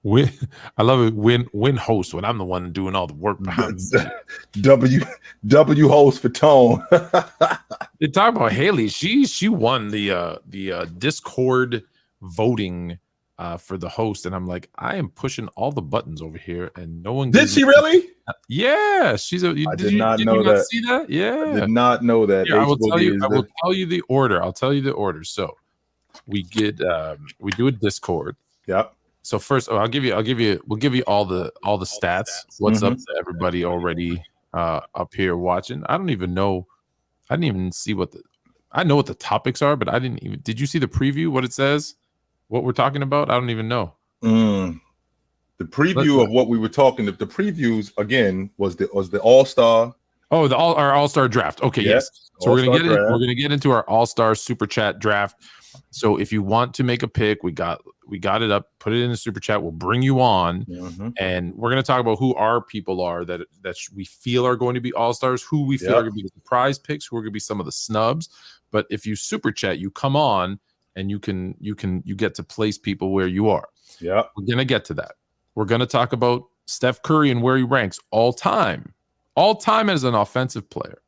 Win, I love it. Win host when I'm the one doing all the work behind the scenes. W host for Tone. They talk about Hailey. She won the Discord voting for the host, and I'm like, I am pushing all the buttons over here, and no one did. She really? Yeah, she's a. I did not know you not that. see that? Yeah, I did not know that. Here, I will tell you. I will tell you the order. I'll tell you the order. So we get we do a Discord. Yep. So first, we'll give you all the stats. What's up to everybody already up here watching? I didn't even see I know what the topics are, but did you see the preview? What it says? What we're talking about? I don't even know. The preview of what we were talking. The previews again was the All-Star. Oh, our All-Star draft. Okay, yes. So we're gonna get into our All-Star Super Chat draft. So if you want to make a pick, we got it up. Put it in the Super Chat. We'll bring you on, and we're gonna talk about who our people are that we feel are going to be All-Stars, who we feel are going to be the surprise picks, who are going to be some of the snubs. But if you Super Chat, you come on and you get to place people where you are. Yeah, we're gonna get to that. We're gonna talk about Steph Curry and where he ranks all time as an offensive player.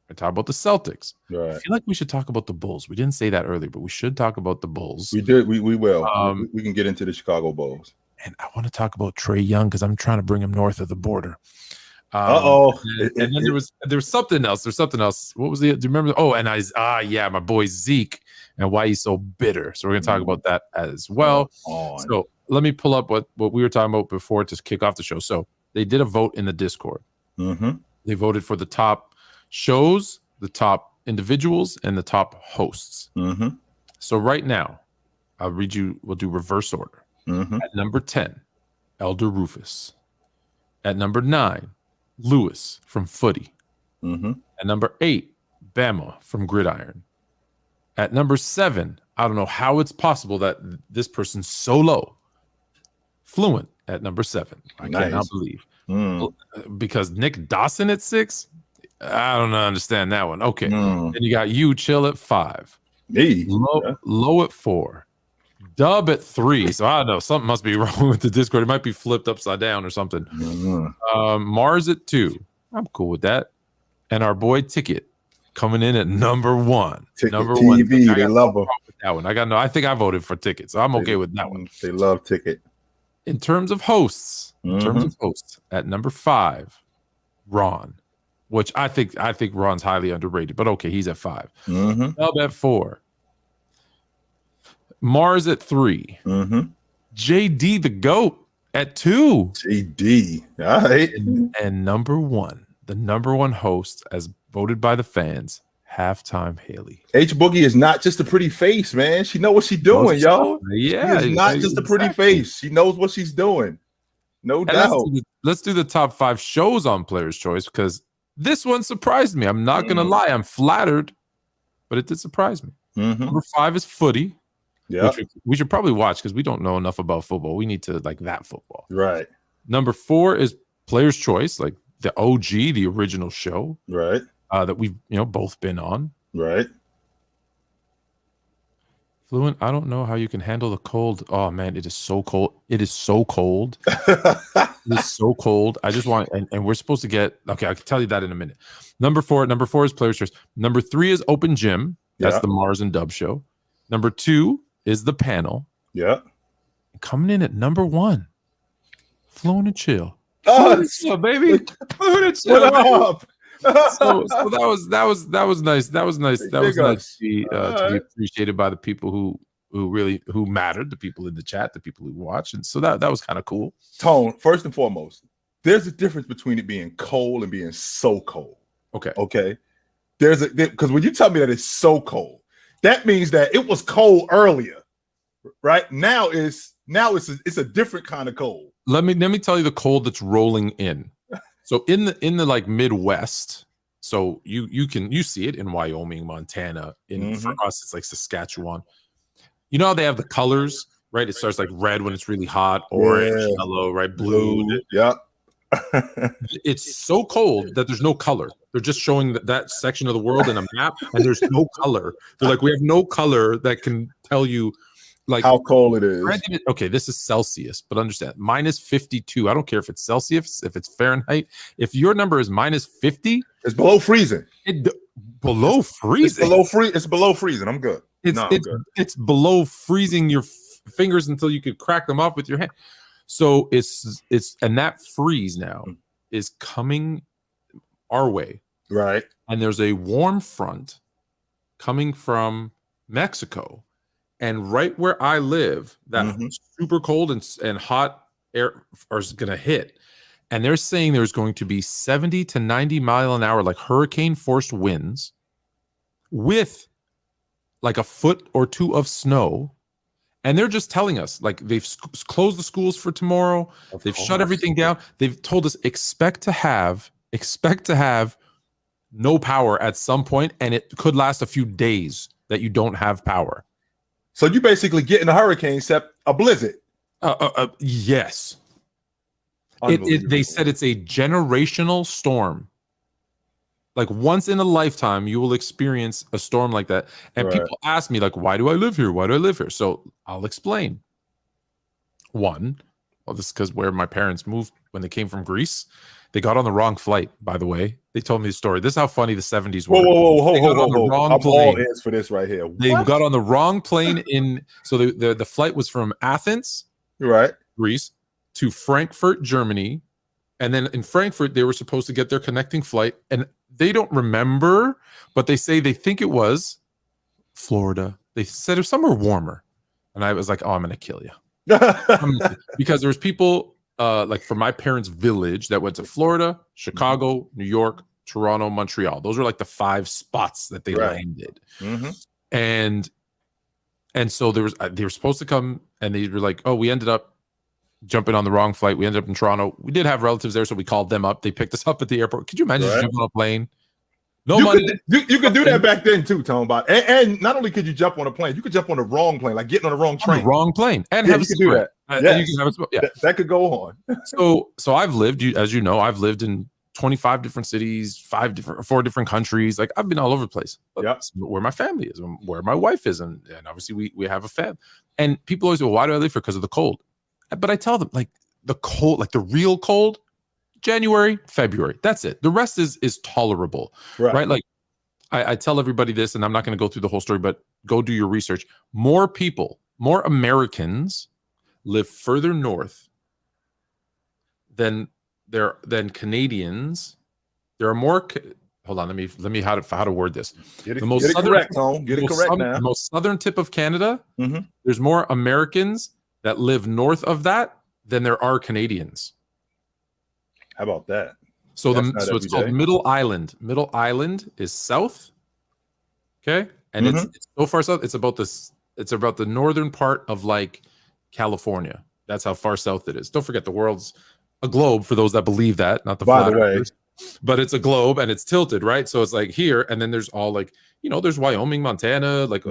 I talk about the Celtics. Right. I feel like we should talk about the Bulls. We didn't say that earlier, but we should talk about the Bulls. We did. We will. We can get into the Chicago Bulls. And I want to talk about Trae Young because I'm trying to bring him north of the border. And then there was something else. There's something else. What was it? Do you remember? Oh, and my boy Zeke and why he's so bitter. So we're gonna talk about that as well. So let me pull up what we were talking about before to kick off the show. So they did a vote in the Discord. They voted for the top shows, the top individuals, and the top hosts. So right now, I'll read you. We'll do reverse order. At number 10, Elder Rufus. At number 9, Lewis from Footy. At number 8, Bama from Gridiron. At number 7, I don't know how it's possible that this person's so low. Fluent at number 7. I cannot believe. Because Nick Dawson at 6, I don't understand that one. Okay. Then you got Chill at 5. Me. Low at 4. Dub at 3. So I don't know. Something must be wrong with the Discord. It might be flipped upside down or something. Mars at 2. I'm cool with that. And our boy Ticket coming in at number 1. Number TV, 1. They love him. That one. I think I voted for Ticket, so I'm okay with that one. They love Ticket. In terms of hosts, at number 5, Ron, which I think Ron's highly underrated, but okay, he's at 5. Dub at 4. Mars at 3. JD the GOAT at 2. JD. All right. And number 1, the number 1 host as voted by the fans, Halftime Hailey. H Boogie is not just a pretty face, man. She know what she's doing, yo. Yeah, she is not just a pretty face. She knows what she's doing. No doubt. Let's do the top 5 shows on Player's Choice because this one surprised me. I'm not going to lie. I'm flattered, but it did surprise me. Number 5 is Footy. Yeah, we should probably watch because we don't know enough about football. We need to like that football. Right. Number 4 is Player's Choice, like the OG, the original show. Right. That we've both been on. Right. Fluent, I don't know how you can handle the cold. Oh man, it is so cold. It is so cold. It is so cold. I just want and we're supposed to get okay. I can tell you that in a minute. Number 4 is Player's Choice. Number 3 is Open Gym. That's the Mars and Dub show. Number 2 is The Panel. Yeah. Coming in at number 1, Fluent and Chill. Oh, baby. Fluent and Chill. What up? So that was nice. That was nice. That was nice to be appreciated by the people who mattered, the people in the chat, the people who watch, and so that was kind of cool. Tone, first and foremost, there's a difference between it being cold and being so cold. Okay. Because when you tell me that it's so cold, that means that it was cold earlier, right? Now it's a different kind of cold. Let me tell you the cold that's rolling in. So in the like Midwest, so you see it in Wyoming, Montana. For us, it's like Saskatchewan. You know how they have the colors, right? It starts like red when it's really hot, orange, yellow, right, blue. Yeah. It's so cold that there's no color. They're just showing that section of the world in a map, and there's no color. They're like, we have no color that can tell you like how cold it is. Okay, this is Celsius, but understand minus 52. I don't care if it's Celsius, if it's Fahrenheit. If your number is minus 50, it's below freezing. Below freezing. It's below freezing. I'm good. It's below freezing your fingers until you could crack them off with your hand. So it's and that freeze now is coming our way. Right. And there's a warm front coming from Mexico. And right where I live, that super cold and hot air is going to hit. And they're saying there's going to be 70 to 90 mile an hour, like hurricane force winds with like a foot or two of snow. And they're just telling us, like, they've closed the schools for tomorrow. They've shut everything down. They've told us expect to have no power at some point, and it could last a few days that you don't have power. So you basically get in a hurricane, except a blizzard. Yes. They said it's a generational storm. Like once in a lifetime, you will experience a storm like that. And people ask me, like, why do I live here? Why do I live here? So I'll explain. One, well, this is because where my parents moved when they came from Greece. They got on the wrong flight, by the way. They told me the story. This is how funny the 70s were. Whoa. I'm all ears for this right here. They got on the wrong plane so the flight was from Athens, Greece, to Frankfurt, Germany. And then in Frankfurt, they were supposed to get their connecting flight. And they don't remember, but they say they think it was Florida. They said it was somewhere warmer. And I was like, oh, I'm going to kill you. Because there was people like from my parents' village that went to Florida, Chicago, New York, Toronto, Montreal. Those were like the 5 spots that they landed. And so they were supposed to come, and they were like, oh, we ended up jumping on the wrong flight. We ended up in Toronto. We did have relatives there, so we called them up. They picked us up at the airport. Could you imagine jumping on a plane? No money. You could do that back then too, Tone. And not only could you jump on a plane, you could jump on the wrong plane, like getting on the wrong train. Wrong plane. And have you could do that. You can have that could go on. So I've lived, as you know, I've lived in 25 different cities, 4 different countries. Like I've been all over the place. Where my family is, where my wife is, and obviously we have a family. And people always go, why do I live here? Because of the cold. But I tell them, like, the cold, like the real cold, January, February. That's it. The rest is tolerable, right? Like I tell everybody this, and I'm not going to go through the whole story, but go do your research. More Americans live further north than Canadians. There are more. Hold on, let me how to word this. Get it correct, Tom. Get it correct now. The most southern tip of Canada. There's more Americans that live north of that than there are Canadians. How about that? So it's called Middle Island. Middle Island is south. Okay. And it's so far south. It's about the northern part of like California. That's how far south it is. Don't forget the world's a globe for those that believe that, not the by the way. But it's a globe and it's tilted, right? So it's like here, and then there's all like, there's Wyoming, Montana, like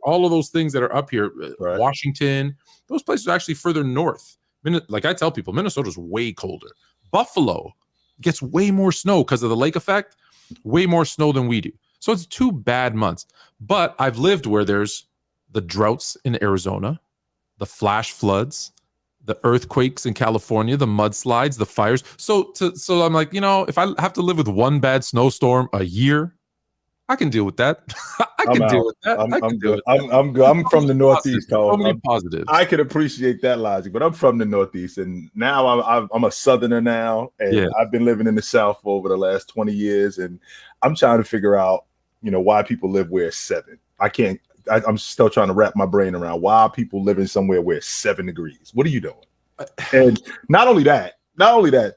all of those things that are up here, Washington. Those places are actually further north. Like I tell people, Minnesota's way colder. Buffalo gets way more snow because of the lake effect, way more snow than we do. So it's 2 bad months. But I've lived where there's the droughts in Arizona, the flash floods, the earthquakes in California, the mudslides, the fires. So I'm like, if I have to live with 1 bad snowstorm a year, I can deal with that. I can deal with that. I'm good. I'm from the Northeast, so many positives. I can appreciate that logic, but I'm from the Northeast, and now I'm a Southerner now, and I've been living in the South for over the last 20 years, and I'm trying to figure out, why people live where it's 7. I'm still trying to wrap my brain around why people living somewhere where it's 7 degrees. What are you doing? And not only that,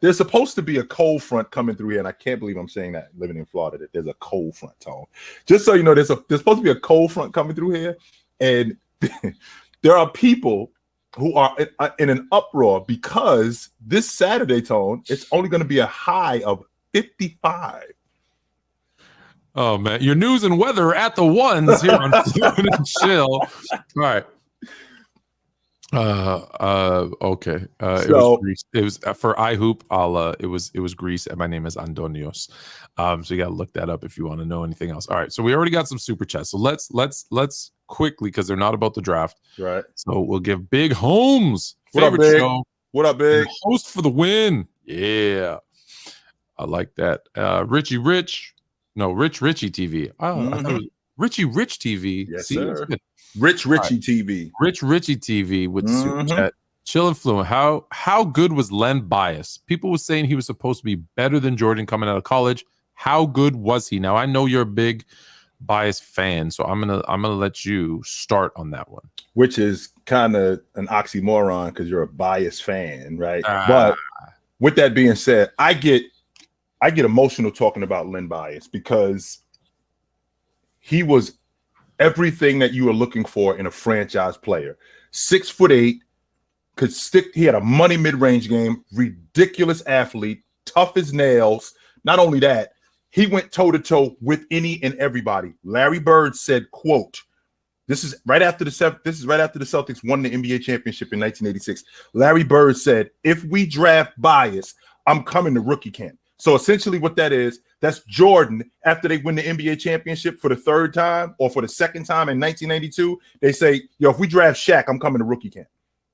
there's supposed to be a cold front coming through here, and I can't believe I'm saying that living in Florida that there's a cold front, Tone. Just so you know, there's supposed to be a cold front coming through here, and there are people who are in an uproar because this Saturday, Tone, it's only going to be a high of 55. Oh man, your news and weather are at the ones here on Fluent and Chill. All right. Okay. It was for iHoop. It was Greece, and my name is Andonios. So you got to look that up if you want to know anything else. All right. So we already got some super chats. So let's quickly because they're not about the draft. Right. So we'll give Big Holmes What up, favorite Big? show. What up, Big? Host for the win. Yeah. I like that. Richie Rich TV. Oh, I thought it was Richie Rich TV. Yes, See, sir. Rich Richie TV. Rich Richie TV with the super chat. Chill and Fluent. How good was Len Bias? People were saying he was supposed to be better than Jordan coming out of college. How good was he? Now I know you're a big Bias fan, so I'm gonna let you start on that one. Which is kind of an oxymoron because you're a Bias fan, right? But with that being said, I get emotional talking about Len Bias because he was everything that you were looking for in a franchise player. 6'8", could stick. He had a money mid-range game, ridiculous athlete, tough as nails. Not only that, he went toe-to-toe with any and everybody. Larry Bird said, quote, this is right after the Celtics won the NBA championship in 1986. Larry Bird said, if we draft Bias, I'm coming to rookie camp. So essentially what that is, that's Jordan after they win the NBA championship for the third time or for the second time in 1992. They say, yo, if we draft Shaq, I'm coming to rookie camp.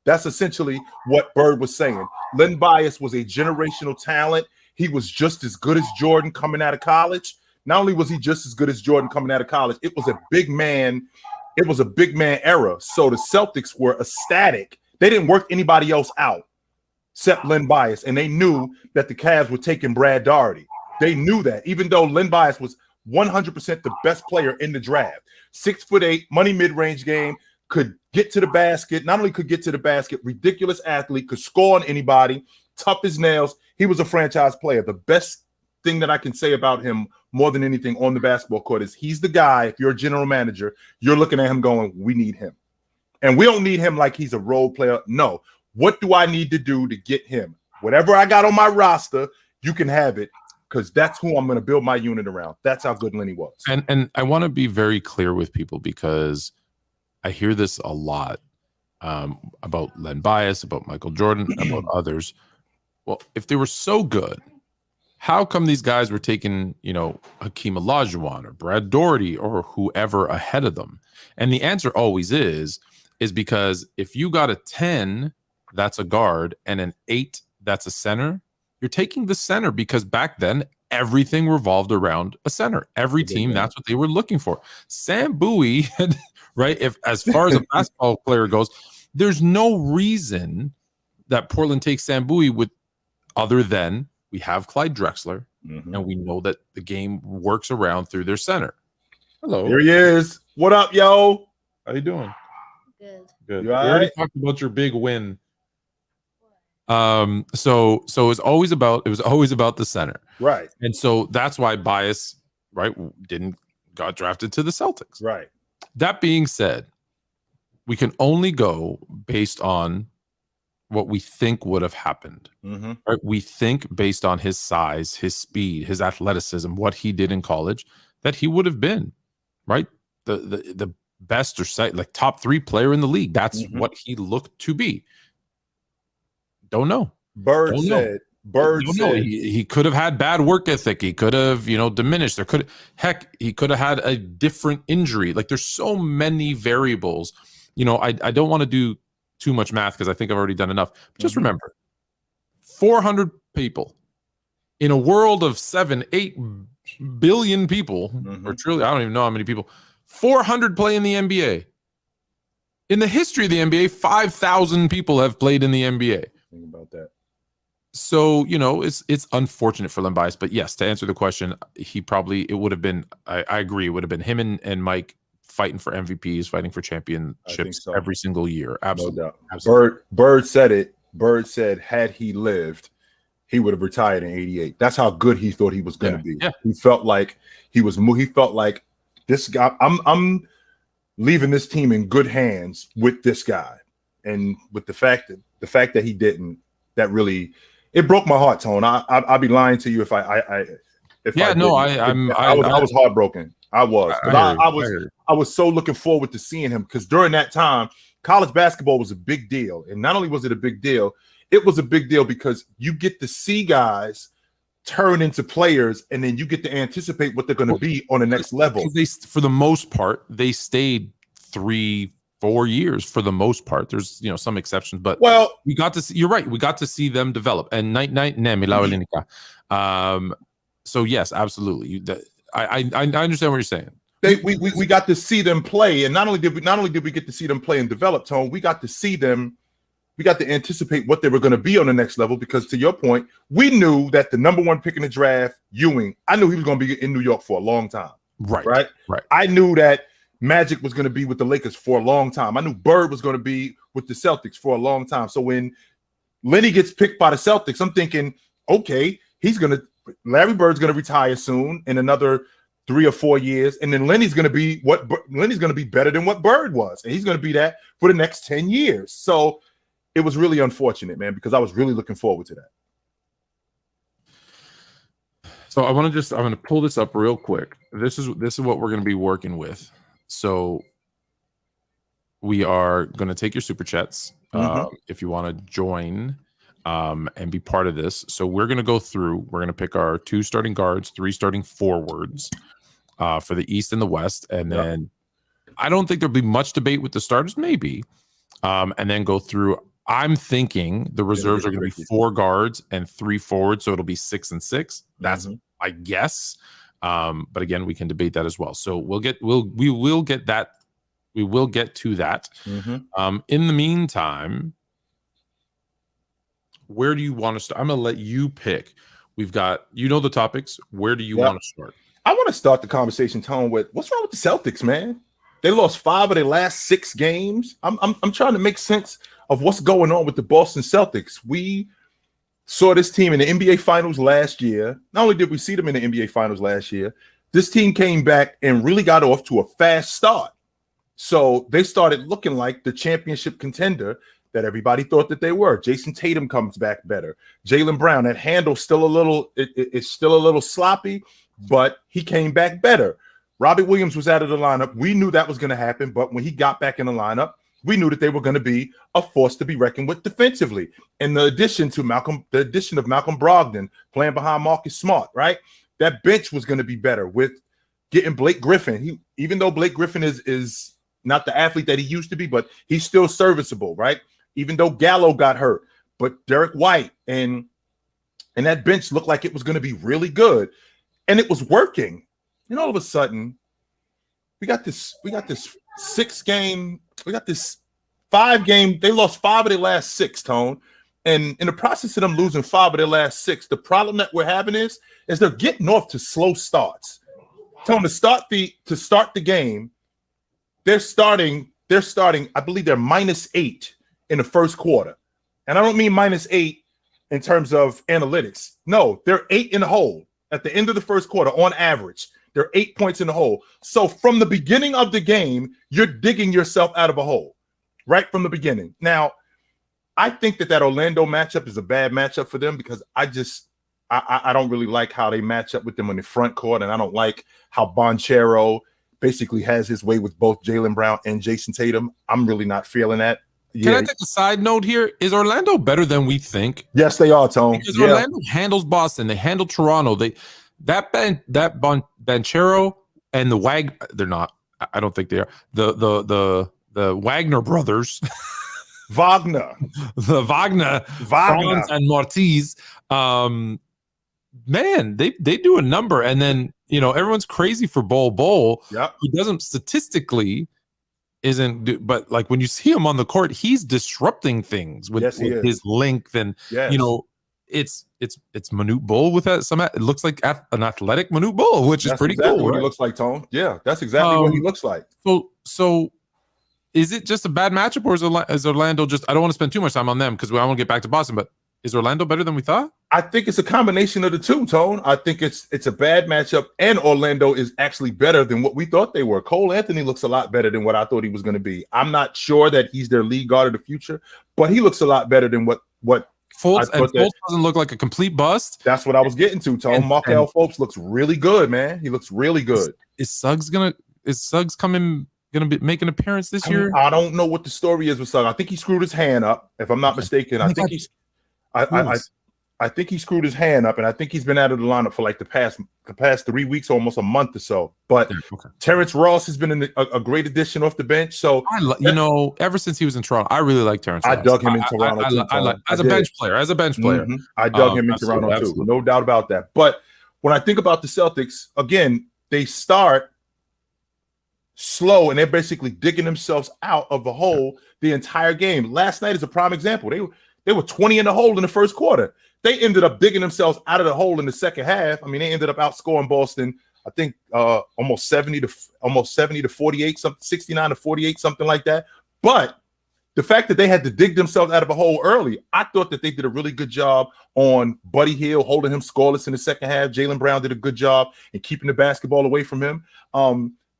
That's essentially what Bird was saying. Len Bias was a generational talent. He was just as good as Jordan coming out of college. Not only was he just as good as Jordan coming out of college, it was a big man. It was a big man era. So the Celtics were ecstatic. They didn't work anybody else out except Len Bias, and they knew that the Cavs were taking Brad Daugherty. They knew that, even though Len Bias was 100% the best player in the draft. 6'8", money mid-range game, could get to the basket. Not only could get to the basket, ridiculous athlete, could score on anybody, tough as nails. He was a franchise player. The best thing that I can say about him more than anything on the basketball court is he's the guy, if you're a general manager, you're looking at him going, we need him. And we don't need him like he's a role player. No. What do I need to do to get him? Whatever I got on my roster, you can have it because that's who I'm going to build my unit around. That's how good Lenny was. And I want to be very clear with people because I hear this a lot about Len Bias, about Michael Jordan, about others. Well, if they were so good, how come these guys were taking, Hakeem Olajuwon or Brad Daugherty or whoever ahead of them? And the answer always is because if you got a 10, that's a guard, and an 8, that's a center, you're taking the center because back then everything revolved around a center. Every team, that's what they were looking for. Sam Bowie, right? If as far as a basketball player goes, there's no reason that Portland takes Sam Bowie with other than we have Clyde Drexler, and we know that the game works around through their center. Hello. Here he is. What up, yo? How you doing? Good. You we already talked about your big win. So it was always about the center. Right. And so that's why Bias, right, got drafted to the Celtics. Right. That being said, we can only go based on what we think would have happened. Right? We think based on his size, his speed, his athleticism, what he did in college, that he would have been, right? The best or like top 3 player in the league. That's what he looked to be. Don't know. Bird said he could have had bad work ethic. He could have, diminished. He could have had a different injury. Like there's so many variables. I don't want to do too much math because I think I've already done enough. But just remember, 400 people in a world of 7-8 billion people, or trillion, I don't even know how many people, 400 play in the NBA. In the history of the NBA, 5,000 people have played in the NBA. Think about that. So, it's unfortunate for Len Bias, but yes, to answer the question, it would have been, I agree, it would have been him and Mike fighting for MVPs, fighting for championships every single year. Absolutely. No doubt. Absolutely. Bird said it. Bird said, had he lived, he would have retired in 88. That's how good he thought he was going to be. Yeah. He felt like he felt like this guy, I'm leaving this team in good hands with this guy. And with the fact that he didn't, that really, it broke my heart, Tone. I'd be lying to you if I was heartbroken. I was so looking forward to seeing him because during that time, college basketball was a big deal. And not only was it a big deal, it was a big deal because you get to see guys turn into players and then you get to anticipate what they're going to be on the next level. For the most part, they stayed 3-4 years for the most part. There's some exceptions, but we got to see. You're right. We got to see them develop. And so yes, absolutely. I understand what you're saying. We got to see them play, and not only did we get to see them play and develop, Tone, we got to see them. We got to anticipate what they were going to be on the next level, because to your point, we knew that the number 1 pick in the draft, Ewing, I knew he was going to be in New York for a long time. Right. I knew that Magic was going to be with the Lakers for a long time. I knew Bird was going to be with the Celtics for a long time. So when Lenny gets picked by the Celtics, I'm thinking, okay, Larry Bird's going to retire soon in another 3 or 4 years, and then Lenny's going to be better than what Bird was, and he's going to be that for the next 10 years. So it was really unfortunate, man, because I was really looking forward to that. So I'm going to pull this up real quick. This is what we're going to be working with. So we are going to take your super chats if you want to join and be part of this. So we're going to go through. We're going to pick our 2 starting guards, 3 starting forwards for the East and the West, and then I don't think there'll be much debate with the starters, maybe, and then go through. I'm thinking the reserves are going to be 4 guards and 3 forwards, so it'll be 6 and 6. That's I guess, but again, we can debate that as well. So we will get that. We will get to that. In the meantime, where do you want to start? I'm going to let you pick. We've got the topics. Where do you want to start? I want to start the conversation, Tone, with what's wrong with the Celtics, man? They lost 5 of their last 6 games. I'm trying to make sense of what's going on with the Boston Celtics. We saw this team in the NBA Finals last year. Not only did we see them in the NBA Finals last year, this team came back and really got off to a fast start. So they started looking like the championship contender that everybody thought that they were. Jason Tatum comes back better. Jaylen Brown, that handle it's still a little sloppy, but he came back better. Robbie Williams was out of the lineup. We knew that was going to happen, but when he got back in the lineup, we knew that they were going to be a force to be reckoned with defensively. And the addition of Malcolm Brogdon playing behind Marcus Smart, right? That bench was going to be better with getting Blake Griffin. Even though Blake Griffin is not the athlete that he used to be, but he's still serviceable, right? Even though Gallo got hurt, but Derek White and that bench looked like it was going to be really good, and it was working. And all of a sudden, we got this 6-game. We got this 5-game. They lost 5 of their last 6, Tone. And in the process of them losing 5 of their last 6, the problem that we're having is they're getting off to slow starts. Tone, to start the game, they're starting. I believe they're -8 in the first quarter, and I don't mean -8 in terms of analytics. No, they're 8 in the hole at the end of the first quarter on average. They're 8 points in the hole. So from the beginning of the game, you're digging yourself out of a hole right from the beginning. Now, I think that Orlando matchup is a bad matchup for them, because I don't really like how they match up with them in the front court, and I don't like how Banchero basically has his way with both Jaylen Brown and Jason Tatum. I'm really not feeling that. Can I take a side note here? Is Orlando better than we think? Yes, they are, Tone. Because Orlando handles Boston. They handle Toronto. That Banchero and the they're not. I don't think they are. The Wagner brothers. Wagner. The Wagner. Franz and Martiz. Man, they do a number. And then, everyone's crazy for Bol. Yep. He doesn't statistically but like when you see him on the court, he's disrupting things with his length, and it's Manute Bol with that. It looks like an athletic Manute Bol, which is pretty cool. What he looks like, Tone. Yeah, that's exactly what he looks like. So is it just a bad matchup, or is Orlando just? I don't want to spend too much time on them because I want to get back to Boston, but is Orlando better than we thought? I think it's a combination of the two, Tone. I think it's a bad matchup, and Orlando is actually better than what we thought they were. Cole Anthony looks a lot better than what I thought he was going to be. I'm not sure that he's their lead guard of the future, but he looks a lot better than what Fultz doesn't look like a complete bust. That's what I was getting to, Tone. Markelle Fultz looks really good, man. He looks really good. Is Suggs gonna make an appearance this year? I don't know what the story is with Suggs. I think he screwed his hand up, if I'm not mistaken. I I think he screwed his hand up, and I think he's been out of the lineup for like the past 3 weeks, almost a month or so. But Terrence Ross has been a great addition off the bench. So ever since he was in Toronto, I really like Terrence Ross. I dug him in Toronto too. As a bench player. I dug him in Toronto too. No doubt about that. But when I think about the Celtics, again, they start slow and they're basically digging themselves out of the hole the entire game. Last night is a prime example. They were 20 in the hole in the first quarter. They ended up digging themselves out of the hole in the second half. I mean, they ended up outscoring Boston, I think almost 70 to 48, something 69 to 48, something like that. But the fact that they had to dig themselves out of a hole early, I thought that they did a really good job on Buddy Hield, holding him scoreless in the second half. Jaylen Brown did a good job in keeping the basketball away from him.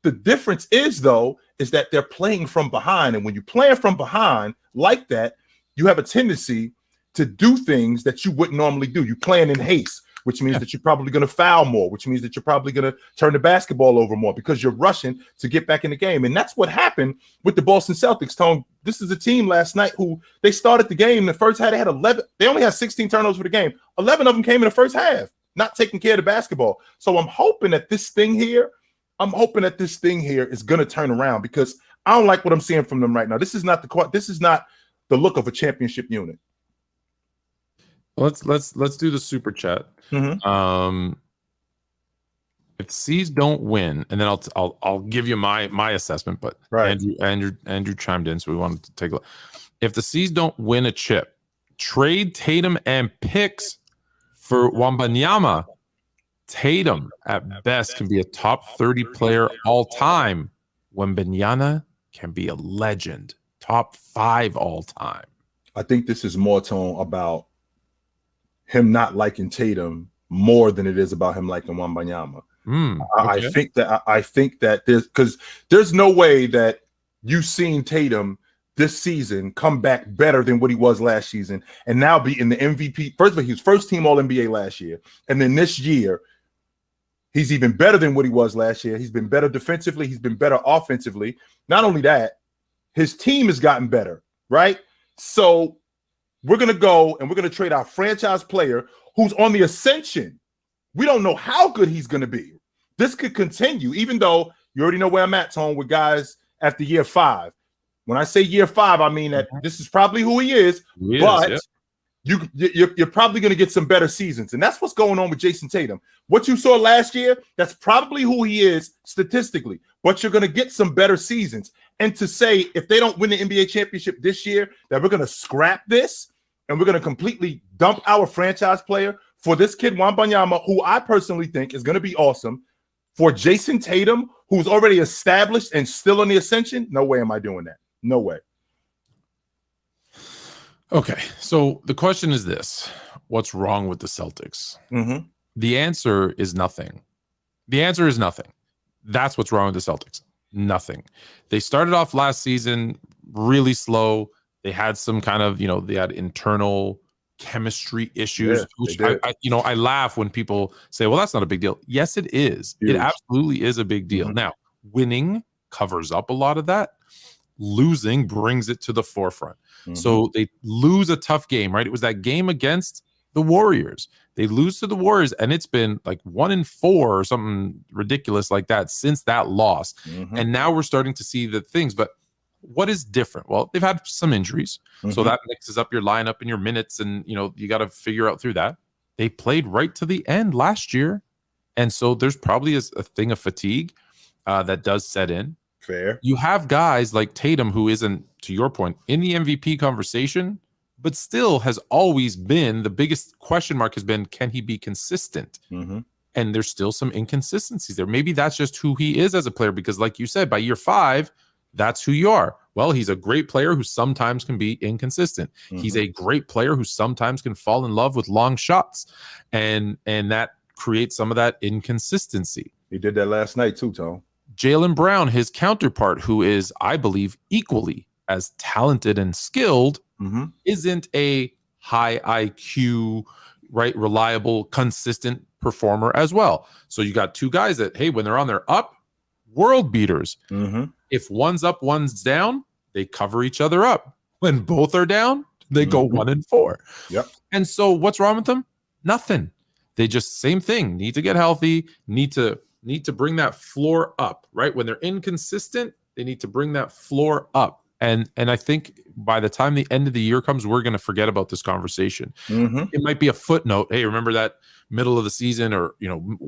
The difference is that they're playing from behind. And when you're playing from behind like that, you have a tendency to do things that you wouldn't normally do. You're playing in haste, which means that you're probably going to foul more, which means that you're probably going to turn the basketball over more because you're rushing to get back in the game. And that's what happened with the Boston Celtics, Tone. This is a team last night who they started the game. The first half, they had 11. They only had 16 turnovers for the game. 11 of them came in the first half, not taking care of the basketball. So I'm hoping that this thing here is going to turn around because I don't like what I'm seeing from them right now. This is not the look of a championship unit. Let's do the super chat. Mm-hmm. If the C's don't win, and then I'll give you my assessment. But Andrew chimed in, so we wanted to take a look. If the C's don't win a chip, trade Tatum and picks for Wembanyama. Tatum at best can be a top 30 player all time. Wembanyama can be a legend, top 5 all time. I think this is more, Tone, about him not liking Tatum more than it is about him liking Wembanyama. Okay. I think that there's no way that you've seen Tatum this season come back better than what he was last season and now be in the MVP. First of all, he was first team All-NBA last year. And then this year, he's even better than what he was last year. He's been better defensively. He's been better offensively. Not only that, his team has gotten better, right? So we're going to go and we're going to trade our franchise player who's on the ascension. We don't know how good he's going to be. This could continue, even though you already know where I'm at, Tone, with guys after year 5. When I say year 5, I mean that this is probably who he is, but you're probably going to get some better seasons. And that's what's going on with Jason Tatum. What you saw last year, that's probably who he is statistically, but you're going to get some better seasons. And to say if they don't win the NBA championship this year, that we're going to scrap this and we're going to completely dump our franchise player for this kid, Wembanyama, who I personally think is going to be awesome, for Jason Tatum, who's already established and still on the ascension, no way am I doing that. No way. Okay, so the question is this. What's wrong with the Celtics? Mm-hmm. The answer is nothing. The answer is nothing. That's what's wrong with the Celtics. Nothing. They started off last season really slow. They had some kind of, they had internal chemistry issues, which I laugh when people say, well, that's not a big deal. Yes, it is. It absolutely is a big deal. Mm-hmm. Now, winning covers up a lot of that. Losing brings it to the forefront. Mm-hmm. So they lose a tough game, right? It was that game against the Warriors. They lose to the Warriors, and it's been like 1-4 or something ridiculous like that since that loss. Mm-hmm. And now we're starting to see the things. But what is different? Well, they've had some injuries. Mm-hmm. So that mixes up your lineup and your minutes, and you got to figure out through that. They played right to the end last year. And so there's probably a thing of fatigue that does set in. Fair. You have guys like Tatum, who isn't, to your point, in the MVP conversation, but still has always been the biggest question mark has been, can he be consistent? Mm-hmm. And there's still some inconsistencies there. Maybe that's just who he is as a player, because like you said, by year 5, that's who you are. Well, he's a great player who sometimes can be inconsistent. Mm-hmm. He's a great player who sometimes can fall in love with long shots. And that creates some of that inconsistency. He did that last night too, Tom. Jaylen Brown, his counterpart, who is, I believe, equally as talented and skilled, mm-hmm. isn't a high IQ, right, reliable, consistent performer as well. So you got two guys that, hey, when they're on their up, world beaters. Mm-hmm. If one's up, one's down, they cover each other up. When both are down, They go 1-4. Yep. And so what's wrong with them? Nothing. They just same thing. Need to get healthy. Need to bring that floor up, right? When they're inconsistent, they need to bring that floor up. And I think by the time the end of the year comes, we're going to forget about this conversation. It might be a footnote. Hey, remember that middle of the season, or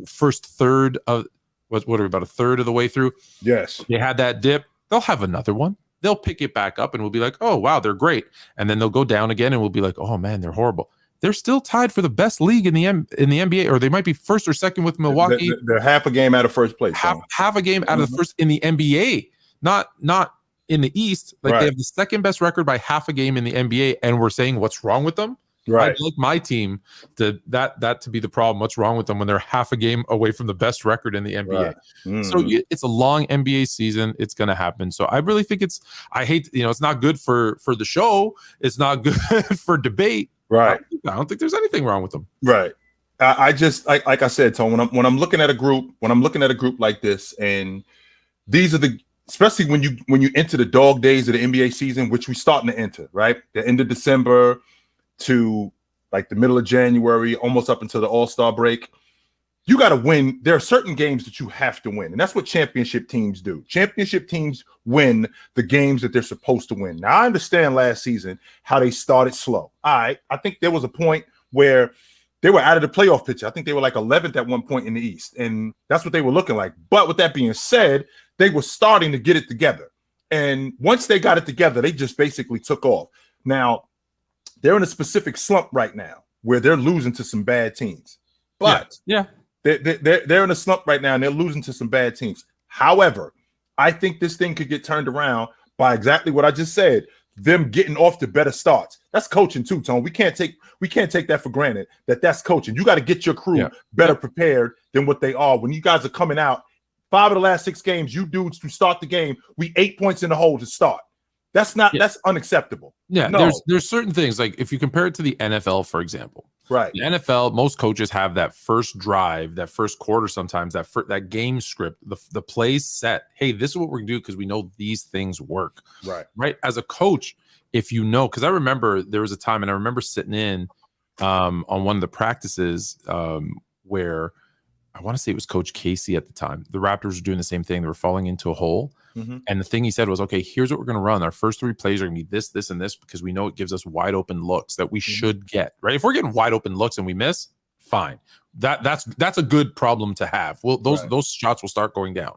first third of what are we, about a third of the way through? Yes. They had that dip. They'll have another one. They'll pick it back up, and we'll be like, oh wow, they're great. And then they'll go down again, and we'll be like, oh man, they're horrible. They're still tied for the best league in the NBA, or they might be first or second with Milwaukee. They're half a game out of first place. Half a game out of the first in the NBA, not in the East. Like they have the second best record by half a game in the NBA, and we're saying what's wrong with them? Right. I'd like my team to be the problem. What's wrong with them when they're half a game away from the best record in the NBA? Right. So it's a long NBA season. It's going to happen. So I really think it's not good for the show. It's not good for debate. Right. I don't think there's anything wrong with them. Right. I just like I said, Tone, when I'm looking at a group like this, and these are especially when you enter the dog days of the NBA season, which we're starting to enter, right? The end of December to like the middle of January, almost up until the All-Star break. You got to win. There are certain games that you have to win, and that's what championship teams do. Championship teams win the games that they're supposed to win. Now, I understand last season how they started slow. I think there was a point where they were out of the playoff picture. I think they were like 11th at one point in the East, and that's what they were looking like. But with that being said, they were starting to get it together. And once they got it together, they just basically took off. Now, they're in a specific slump right now where they're losing to some bad teams. But they're in a slump right now, and they're losing to some bad teams. However, I think this thing could get turned around by exactly what I just said, them getting off to better starts. That's coaching too, Tone. We can't take that for granted. That's coaching. You got to get your crew better prepared than what they are. When you guys are coming out, 5 of the last 6 games, you dudes to start the game, we 8 points in the hole to start. That's unacceptable. Yeah, no. There's certain things, like if you compare it to the NFL, for example. Right. The NFL, most coaches have that first drive, that first quarter, sometimes that game script, the plays set. Hey, this is what we're gonna do because we know these things work. Right. As a coach, if you know, because I remember there was a time, and I remember sitting in on one of the practices where I want to say it was Coach Casey at the time. The Raptors were doing the same thing. They were falling into a hole. And the thing he said was, okay, here's what we're going to run. Our first 3 plays are going to be this, this, and this, because we know it gives us wide open looks that we should get, right? If we're getting wide open looks and we miss, fine. That's a good problem to have. Well, those shots will start going down.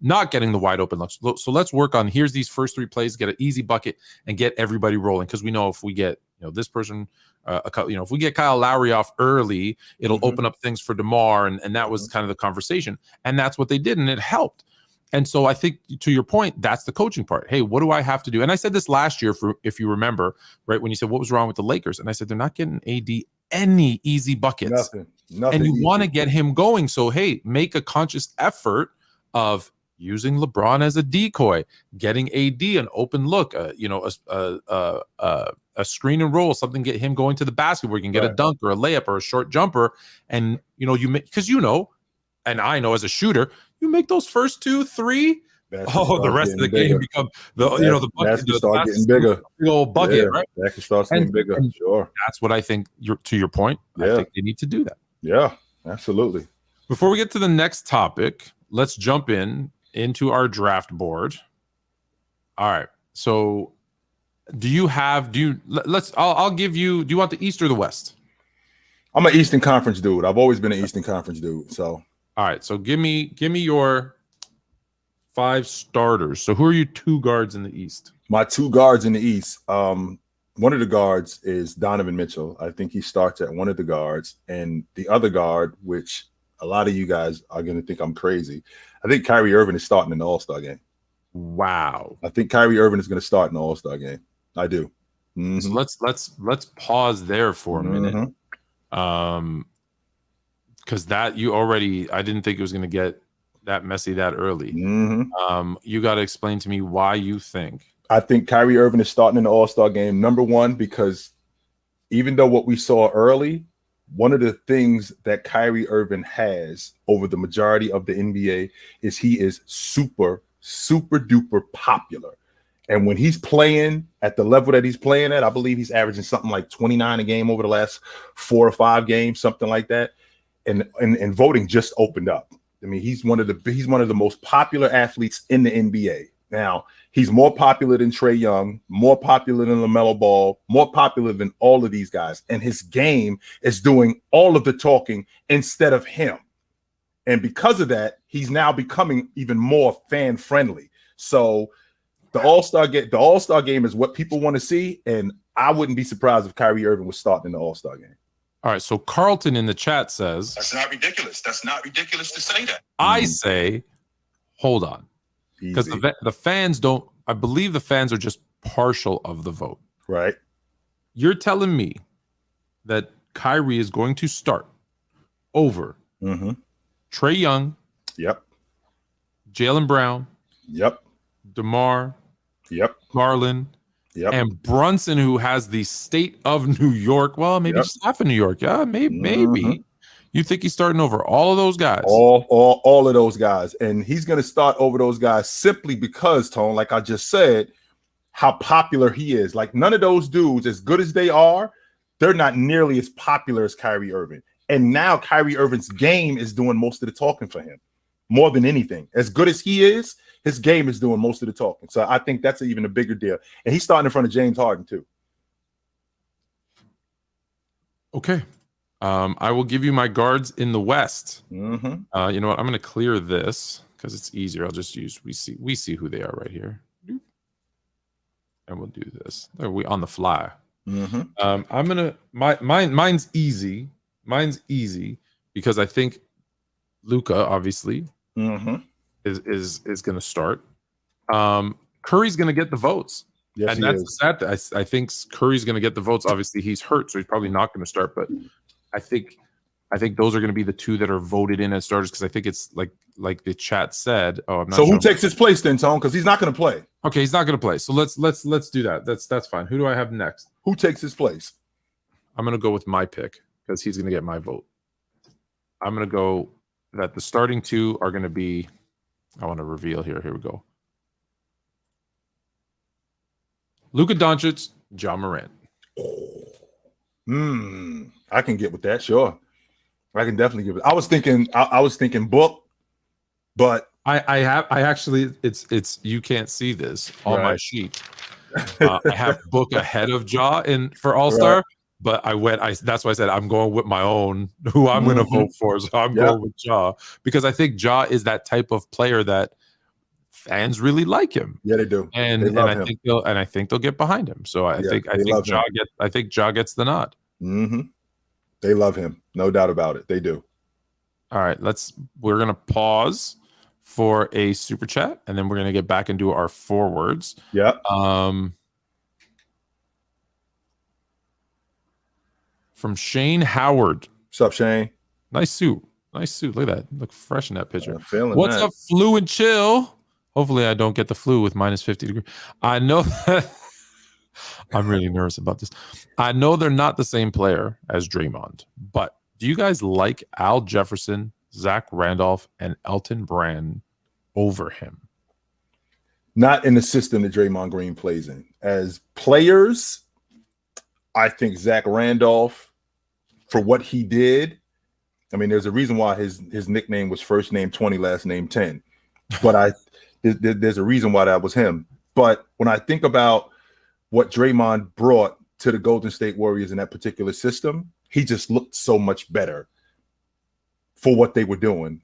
Not getting the wide open looks. So let's work on, here's these first 3 plays, get an easy bucket and get everybody rolling. Because we know if we get, this person, if we get Kyle Lowry off early, it'll open up things for DeMar. And that was kind of the conversation. And that's what they did. And it helped. And so I think, to your point, that's the coaching part. Hey, what do I have to do? And I said this last year, if you remember, right, when you said what was wrong with the Lakers. And I said, they're not getting AD any easy buckets. Nothing. And you want to get him going. So, hey, make a conscious effort of using LeBron as a decoy, getting AD an open look, a screen and roll, something, get him going to the basket where he can get a dunk or a layup or a short jumper. And, because and I know as a shooter, you make those first 2, 3. The rest of the game become the bucket. That's start getting bigger. Big old bucket, right? That can start getting bigger. Sure. That's what I think. To your point, I think they need to do that. Yeah, absolutely. Before we get to the next topic, let's jump into our draft board. All right. So, I'll give you. Do you want the East or the West? I'm an Eastern Conference dude. I've always been an Eastern Conference dude. So. All right, so give me your 5 starters. So who are your 2 guards in the East? My 2 guards in the East. One of the guards is Donovan Mitchell. I think he starts at one of the guards. And the other guard, which a lot of you guys are going to think I'm crazy, I think Kyrie Irving is starting in the All-Star game. Wow. I think Kyrie Irving is going to start in the All-Star game. I do. So let's pause there for a minute. Because I didn't think it was going to get that messy that early. You got to explain to me why you think. I think Kyrie Irving is starting in the All-Star game, number one, because even though what we saw early, one of the things that Kyrie Irving has over the majority of the NBA is he is super, super duper popular. And when he's playing at the level that he's playing at, I believe he's averaging something like 29 a game over the last 4 or 5 games, something like that. And voting just opened up. I mean, he's one of the most popular athletes in the NBA. Now, he's more popular than Trae Young, more popular than LaMelo Ball, more popular than all of these guys. And his game is doing all of the talking instead of him. And because of that, he's now becoming even more fan friendly. So the All-Star game is what people want to see. And I wouldn't be surprised if Kyrie Irving was starting in the All-Star game. All right, so Carlton in the chat says, that's not ridiculous. That's not ridiculous to say that. I say, hold on. Because the fans don't, I believe the fans are just partial of the vote. Right. You're telling me that Kyrie is going to start over Trae Young. Yep. Jaylen Brown. Yep. DeMar. Yep. Garland. Yep. And Brunson, who has the state of New York. Well, maybe just half of New York. Yeah, maybe. You think he's starting over all of those guys? All of those guys. And he's going to start over those guys simply because, Tone, like I just said, how popular he is. Like, none of those dudes, as good as they are, they're not nearly as popular as Kyrie Irving. And now Kyrie Irving's game is doing most of the talking for him. More than anything. As good as he is, his game is doing most of the talking. So I think that's even a bigger deal. And he's starting in front of James Harden, too. Okay. I will give you my guards in the West. You know what? I'm going to clear this because it's easier. I'll just use we see who they are right here. And we'll do this. There we on the fly. I'm gonna mine's easy. Mine's easy because I think Luka obviously is going to start. Curry's going to get the votes. Yes, and that's the sad thing. I think Curry's going to get the votes. Obviously, he's hurt, so he's probably not going to start. But I think those are going to be the two that are voted in as starters because I think it's like the chat said. Oh, I'm not. So who takes his place then, Tone? Because he's not going to play. Okay, he's not going to play. So let's do that. That's fine. Who do I have next? Who takes his place? I'm going to go with my pick because he's going to get my vote. I'm going to go that the starting two are going to be. I want to reveal here. Here we go. Luka Doncic, Ja Morant. I can get with that. Sure, I can definitely get with. I was thinking Book, but I actually it's you can't see this on my sheet. I have Book ahead of Ja for All Star, but that's why I said I'm going with my own who I'm going to vote for. So I'm going with Ja because I think Ja is that type of player that fans really like him. Yeah, they do. And I think they'll get behind him. So I think Ja gets the nod. They love him, no doubt about it. They do. All right, we're gonna pause for a super chat, and then we're gonna get back and do our forwards. Yeah. From Shane Howard. What's up, Shane? Nice suit. Look at that. Look fresh in that picture. What's up, Fluent Chill? Hopefully, I don't get the flu with minus 50 degrees. I know that. I'm really nervous about this. I know they're not the same player as Draymond, but do you guys like Al Jefferson, Zach Randolph, and Elton Brand over him? Not in the system that Draymond Green plays in. As players, I think Zach Randolph, for what he did, I mean, there's a reason why his nickname was first name 20, last name 10. But there's a reason why that was him. But when I think about what Draymond brought to the Golden State Warriors in that particular system, he just looked so much better for what they were doing.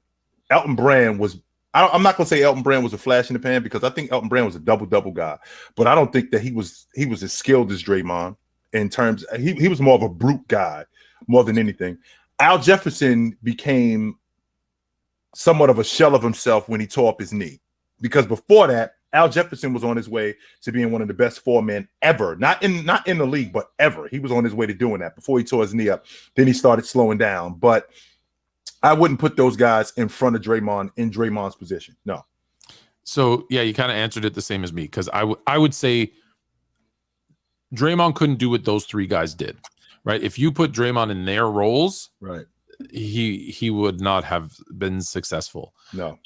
Elton Brand was, I'm not going to say Elton Brand was a flash in the pan because I think Elton Brand was a double-double guy, but I don't think that he was as skilled as Draymond in terms, he was more of a brute guy more than anything. Al Jefferson became somewhat of a shell of himself when he tore up his knee because before that, Al Jefferson was on his way to being one of the best 4-men ever, not in the league, but ever. He was on his way to doing that before he tore his knee up. Then he started slowing down. But I wouldn't put those guys in front of Draymond in Draymond's position. No. So yeah, you kind of answered it the same as me because I would say Draymond couldn't do what those three guys did, right? If you put Draymond in their roles, right, he would not have been successful. No.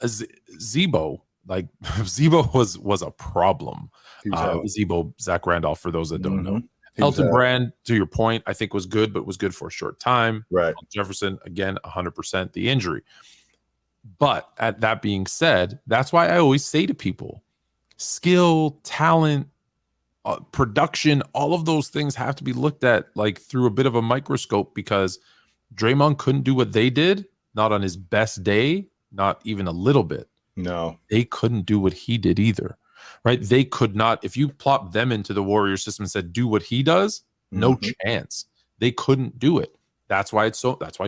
Zebo Like Zebo was a problem. Zebo, Zach Randolph, for those that don't know. Elton Brand, to your point, I think was good, but was good for a short time. Right. Jefferson, again, 100% the injury. But at that being said, that's why I always say to people, skill, talent, production, all of those things have to be looked at like through a bit of a microscope, because Draymond couldn't do what they did, not on his best day, not even a little bit. No, they couldn't do what he did either, right? They could not. If you plop them into the Warrior system and said, do what he does, no chance. They couldn't do it. That's why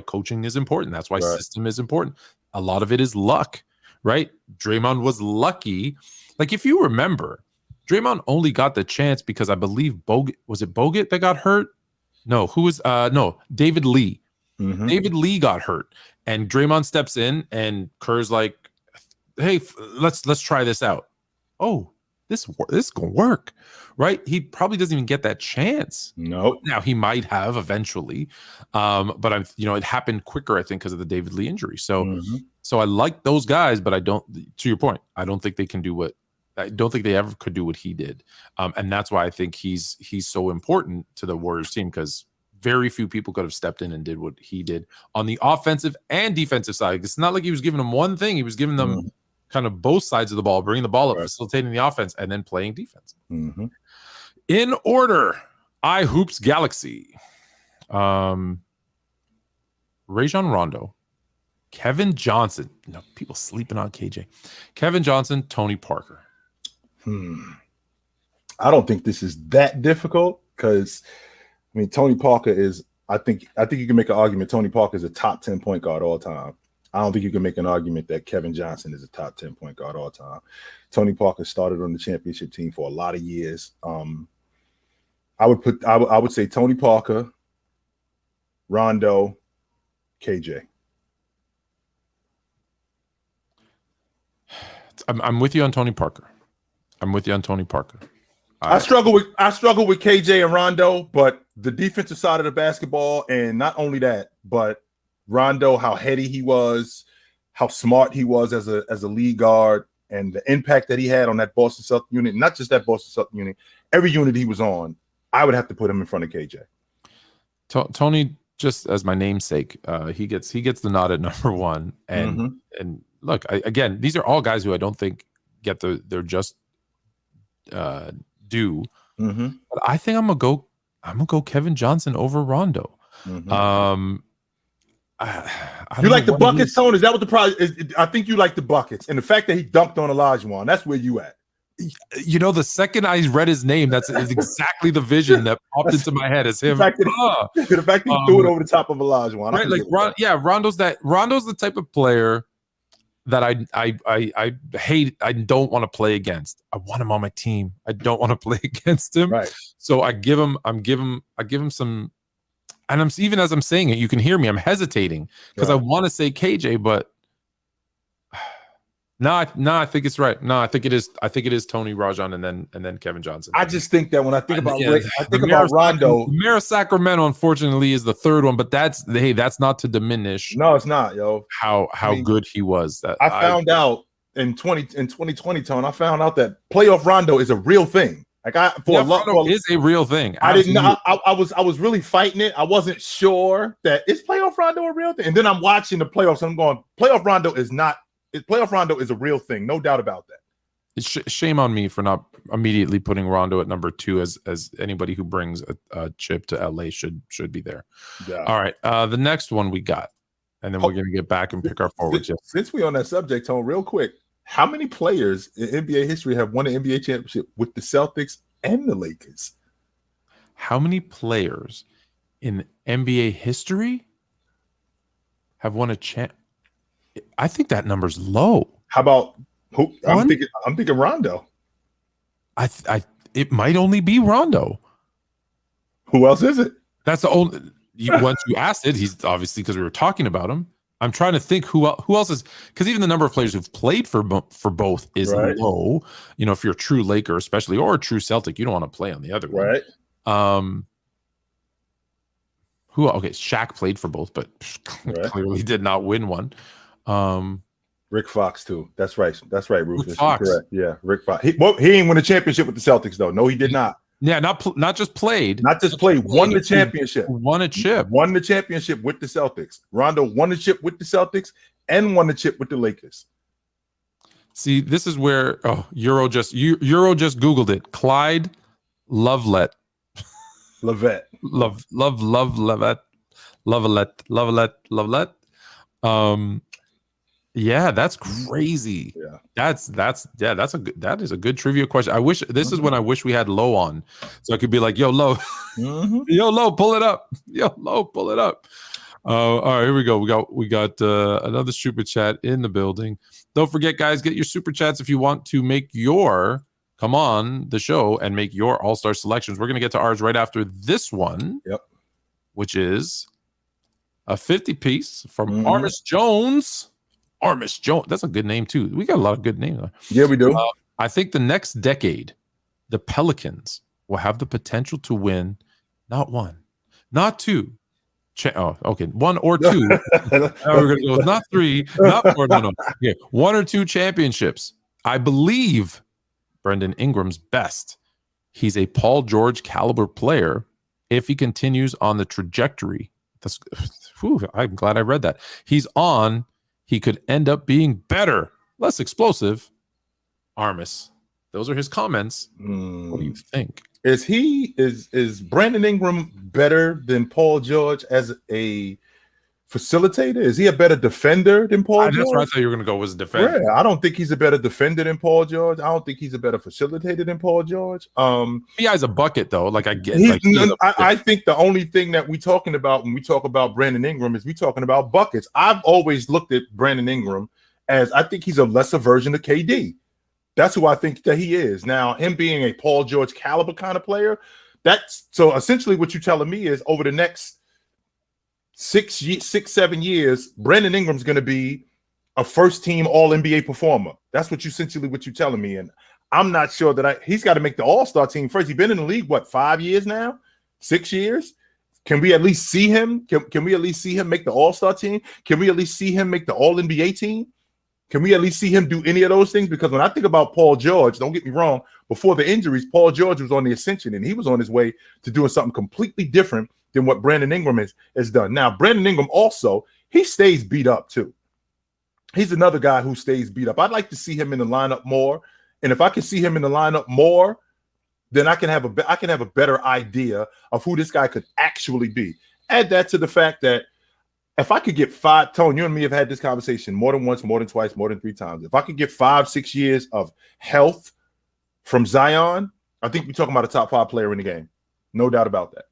coaching is important. That's why system is important. A lot of it is luck, right? Draymond was lucky. Like, if you remember, Draymond only got the chance because I believe Bogut that got hurt? No, David Lee. David Lee got hurt, and Draymond steps in, and Kerr's like, hey, let's try this out. Oh, this is gonna work, right? He probably doesn't even get that chance. Nope. Now he might have eventually, but it happened quicker, I think, because of the David Lee injury. So, so I like those guys, but I don't. To your point, I don't think they can do what. I don't think they ever could do what he did, and that's why I think he's so important to the Warriors team, because very few people could have stepped in and did what he did on the offensive and defensive side. It's not like he was giving them one thing; he was giving them kind of both sides of the ball, bringing the ball up, facilitating the offense, and then playing defense. In order, Hoops Galaxy, Rajon Rondo, Kevin Johnson. No, people sleeping on KJ. Kevin Johnson, Tony Parker. I don't think this is that difficult, because I mean, Tony Parker is. I think you can make an argument. Tony Parker is a top 10 point guard all time. I don't think you can make an argument that Kevin Johnson is a top 10 point guard all time. Tony Parker started on the championship team for a lot of years. I would say Tony Parker, Rondo, KJ. I'm with you on Tony Parker. I struggle with KJ and Rondo, but the defensive side of the basketball, and not only that, but Rondo, how heady he was, how smart he was as a lead guard, and the impact that he had on that Boston Celtics unit. Not just that Boston Celtics unit, every unit he was on, I would have to put him in front of KJ. Tony, just as my namesake, he gets the nod at number one. And look, again, these are all guys who I don't think get their just due. But I think I'm gonna go Kevin Johnson over Rondo. You like the buckets, Tony? Is that what the prize is? I think you like the buckets, and the fact that he dunked on Olajuwon, that's where you at. You know, the second I read his name, that's exactly the vision that popped into my head as him. The fact that he threw it over the top of Olajuwon, right? Like, Rondo's the type of player that I hate. I don't want to play against. I want him on my team. I don't want to play against him. Right. So I give him some. And even as I'm saying it, you can hear me. I'm hesitating because I want to say KJ, but no, I think it's right. No, I think it is Tony, Rajon, and then Kevin Johnson. I just think that when I think about about Rondo, the Mayor of Sacramento, unfortunately, is the third one, but that's not to diminish. No, it's not, yo. How good he was. That I found out in 2020, Tone. I found out that playoff Rondo is a real thing. Like is a real thing. I didn't know. I was really fighting it. I wasn't sure that is playoff Rondo a real thing. And then I'm watching the playoffs and I'm going, playoff Rondo is not. Playoff Rondo is a real thing, no doubt about that. It's shame on me for not immediately putting Rondo at number 2, as anybody who brings a chip to LA should be there. Yeah. All right, the next one we got, and then we're gonna get back and pick our forwards. Since we're on that subject, Tone, real quick. How many players in NBA history have won an NBA championship with the Celtics and the Lakers? How many players in NBA history have won a champ? I think that number's low. How about who? I'm thinking Rondo. It might only be Rondo. Who else is it? That's the only. Once you asked it, he's obviously, because we were talking about him. I'm trying to think who else is, because even the number of players who've played for both is low. You know, if you're a true Laker, especially, or a true Celtic, you don't want to play on the other one. Right. Shaq played for both, but clearly did not win one. Rick Fox too. That's right. That's right, Rufus. Rick Fox. Correct. Yeah, Rick Fox. He ain't win a championship with the Celtics though. No, he did not. Yeah, not just played. Not just played. Won the championship. Won a chip. Won the championship with the Celtics. Rondo won the chip with the Celtics and won the chip with the Lakers. See, this is where Euro just Googled it. Clyde Lovelett. Lovelett. Yeah, that's crazy. Yeah. That is a good trivia question. I wish this is when I wish we had Lo on, so I could be like, yo, Lo, yo, Lo, pull it up. Yo, Lo, pull it up. All right, here we go. We got another super chat in the building. Don't forget, guys, get your super chats if you want to come on the show and make your all-star selections. We're gonna get to ours right after this one. Yep. Which is a 50-piece from Armis Jones. Armis Jones. That's a good name, too. We got a lot of good names. Yeah, we do. I think the next decade, the Pelicans will have the potential to win not one, not two. One or two. Now we're going to go not three, not four. No. Yeah, one or two championships. I believe Brandon Ingram's best. He's a Paul George caliber player if he continues on the trajectory. I'm glad I read that. He could end up being better, less explosive. Armis. Those are his comments. What do you think? Is Brandon Ingram better than Paul George as a facilitator? Is he a better defender than Paul George? That's where I thought you were going to go, was a defender. Yeah, I don't think he's a better defender than Paul George. I don't think he's a better facilitator than Paul George. He's a bucket, though. Like, I get I think the only thing that we're talking about when we talk about Brandon Ingram is we're talking about buckets. I've always looked at Brandon Ingram as I think he's a lesser version of KD. That's who I think that he is. Now, him being a Paul George caliber kind of player, that's so essentially what you're telling me is over the next 7 years, Brandon Ingram's going to be a first-team All-NBA performer. That's what you're telling me. And I'm not sure that he's got to make the All-Star team first. He's been in the league, 5 years now? 6 years? Can we at least see him? Can we at least see him make the All-Star team? Can we at least see him make the All-NBA team? Can we at least see him do any of those things? Because when I think about Paul George, don't get me wrong, before the injuries, Paul George was on the ascension, and he was on his way to doing something completely different than what Brandon Ingram has done. Now, Brandon Ingram also, he stays beat up too. He's another guy who stays beat up. I'd like to see him in the lineup more. And if I can see him in the lineup more, then I can have a better idea of who this guy could actually be. Add that to the fact that if I could get Tone, you and me have had this conversation more than once, more than twice, more than 3 times. If I could get 5-6 years of health from Zion, I think we're talking about a top 5 player in the game. No doubt about that.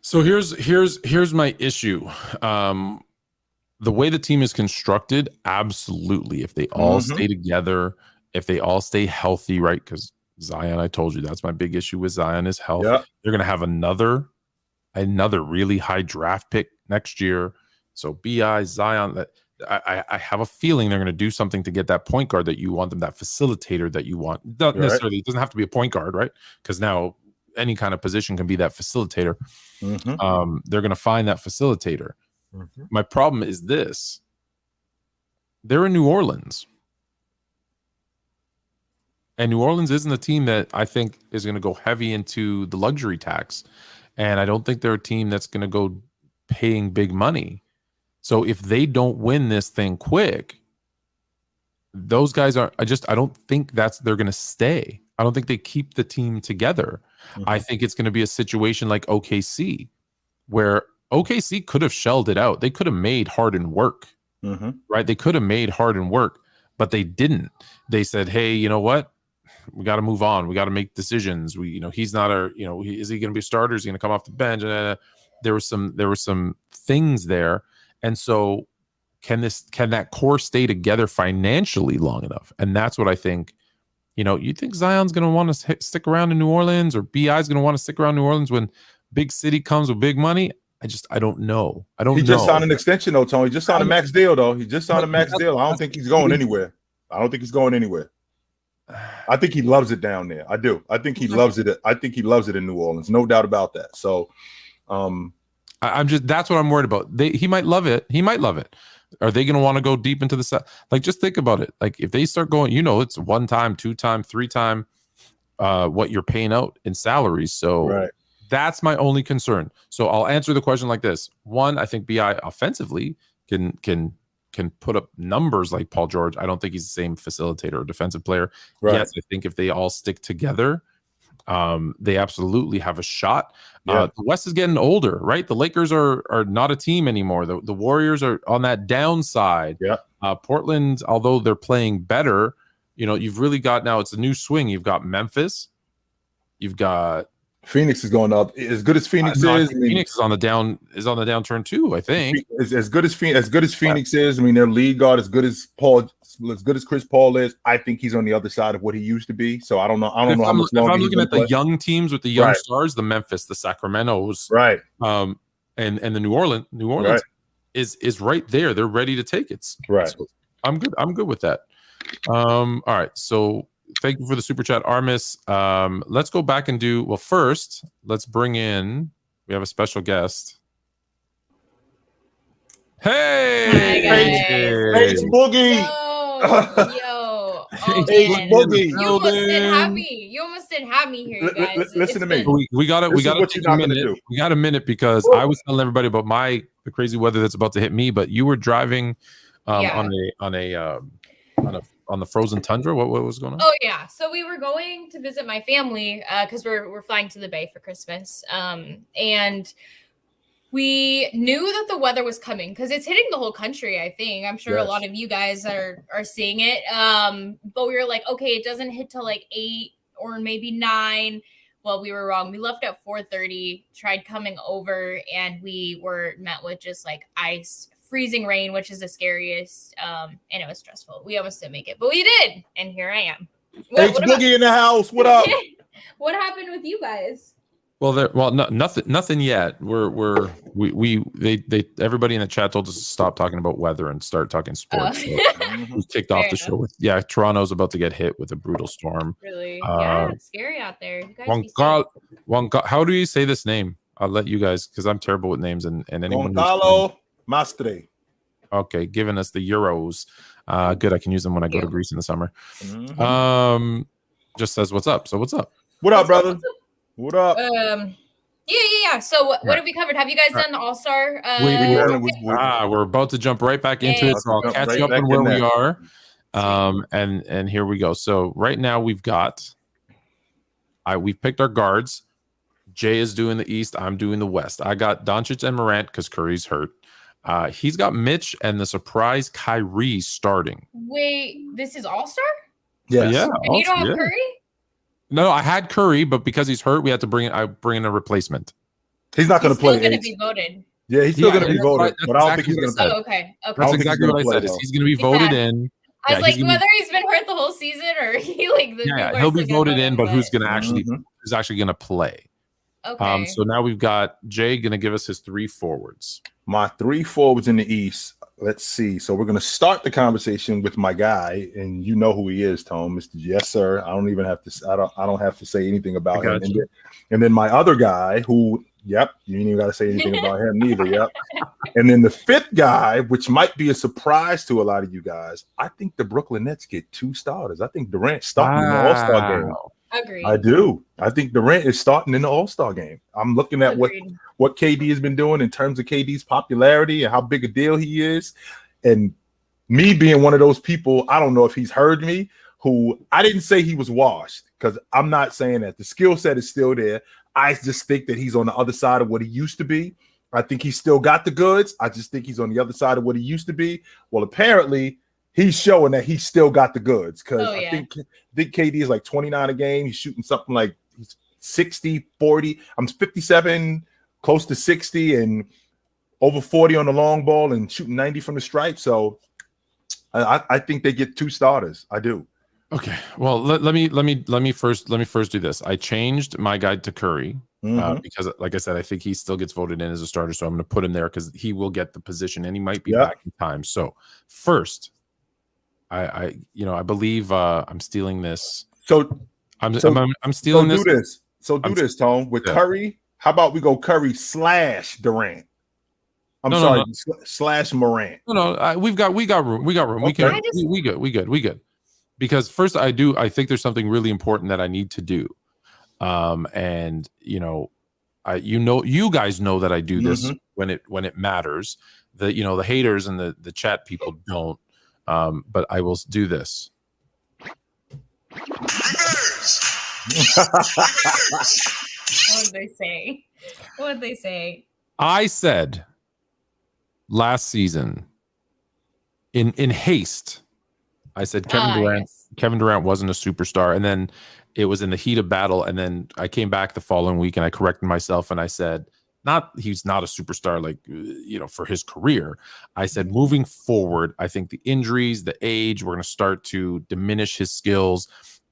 So here's my issue. The way the team is constructed, absolutely. If they all stay together, if they all stay healthy, right? Because Zion, I told you that's my big issue with Zion is health. Yep. They're going to have another really high draft pick next year. So BI, Zion, I have a feeling they're going to do something to get that point guard that you want them, that facilitator that you want. Not necessarily, it doesn't have to be a point guard, right? Because now any kind of position can be that facilitator. They're going to find that facilitator. My problem is this. They're in New Orleans. And New Orleans isn't a team that I think is going to go heavy into the luxury tax. And I don't think they're a team that's going to go paying big money. So if they don't win this thing quick, those guys I don't think they're going to stay. I don't think they keep the team together. I think it's going to be a situation like OKC, where OKC could have shelled it out. They could have made Harden work, right? They could have made Harden work, but they didn't. They said, hey, you know what? We got to move on. We got to make decisions. He's not is he going to be a starter? Is he going to come off the bench? There were some things there. And so can that core stay together financially long enough? And that's what I think. You think Zion's going to want to stick around in New Orleans, or BI's going to want to stick around New Orleans when big city comes with big money? I don't know. He just signed an extension though, Tony. He just signed a max deal though. He just signed a max deal. I don't think he's going anywhere. I think he loves it down there. I do. I think he loves it. I think he loves it in New Orleans. No doubt about that. So, I'm just that's what I'm worried about. He might love it. He might love it. Are they going to want to go deep into the set? Like, just think about it. Like, if they start going, it's 1 time, 2 time, 3 time what you're paying out in salaries. So that's my only concern. So I'll answer the question like this. One, I think BI offensively can put up numbers like Paul George. I don't think he's the same facilitator or defensive player. Yes, I think if they all stick together, they absolutely have a shot. The West is getting older, right? The Lakers are not a team anymore. The Warriors are on that downside. Portland, although they're playing better, you've really got now. It's a new swing. You've got Memphis. You've got Phoenix is going up. As good as Phoenix is, Phoenix is on the downturn too. I think as good as Phoenix is. I mean, their lead guard as good as Chris Paul is. I think he's on the other side of what he used to be. So I don't know. How much longer. If I'm looking at the young teams with the young stars, the Memphis, the Sacramento's, and the New Orleans is right there. They're ready to take it. So I'm good. I'm good with that. All right. So thank you for the super chat, Armis. Let's go back and first, let's bring in, we have a special guest. Hey! Hey, Boogie! Yo. Oh, man. Boogie. You almost didn't have me here, you guys. Listen to me. We got a minute because I was telling everybody about the crazy weather that's about to hit me, but you were driving on the frozen tundra. What was going on? Oh yeah, so we were going to visit my family because we're flying to the Bay for Christmas, and we knew that the weather was coming because it's hitting the whole country. I think I'm sure a lot of you guys are seeing it, but we were like, okay, it doesn't hit till like 8 or maybe 9. Well, we were wrong. We left at 4:30, tried coming over, and we were met with just like ice, freezing rain, which is the scariest, and it was stressful. We almost didn't make it, but we did, and here I am. Hey, Boogie in the house. What up? What happened with you guys? Nothing yet. They everybody in the chat told us to stop talking about weather and start talking sports. So we kicked off the show with Toronto's about to get hit with a brutal storm. Really? Yeah, it's scary out there. You guys how do you say this name? I'll let you guys because I'm terrible with names and anyone. Gonzalo Mastre. Okay, giving us the Euros. Good, I can use them when I go to Greece in the summer. Just says what's up. So what's up? What up, brother? What up? Yeah. So what have we covered? Have you guys done the All-Star? We're about to jump right back into it. So I'll catch you up on where we are. And here we go. So right now we've picked our guards. Jay is doing the East. I'm doing the West. I got Doncic and Morant because Curry's hurt. He's got Mitch and the surprise Kyrie starting. Wait, this is All-Star? Yes. Yeah. And you don't have Curry? No, I had Curry, but because he's hurt, we had to bring in a replacement. He's not going to play. He's still going to be voted. Yeah, he's still going to be voted, but I don't think he's going to play. Oh, okay. That's exactly what I said. He's going to be voted in. I was like, whether he's been hurt the whole season or he'll be voted in, but who's actually going to play? Okay. So now we've got Jay going to give us his 3 forwards. My 3 forwards in the East. Let's see. So we're going to start the conversation with my guy, and you know who he is, Tone, Mr. Yes, sir. I don't even have to. I don't have to say anything about him. And then my other guy, who, you ain't even got to say anything about him neither. And then the 5th guy, which might be a surprise to a lot of you guys. I think the Brooklyn Nets get 2 starters. I think Durant starting in the All-Star game. Agreed. I do. I think Durant is starting in the All-Star game. I'm looking at what KD has been doing in terms of KD's popularity and how big a deal he is. And me being one of those people, I don't know if he's heard me, who I didn't say he was washed because I'm not saying that. The skill set is still there. I just think that he's on the other side of what he used to be. I think he's still got the goods. I just think he's on the other side of what he used to be. Well, apparently he's showing that he's still got the goods because I think KD is like 29 a game. He's shooting something like 60, 40. I'm 57, close to 60, and over 40 on the long ball and shooting 90 from the stripe. So I think they get 2 starters. I do. Okay. Well, let me first do this. I changed my guy to Curry because, like I said, I think he still gets voted in as a starter. So I'm going to put him there because he will get the position and he might be back in time. So first, I believe I'm stealing this. So I'm stealing this. Do this, Tone. With Curry, how about we go Curry / Durant? I'm sorry, slash Morant. No, we got room. We got room. Okay. We good. Because first, I think there's something really important that I need to do. And you guys know that I do this when it matters. The haters and the chat people don't. But I will do this. What did they say? I said last season in haste, I said Kevin Durant wasn't a superstar, and then it was in the heat of battle, and then I came back the following week and I corrected myself and I said he's not a superstar for his career. I said moving forward, I think the injuries, the age, we're going to start to diminish his skills,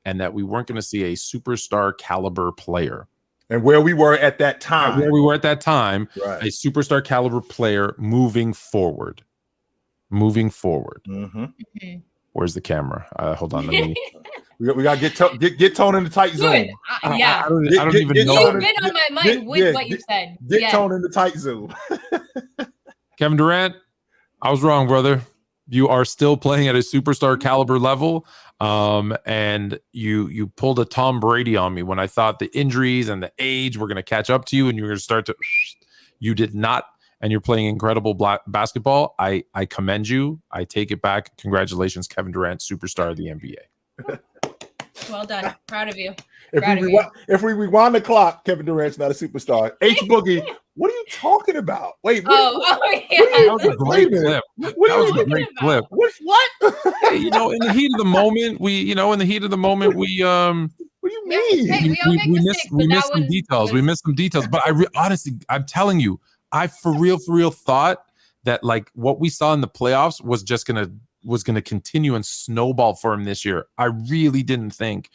and that we weren't going to see a superstar caliber player. And where we were at that time. Right. A superstar caliber player moving forward. Mm-hmm. Where's the camera? Hold on. Let me. we got to get Tone in the tight zone. Yeah. I don't even know. You've been on my mind with what you said. Get Tone in the tight zone. Kevin Durant, I was wrong, brother. You are still playing at a superstar caliber level. And you pulled a Tom Brady on me when I thought the injuries and the age were going to catch up to you and you were going to start to. You did not, and you're playing incredible basketball. I commend you. I take it back. Congratulations, Kevin Durant, superstar of the NBA. Well done. Proud of you. If we rewind the clock, Kevin Durant's not a superstar. H Boogie, what are you talking about? Wait, yeah. That was a great clip. That was a great clip. What? Hey, in the heat of the moment, we what do you mean? Hey, we missed some details. We missed some details. But honestly, I'm telling you, I for real thought that like what we saw in the playoffs was just gonna continue and snowball for him this year. I really didn't think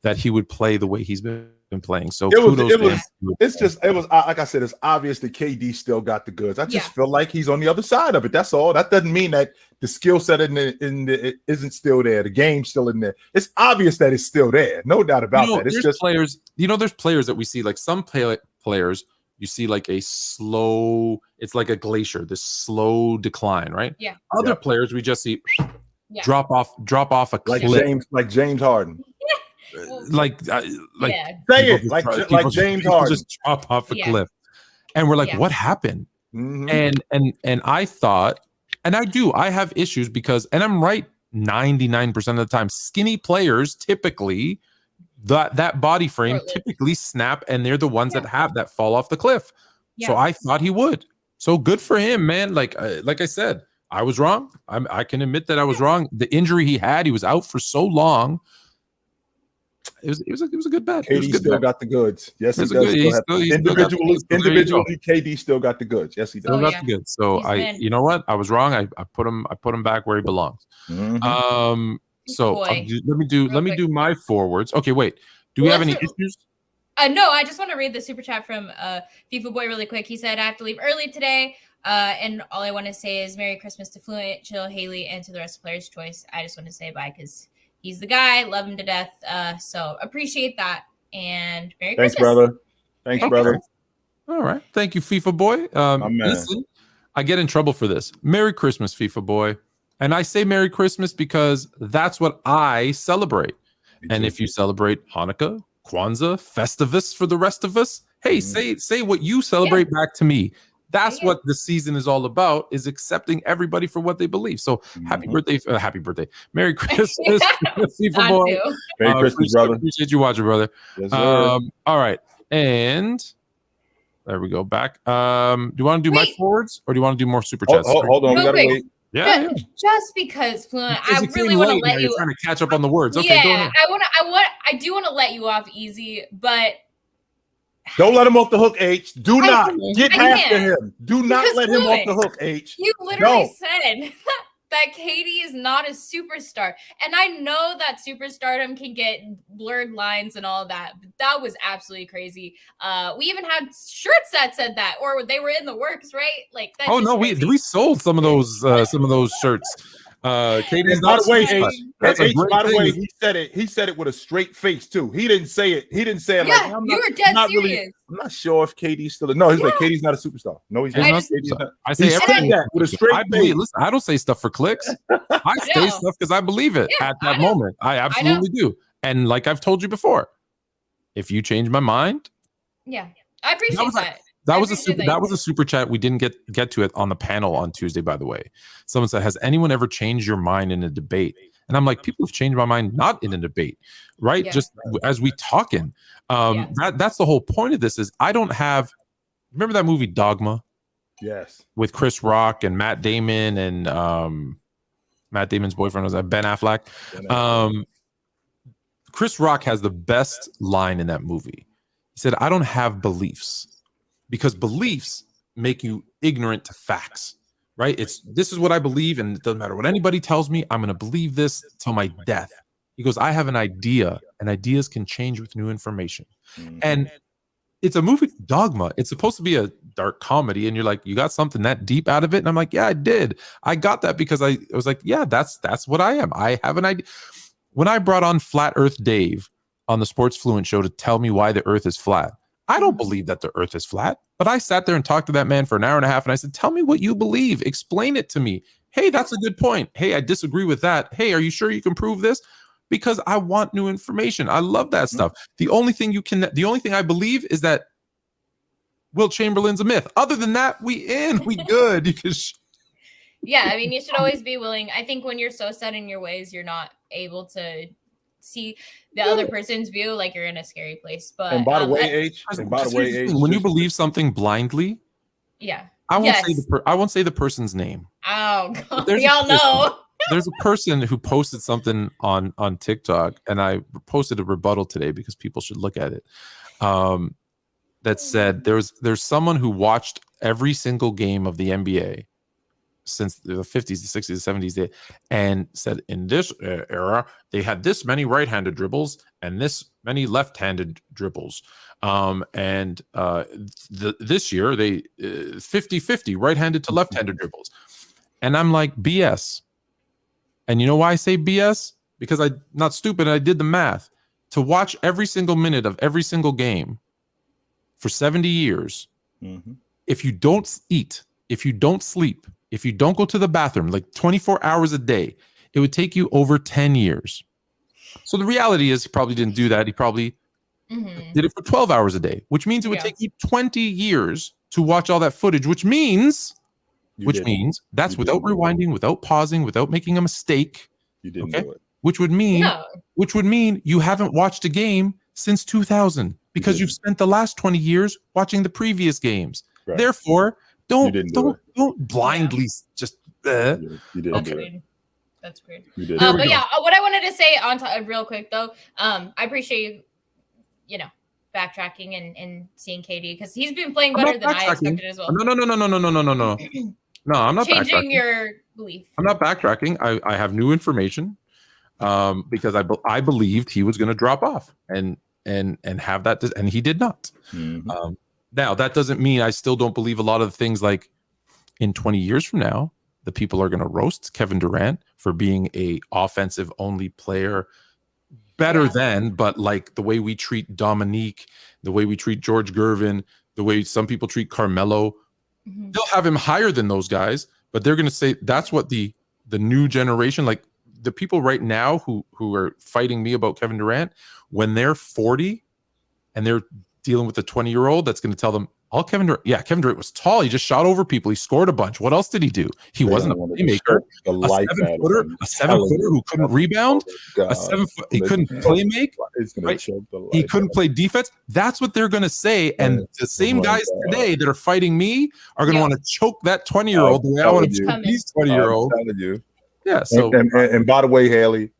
that he would play the way he's been playing. So kudos to him. It was like I said, it's obvious that KD still got the goods. I just feel like he's on the other side of it. That's all. That doesn't mean that the skill set it isn't still there. The game's still in there. It's obvious that it's still there. No doubt about that. It's just players. There's players that we see, like some players you see like a slow, it's like a glacier, this slow decline, right? Yeah. Other players we just see drop off a cliff. Like James Harden. Like James Harden just drop off a cliff, and we're like, what happened? And I thought, and I have issues because, and I'm right 99% of the time, skinny players typically that body frame typically snap, and they're the ones that fall off the cliff. So I thought he would. So good for him, man. Like I said, I was wrong. I can admit that I was wrong. The injury he had, he was out for so long. It was a good bet. KD still got the goods. Yes, he does. Individually, KD still got the goods. Yes, he does. Still got the goods. So you know what? I was wrong. I put him back where he belongs. So let me do my forwards. Okay, wait. Do we have any issues? No, I just want to read the super chat from FIFA Boy really quick. He said, I have to leave early today. And all I want to say is Merry Christmas to Fluent, Chill, Hailey, and to the rest of Players' Choice. I just want to say bye because he's the guy. Love him to death. So appreciate that. And Merry Christmas. Thanks, brother. All right. Thank you, FIFA Boy. Listen, I get in trouble for this. Merry Christmas, FIFA Boy. And I say Merry Christmas because that's what I celebrate. And if you celebrate Hanukkah, Kwanzaa, Festivus for the rest of us, hey, say what you celebrate back to me. That's what the season is all about, is accepting everybody for what they believe. So happy birthday. Merry Christmas, FIFA Boy. Merry Christmas, brother. Appreciate you watching, brother. Yes, sir. All right. And there we go. Back. Do you want to do my forwards or do you want to do more super chats? Hold on. We got to wait. Yeah. Just because, Fluent, I really want to let you. You're trying to catch up on the words. Okay, go ahead. I do want to let you off easy, but don't let him off the hook, H. Do not get after him. Do not let him off the hook, H. You literally said that KD is not a superstar. And I know that superstardom can get blurred lines and all that, but that was absolutely crazy. We even had shirts that said that, or they were in the works, right? Like that. Oh no, we sold some of those shirts. Katie's by not the way, super H, slut. That's a great by the way, thing. he said it with a straight face too. He didn't say it. He didn't say it Yeah, like I'm you not, were dead not serious. really. I'm not sure if Katie's still. No, he's like Katie's not a superstar. No, he's not. I say he everything. said that with a straight I believe. face. Listen, I don't say stuff for clicks. I say stuff because I believe it at that moment. I absolutely do. And like I've told you before, if you change my mind, yeah, I appreciate that. That was a super chat. We didn't get to it on the panel on Tuesday, by the way. Someone said, has anyone ever changed your mind in a debate? And I'm like, people have changed my mind not in a debate, right? Just as we talking. That's the whole point of this is I don't have, remember that movie Dogma? Yes. With Chris Rock and Matt Damon and Matt Damon's boyfriend was that Ben Affleck. Chris Rock has the best line in that movie. He said, I don't have beliefs. Because beliefs make you ignorant to facts, right? This is what I believe, and it doesn't matter what anybody tells me. I'm going to believe this till my death. He goes, I have an idea, and ideas can change with new information. And it's a movie, Dogma. It's supposed to be a dark comedy, and you're like, you got something that deep out of it? And I'm like, yeah, I did. I got that because I was like, yeah, that's what I am. I have an idea. When I brought on Flat Earth Dave on the Sports Fluent show to tell me why the Earth is flat, I don't believe that the Earth is flat, but I sat there and talked to that man for an hour and a half, and I said, tell me what you believe. Explain it to me. Hey, that's a good point. Hey, I disagree with that. Hey, are you sure you can prove this? Because I want new information. I love that stuff. The only thing I believe is that Will Chamberlain's a myth. Other than that, we good. You can yeah, I mean, you should always be willing. I think when you're so set in your ways, you're not able to see the other person's view, like you're in a scary place. But and by the way, when you believe something blindly, I won't say the person's name. Oh God, y'all know. There's a person who posted something on TikTok, and I posted a rebuttal today because people should look at it. That said, there's someone who watched every single game of the NBA since the 50s, the 60s, the 70s, and said in this era they had this many right-handed dribbles and this many left-handed dribbles, and this year they 50-50 right-handed to left-handed dribbles. And I'm like, BS. And you know why I say BS? Because I'm not stupid. I did the math. To watch every single minute of every single game for 70 years, if you don't eat, if you don't sleep, if you don't go to the bathroom like 24 hours a day, it would take you over 10 years. So the reality is he probably didn't do that. He probably did it for 12 hours a day, which means it would take you 20 years to watch all that footage, which means that's without rewinding, without pausing, without making a mistake. You didn't do it. Which would mean you haven't watched a game since 2000 because you've spent the last 20 years watching the previous games. Right. Therefore, don't blindly just. You didn't do it. That's weird. But yeah, what I wanted to say real quick though, I appreciate you backtracking and seeing KD because he's been playing better than I expected as well. No. No, I'm not changing your belief. I'm not backtracking. I have new information because I believed he was going to drop off and have that, and he did not. Now that doesn't mean I still don't believe a lot of the things. Like in 20 years from now, the people are going to roast Kevin Durant for being a offensive only player, better than, but like the way we treat Dominique, the way we treat George Gervin, the way some people treat Carmelo. They'll have him higher than those guys, but they're going to say that's what the new generation, like the people right now who are fighting me about Kevin Durant, when they're 40 and they're dealing with a 20-year-old that's going to tell them, Kevin Durant was tall. He just shot over people. He scored a bunch. What else did he do? He wasn't a playmaker. A 7-footer who couldn't rebound. He couldn't play make. Right? He couldn't play defense. That's what they're going to say. And the same guys today that are fighting me are going to want to choke that 20-year-old the way I want to choke these 20-year-olds. Yeah. So and by the way, Hailey,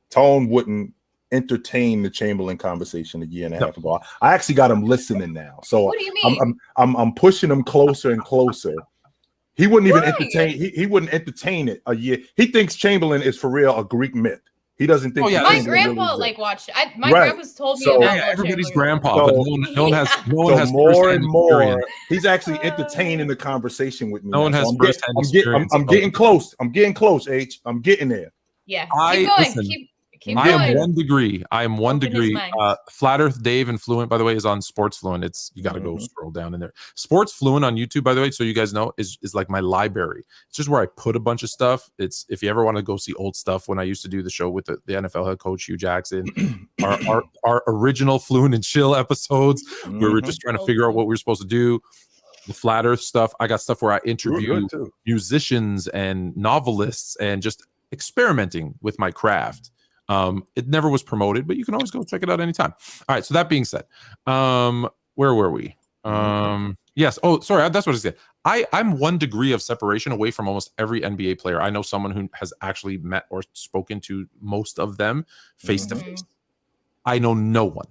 Tone wouldn't entertain the Chamberlain conversation a year and a half ago. I actually got him listening now. So what do you mean? I'm pushing him closer and closer. He wouldn't even entertain. He wouldn't entertain it a year. He thinks Chamberlain is for real a Greek myth. He doesn't think yeah, my things grandpa really like watched. My Right. grandpa's told me So- about Yeah, Will everybody's Chamberlain. grandpa, So- but no one has So more firsthand and more, experience. he's actually entertaining the conversation with me. No now. one has So firsthand experience. I'm getting close. I'm getting close, H. I'm getting there. Yeah, keep going. Listen, Keep I am going. 1 degree. I am 1 Open his degree. mind. Flat Earth Dave and Fluent, by the way, is on Sports Fluent. You got to go scroll down in there. Sports Fluent on YouTube, by the way, so you guys know, is like my library. It's just where I put a bunch of stuff. It's if you ever want to go see old stuff when I used to do the show with the NFL head coach Hugh Jackson, our original Fluent and Chill episodes where we're just trying to figure out what we were supposed to do. The Flat Earth stuff. I got stuff where I interview musicians and novelists and just experimenting with my craft. It never was promoted, but you can always go check it out anytime. All right. So that being said, where were we? Yes. Oh, sorry. That's what I said. I'm 1 degree of separation away from almost every NBA player. I know someone who has actually met or spoken to most of them face to face. I know no one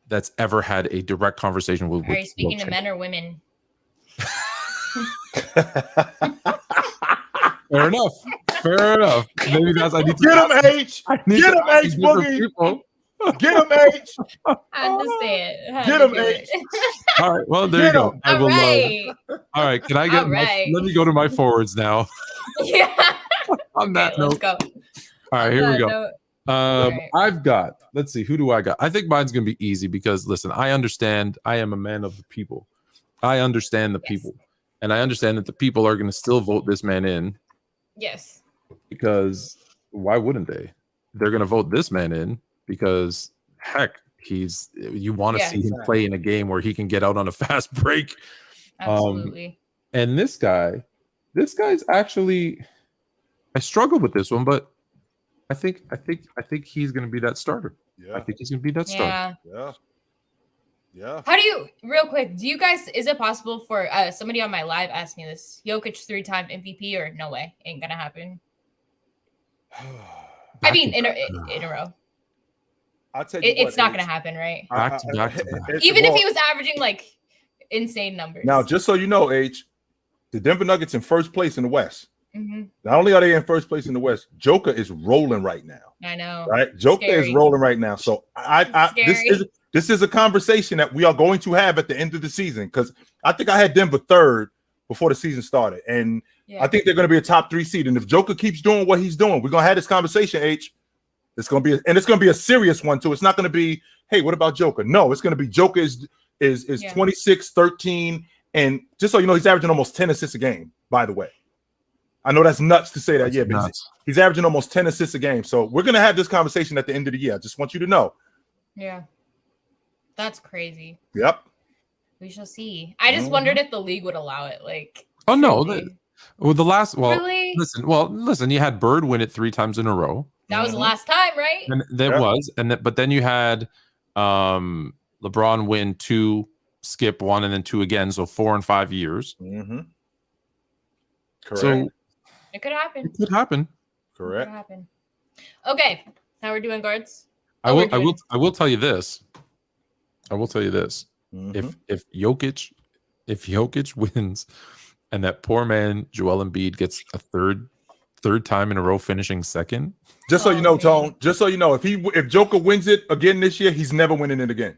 that's ever had a direct conversation with. Are you speaking to men or women? Fair enough. Maybe that's I need to get him, H. Get him, H. Boogie. Get him, H. I understand. Get him, H. All right. Well, there you go. I will. All right. Can I get? Let me go to my forwards now. Yeah. On that note. Let's go. All right. Here we go. I've got. Let's see. Who do I got? I think mine's gonna be easy because listen, I understand. I am a man of the people. I understand the people, and I understand that the people are gonna still vote this man in. Yes. Because why wouldn't they? They're going to vote this man in because heck, you want to see him play in a game where he can get out on a fast break. Absolutely. And this guy's actually, I struggled with this one, but I think he's going to be that starter. Yeah. I think he's going to be that starter. Yeah. How do you, real quick, is it possible for somebody on my live asked me this, Jokic 3-time MVP or no way? Ain't gonna happen. I mean, in a row. I'll tell you it's not gonna happen, right? Back to back. Even if he was averaging like insane numbers. Now, just so you know, H, the Denver Nuggets in first place in the West. Mm-hmm. Not only are they in first place in the West, Joker is rolling right now. I know. Right? Joker is rolling right now. So this is a conversation that we are going to have at the end of the season because I think I had Denver 3rd before the season started. And I think they're going to be a top 3 seed. And if Joker keeps doing what he's doing, we're going to have this conversation, H. It's going to be a serious one too. It's not going to be, hey, what about Joker? No, it's going to be Joker is 26, 13. And just so you know, he's averaging almost 10 assists a game, by the way. I know that's nuts to say that. But he's averaging almost 10 assists a game. So we're going to have this conversation at the end of the year. I just want you to know. Yeah. That's crazy. Yep. We shall see. I just wondered if the league would allow it. Like, oh no. Really? Well, listen, you had Bird win it 3 times in a row. That was the last time, right? And but then you had LeBron win 2, skip 1, and then 2 again. So 4 in 5 years. Mm-hmm. Correct. So it could happen. It could happen. Correct. It could happen. Okay. How we're doing, guards? I will tell you this. Mm-hmm. If Jokic wins and that poor man Joel Embiid gets a third time in a row finishing second. Just so you know, Tone, just so you know, if Joker wins it again this year, he's never winning it again.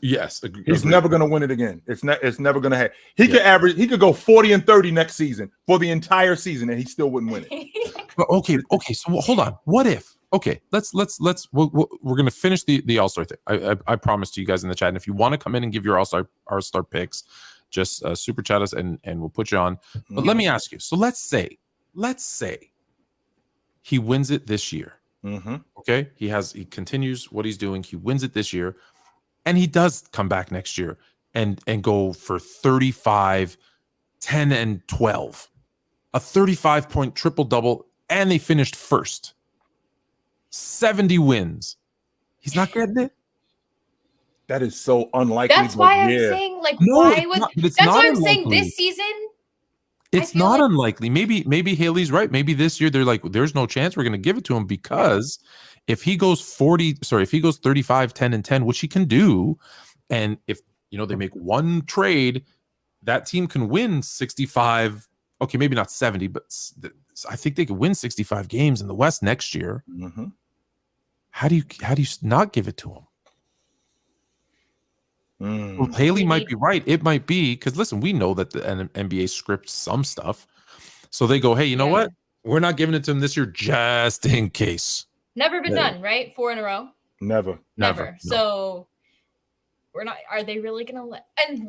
Yes. He's never going to win it again. It's never going to happen. He could go 40 and 30 next season for the entire season and he still wouldn't win it. But okay. So hold on. What if? Okay, we're gonna finish the All-Star thing. I promised you guys in the chat. And if you want to come in and give your All-Star picks, just super chat us and we'll put you on. But let me ask you. So let's say he wins it this year. Mm-hmm. Okay, he continues what he's doing. He wins it this year, and he does come back next year and go for 35, 10, and 12, a 35-point triple-double, and they finished first. 70 wins. He's not getting it. That is so unlikely. That's why I'm saying, like, why would? That's why I'm saying this season. It's not unlikely. Maybe Hailey's right. Maybe this year they're like, there's no chance we're going to give it to him because if he goes 35, 10, and 10, which he can do, and if they make one trade, that team can win 65 okay, maybe not 70, but I think they could win 65 games in the West next year. Mm-hmm. How do you not give it to him? Well, Hailey might be right. It might be because listen, we know that the NBA scripts some stuff, so they go, "Hey, you know what? We're not giving it to him this year, just in case." Never been done, right? 4 in a row. Never. No. So we're not. Are they really gonna let? And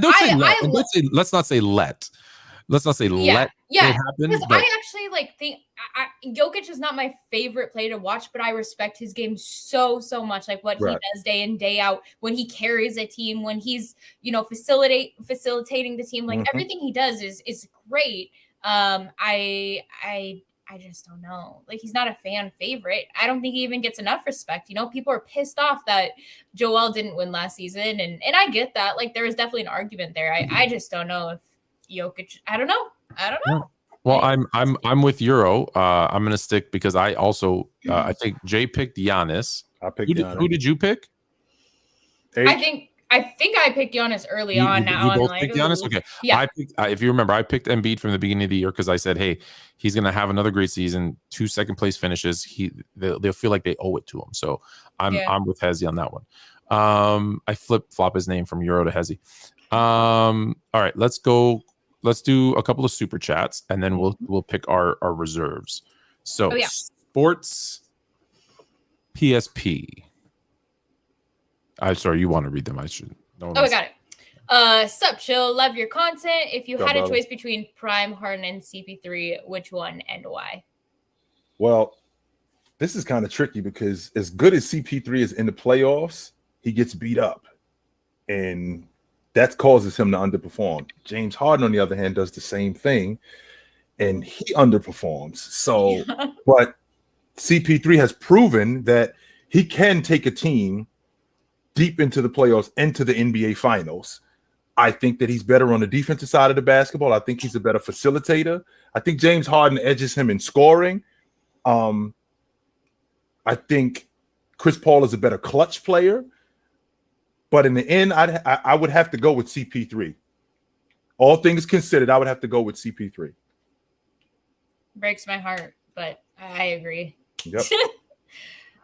don't say let. Let's not say let. Let's not say let it happen. Because I actually think Jokic is not my favorite player to watch, but I respect his game so much. Like what he does day in, day out, when he carries a team, when he's facilitating the team, like everything he does is great. I just don't know. Like he's not a fan favorite. I don't think he even gets enough respect. People are pissed off that Joel didn't win last season, and I get that. Like there is definitely an argument there. I just don't know if Jokic. I don't know. Well, I'm with Euro. I'm gonna stick because I also I think Jay picked Giannis. I picked Giannis. Who did you pick? I think I picked Giannis early on. Now you both picked Giannis. Okay, yeah. I picked. If you remember, I picked Embiid from the beginning of the year because I said, "Hey, he's gonna have another great season. 2 second place finishes. They'll feel like they owe it to him." So I'm with Hezi on that one. I flip flop his name from Euro to Hezi. All right, let's go. Let's do a couple of super chats and then we'll pick our reserves. So Sports PSP. I'm sorry, you want to read them? I should. I got it. Sup, chill. Love your content. If you had a choice between Prime, Harden, and CP3, which one and why? Well, this is kind of tricky because as good as CP3 is in the playoffs, he gets beat up, and that causes him to underperform. James Harden, on the other hand, does the same thing, and he underperforms. So, but CP3 has proven that he can take a team deep into the playoffs, into the NBA Finals. I think that he's better on the defensive side of the basketball. I think he's a better facilitator. I think James Harden edges him in scoring. I think Chris Paul is a better clutch player. But in the end, I would have to go with CP3. All things considered, I would have to go with CP3. Breaks my heart, but I agree. Yep.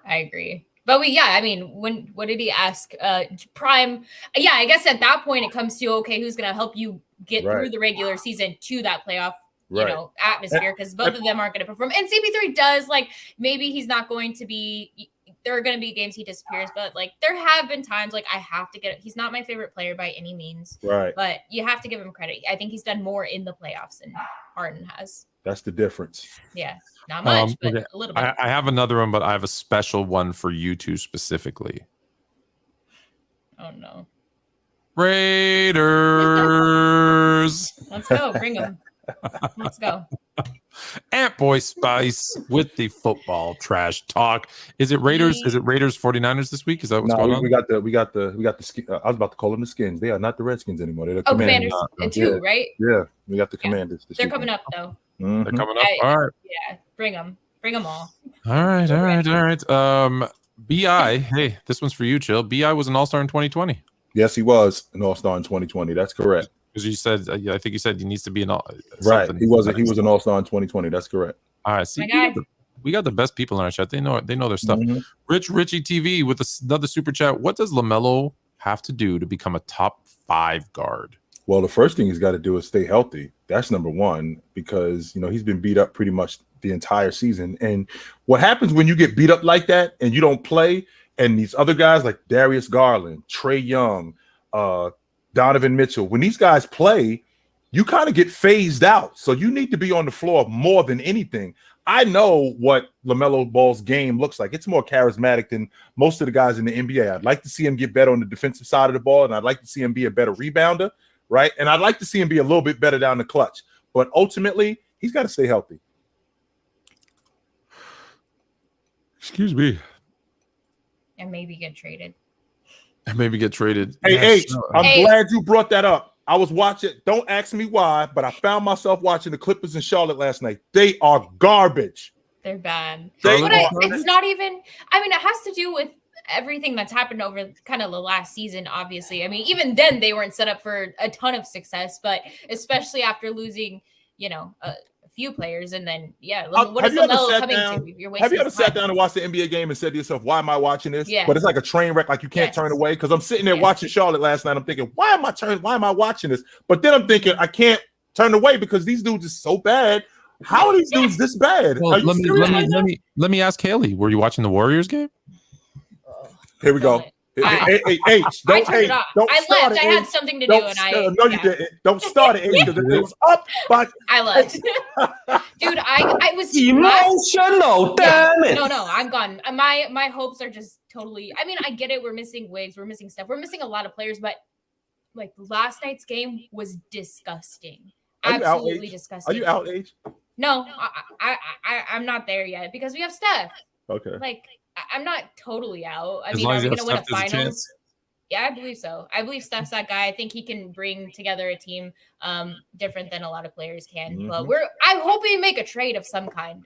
I agree. But what did he ask? Prime. Yeah, I guess at that point it comes to, okay, who's going to help you get through the regular season to that playoff, atmosphere, because both of them aren't going to perform. And CP3 does, maybe he's not going to be. There are going to be games he disappears, but there have been times I have to he's not my favorite player by any means, right? But you have to give him credit. I think he's done more in the playoffs than Harden has. That's the difference. Yeah, not much, but a little bit. I have another one, but I have a special one for you two specifically. Oh no, Raiders! Let's go, bring them. Let's go. Ant Boy Spice with the football trash talk. Is it Raiders? Is it Raiders 49ers this week? Is that what's going on? We got the I was about to call them the Skins. They are not the Redskins anymore. They're the Commanders. Two, right? Yeah, we got the Commanders. They're coming up though. Mm-hmm. They're coming up. All right. Yeah, bring them all. All right. BI. Hey, this one's for you, Chill. BI was an All-Star in 2020. Yes, he was an All-Star in 2020. That's correct. Because you said, I think you said he needs to be an all. Right. He was an All-Star in 2020. That's correct. All right. See, we got the best people in our chat. They know their stuff. Mm-hmm. Richie TV with another super chat. What does LaMelo have to do to become a top 5 guard? Well, the first thing he's got to do is stay healthy. That's number one, because he's been beat up pretty much the entire season. And what happens when you get beat up like that and you don't play, and these other guys like Darius Garland, Trae Young, Donovan Mitchell, when these guys play, you kind of get phased out. So you need to be on the floor more than anything. I know what LaMelo Ball's game looks like. It's more charismatic than most of the guys in the NBA. I'd like to see him get better on the defensive side of the ball, and I'd like to see him be a better rebounder, right? And I'd like to see him be a little bit better down the clutch. But ultimately, he's got to stay healthy. Excuse me. And maybe get traded. Hey, H, I'm glad you brought that up. I was watching. Don't ask me why, but I found myself watching the Clippers in Charlotte last night. They are garbage. They're bad. It's not even. It has to do with everything that's happened over kind of the last season. Obviously, even then they weren't set up for a ton of success, but especially after losing a few players, and then Have what is you ever LaMelo sat coming down? to? You're Have you wasting ever his sat time. down and watched the NBA game and said to yourself, "Why am I watching this?" Yeah. But it's like a train wreck, like you can't turn away. Because I'm sitting there watching Charlotte last night. I'm thinking, "Why am I watching this?" But then I'm thinking, I can't turn away because these dudes are so bad. How are these dudes this bad? Well, Are you serious right now? let me ask Hailey. Were you watching the Warriors game? Here we go. H, don't hate. Don't I start left. it, I had H. something to do, Don't, and I no, you didn't. Don't start it, H, because it was up. But I left. Dude, I was emotional. Damn it. No, I'm gone. My hopes are just totally. I mean, I get it. We're missing Wiggs. We're missing stuff. We're missing a lot of players, but like last night's game was disgusting. Absolutely disgusting. Are you out, H? No, I'm not there yet because we have Steph. Okay. Like I'm not totally out. I As mean, long are as we you going to have win a Steph, there's a finals? chance. Yeah, I believe so. I believe Steph's that guy. I think he can bring together a team different than a lot of players can. But I hope we make a trade of some kind.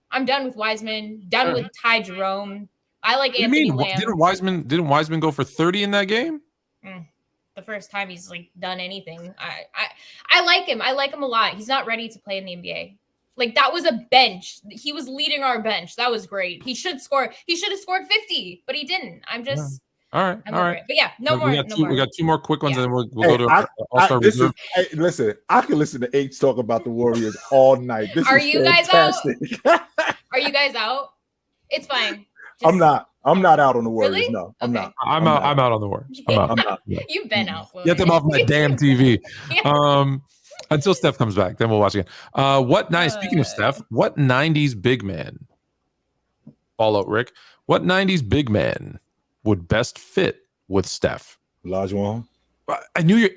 I'm done with Wiseman, done with Ty Jerome. I like Anthony Lamb. Didn't Wiseman go for 30 in that game? The first time he's like done anything. I like him. I like him a lot. He's not ready to play in the NBA. Like that was a bench. He was leading our bench. That was great. He should score. He should have scored 50, but he didn't. I'm just all right. But yeah, no more. We got two more quick ones, and then we'll go to All-Star Reserve. Listen, I can listen to H talk about the Warriors all night. This Are is you fantastic. guys out? Are you guys out? It's fine. I'm not out on the Warriors. Really? No, I'm not. I'm out on the Warriors. I'm out. You've been out. Get them off my damn TV. Until Steph comes back, then we'll watch again. Speaking of Steph, what 90s big man, Fallout Rick, what 90s big man would best fit with Steph? Olajuwon. I knew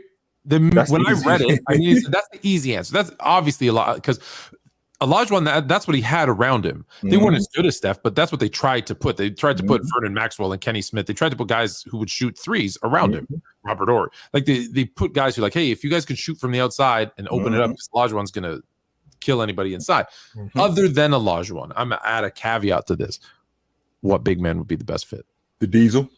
when I read it, I knew that's the easy answer. That's obviously a lot because Olajuwon, that's what he had around him. They weren't as good as Steph, but that's what they tried to put. They tried to put Vernon Maxwell and Kenny Smith. They tried to put guys who would shoot threes around him. Robert Orr. Like they put guys who are like, hey, if you guys can shoot from the outside and open it up, because Olajuwon's going to kill anybody inside. Other than Olajuwon, I'm going to add a caveat to this. What big man would be the best fit? The Diesel.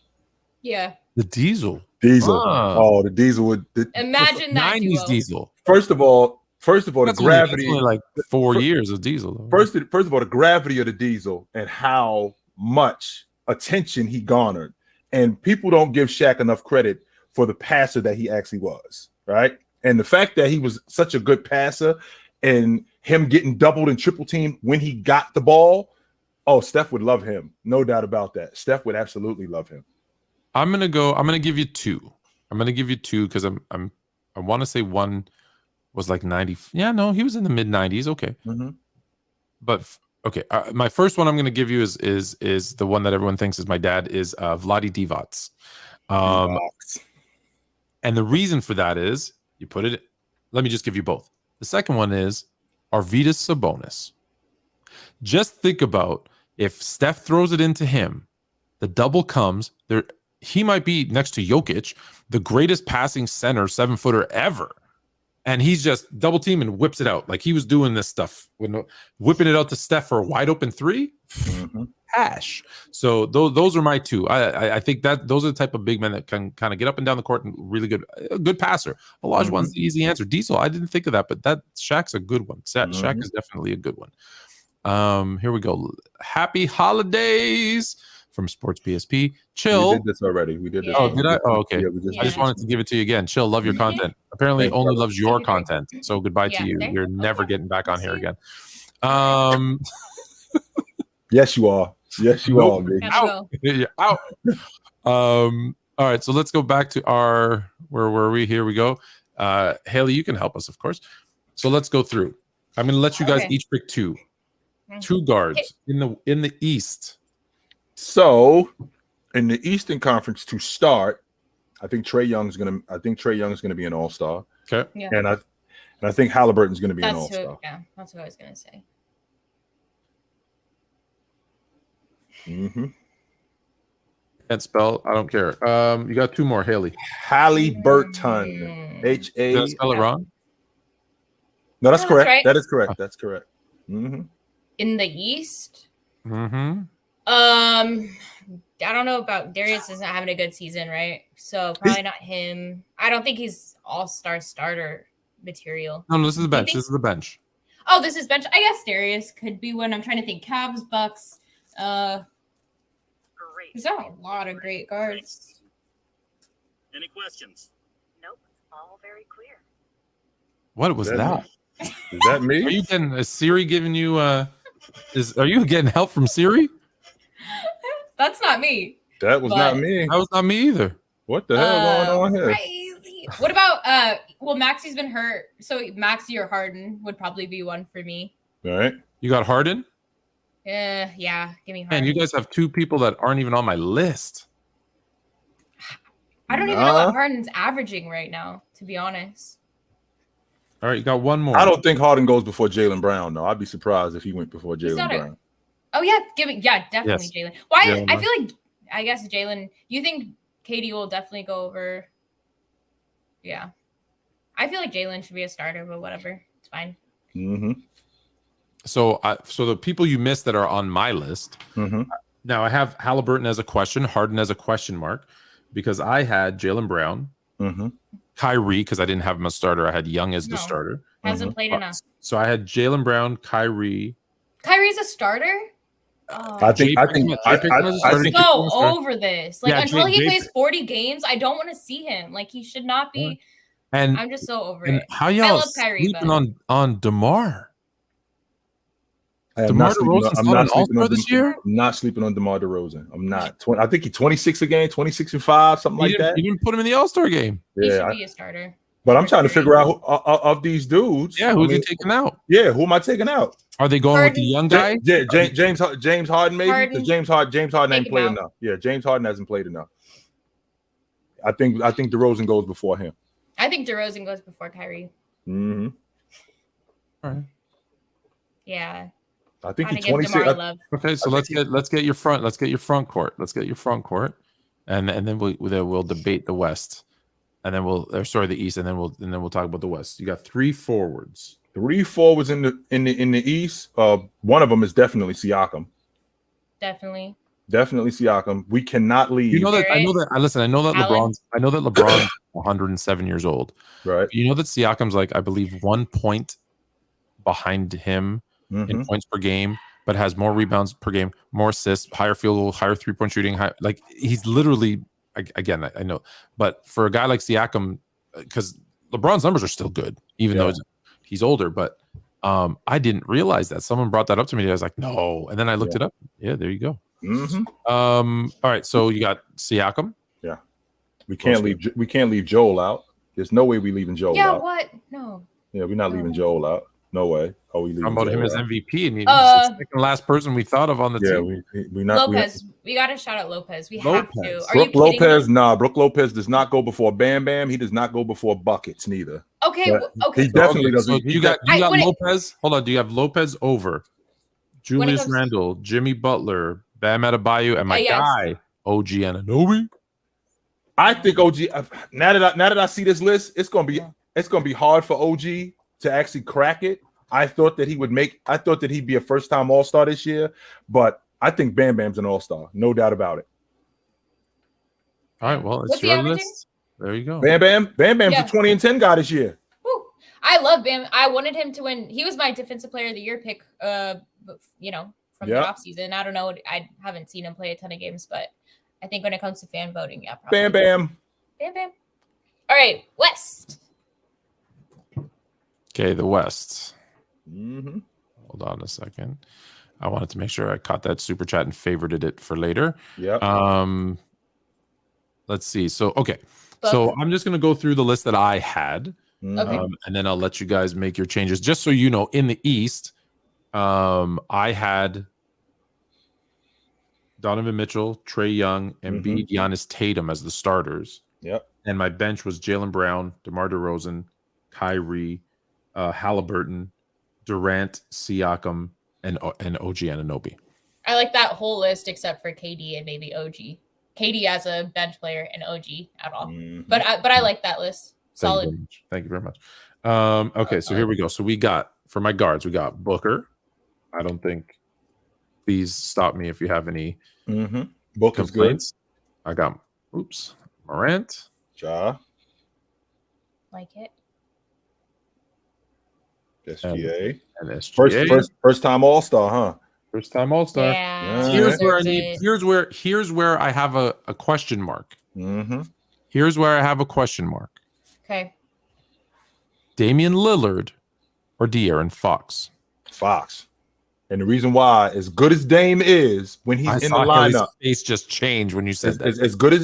Yeah. The Diesel. Oh, the Diesel would. Imagine that 90s duo. Diesel. First of all, the gravity. Only like 4 years of Diesel. First of all, the gravity of the Diesel and how much attention he garnered, and people don't give Shaq enough credit for the passer that he actually was, right? And the fact that he was such a good passer, and him getting doubled and triple teamed when he got the ball. Oh, Steph would love him, no doubt about that. Steph would absolutely love him. I'm gonna give you two. I'm gonna give you two because I want to say one was like 90. Yeah, no, he was in the mid 90s. Okay, but okay. My first one I'm gonna give you is the one that everyone thinks is my dad is Vlade Divac. And the reason for that is you put it. Let me just give you both. The second one is Arvydas Sabonis. Just think about if Steph throws it into him, the double comes there. He might be next to Jokic, the greatest passing center 7-footer ever. And he's just double team and whips it out. Like he was doing this stuff, whipping it out to Steph for a wide open three. Hash. So those are my two. I think that those are the type of big men that can kind of get up and down the court and really good passer. Olajuwon's the easy answer. Diesel, I didn't think of that, but that Shaq's a good one. Shaq is definitely a good one. Here we go. Happy holidays from Sports PSP. Chill. We did this already. We did this. Oh, did I? Oh, okay. Yeah, I just wanted to give it to you again. Chill. Love your content. Apparently, only loves your content. So goodbye to you. You're never getting back on here again. Yes, you are. Yes, you are. Big. Out. You're out. All right. So let's go back to our. Where were we? Here we go. Hailey, you can help us, of course. So let's go through. I'm going to let you guys each pick two guards in the East. So, in the Eastern Conference to start, I think Trae Young's gonna be an All-Star. Okay. Yeah. And I think Halliburton's gonna be an All-Star. That's what I was gonna say. Can't spell. I don't care. You got two more, Hailey. Halliburton. H-A. Did I spell it wrong? No, that's correct. Right. That is correct. That's correct. In the East. Mm-hmm. I don't know about Darius is not having a good season, right? So probably not him. I don't think he's all-star starter material. No, this is the bench. This is the bench. Oh, this is bench. I guess Darius could be one. I'm trying to think. Cavs, Bucks. There's not a lot of great guards. Any questions? Nope. All very clear. What was that? Is that me? Are you getting a Siri giving you are you getting help from Siri? That's not me. That was not me. That was not me either. What the hell going on here? Crazy. What about well, Maxi's been hurt, so Maxi or Harden would probably be one for me. All right. You got Harden? Yeah, give me Harden. Man, you guys have two people that aren't even on my list. I don't even know what Harden's averaging right now, to be honest. All right, you got one more. I don't think Harden goes before Jaylen Brown, though. I'd be surprised if he went before Jaylen Brown. Oh yeah, definitely Yes. Jaylen. Why? Jaylen I feel like I guess Jaylen. You think KD will definitely go over? Yeah, I feel like Jaylen should be a starter, but whatever, it's fine. Mm-hmm. So the people you missed that are on my list. Mm-hmm. Now I have Halliburton as a question, Harden as a question mark, because I had Jaylen Brown, Kyrie, because I didn't have him as starter. I had Young as the starter. Hasn't played enough. So I had Jaylen Brown, Kyrie. Kyrie's a starter. I think go over this. Like until he Jay plays 40 games, I don't want to see him. Like he should not be. And I'm just so over and it. how y'all I love Kyrie, sleeping on DeMar? I'm DeMar DeRozan's not an all-star this year? I'm not sleeping on DeMar DeRozan. I'm not. I think he's 26 a game, 26-5, something like that. You didn't put him in the All-Star game. He should be a starter. But I'm trying to figure out who, of these dudes. Yeah, who's he taking out? Yeah, who am I taking out? Are they going with the young guy? James Harden, maybe? Because James Harden ain't played enough. Yeah, James Harden hasn't played enough. I think DeRozan goes before him. I think DeRozan goes before Kyrie. Mm-hmm. All right. Yeah. I think he's 26. Okay, so let's get your front. Let's get your front court. Let's get your front court, and then we'll debate the West, and then the East, and then we'll talk about the West. You got three forwards. Three forwards in the East. One of them is definitely Siakam. Definitely Siakam. We cannot leave. You know that I know that LeBron's 107 years old. Right. You know that Siakam's like, I believe, 1 point behind him in points per game, but has more rebounds per game, more assists, higher field goal, higher 3-point shooting. Like he's literally, again, I know, but for a guy like Siakam, because LeBron's numbers are still good, even though he's older. But I didn't realize that. Someone brought that up to me. I was like, no, and then I looked it up. Yeah, there you go. All right, so you got Siakam. Yeah, we can't leave Joel out. There's no way we leaving Joel out. Yeah, what? No. Yeah, we're not leaving Joel out. No way. Oh, we leaving How about Joel him as out. MVP? And he's the second last person we thought of on the team. We not Lopez. We got to shout out Lopez. We have to. Are Brooke you kidding Lopez? me? Nah, Brooke Lopez does not go before Bam Bam. He does not go before buckets neither. Okay, okay. He definitely doesn't. So you got Lopez. Hold on. Do you have Lopez over Julius Randle, Jimmy Butler, Bam Adebayo, and my guy OG Anunoby? I think OG. Now that I see this list, it's gonna be hard for OG to actually crack it. I thought that he'd be a first-time All-Star this year, but I think Bam Bam's an All-Star, no doubt about it. All right, well, it's your list. There you go. Bam's a 20 and 10 guy this year. Woo. I love Bam. I wanted him to win. He was my Defensive Player of the Year pick. From the offseason. I don't know. I haven't seen him play a ton of games, but I think when it comes to fan voting, yeah, probably. Bam. All right, West. Okay, the West. Hold on a second. I wanted to make sure I caught that super chat and favorited it for later. Yeah. Let's see. So, okay. So I'm just going to go through the list that I had. Okay. And then I'll let you guys make your changes. Just so you know, in the East, I had Donovan Mitchell, Trae Young, Embiid, Giannis, Tatum as the starters. Yep. And my bench was Jaylen Brown, DeMar DeRozan, Kyrie, Halliburton, Durant, Siakam, and OG Anunoby. I like that whole list except for KD and maybe OG. KD as a bench player and OG at all. But I like that list. Solid. Thank you very much. Okay, so here we go. So we got, for my guards, we got Booker. I don't think, please stop me if you have any Booker's complaints. I got, Morant. Ja. Like it. SGA. And SGA. First time All-Star, huh? First time All-Star. Yeah. Here's where I have a question mark. Mm-hmm. Here's where I have a question mark. Okay. Damian Lillard or De'Aaron Fox? Fox. And the reason why, as good as Dame is when he's in the lineup, his face just changed when you said that. As good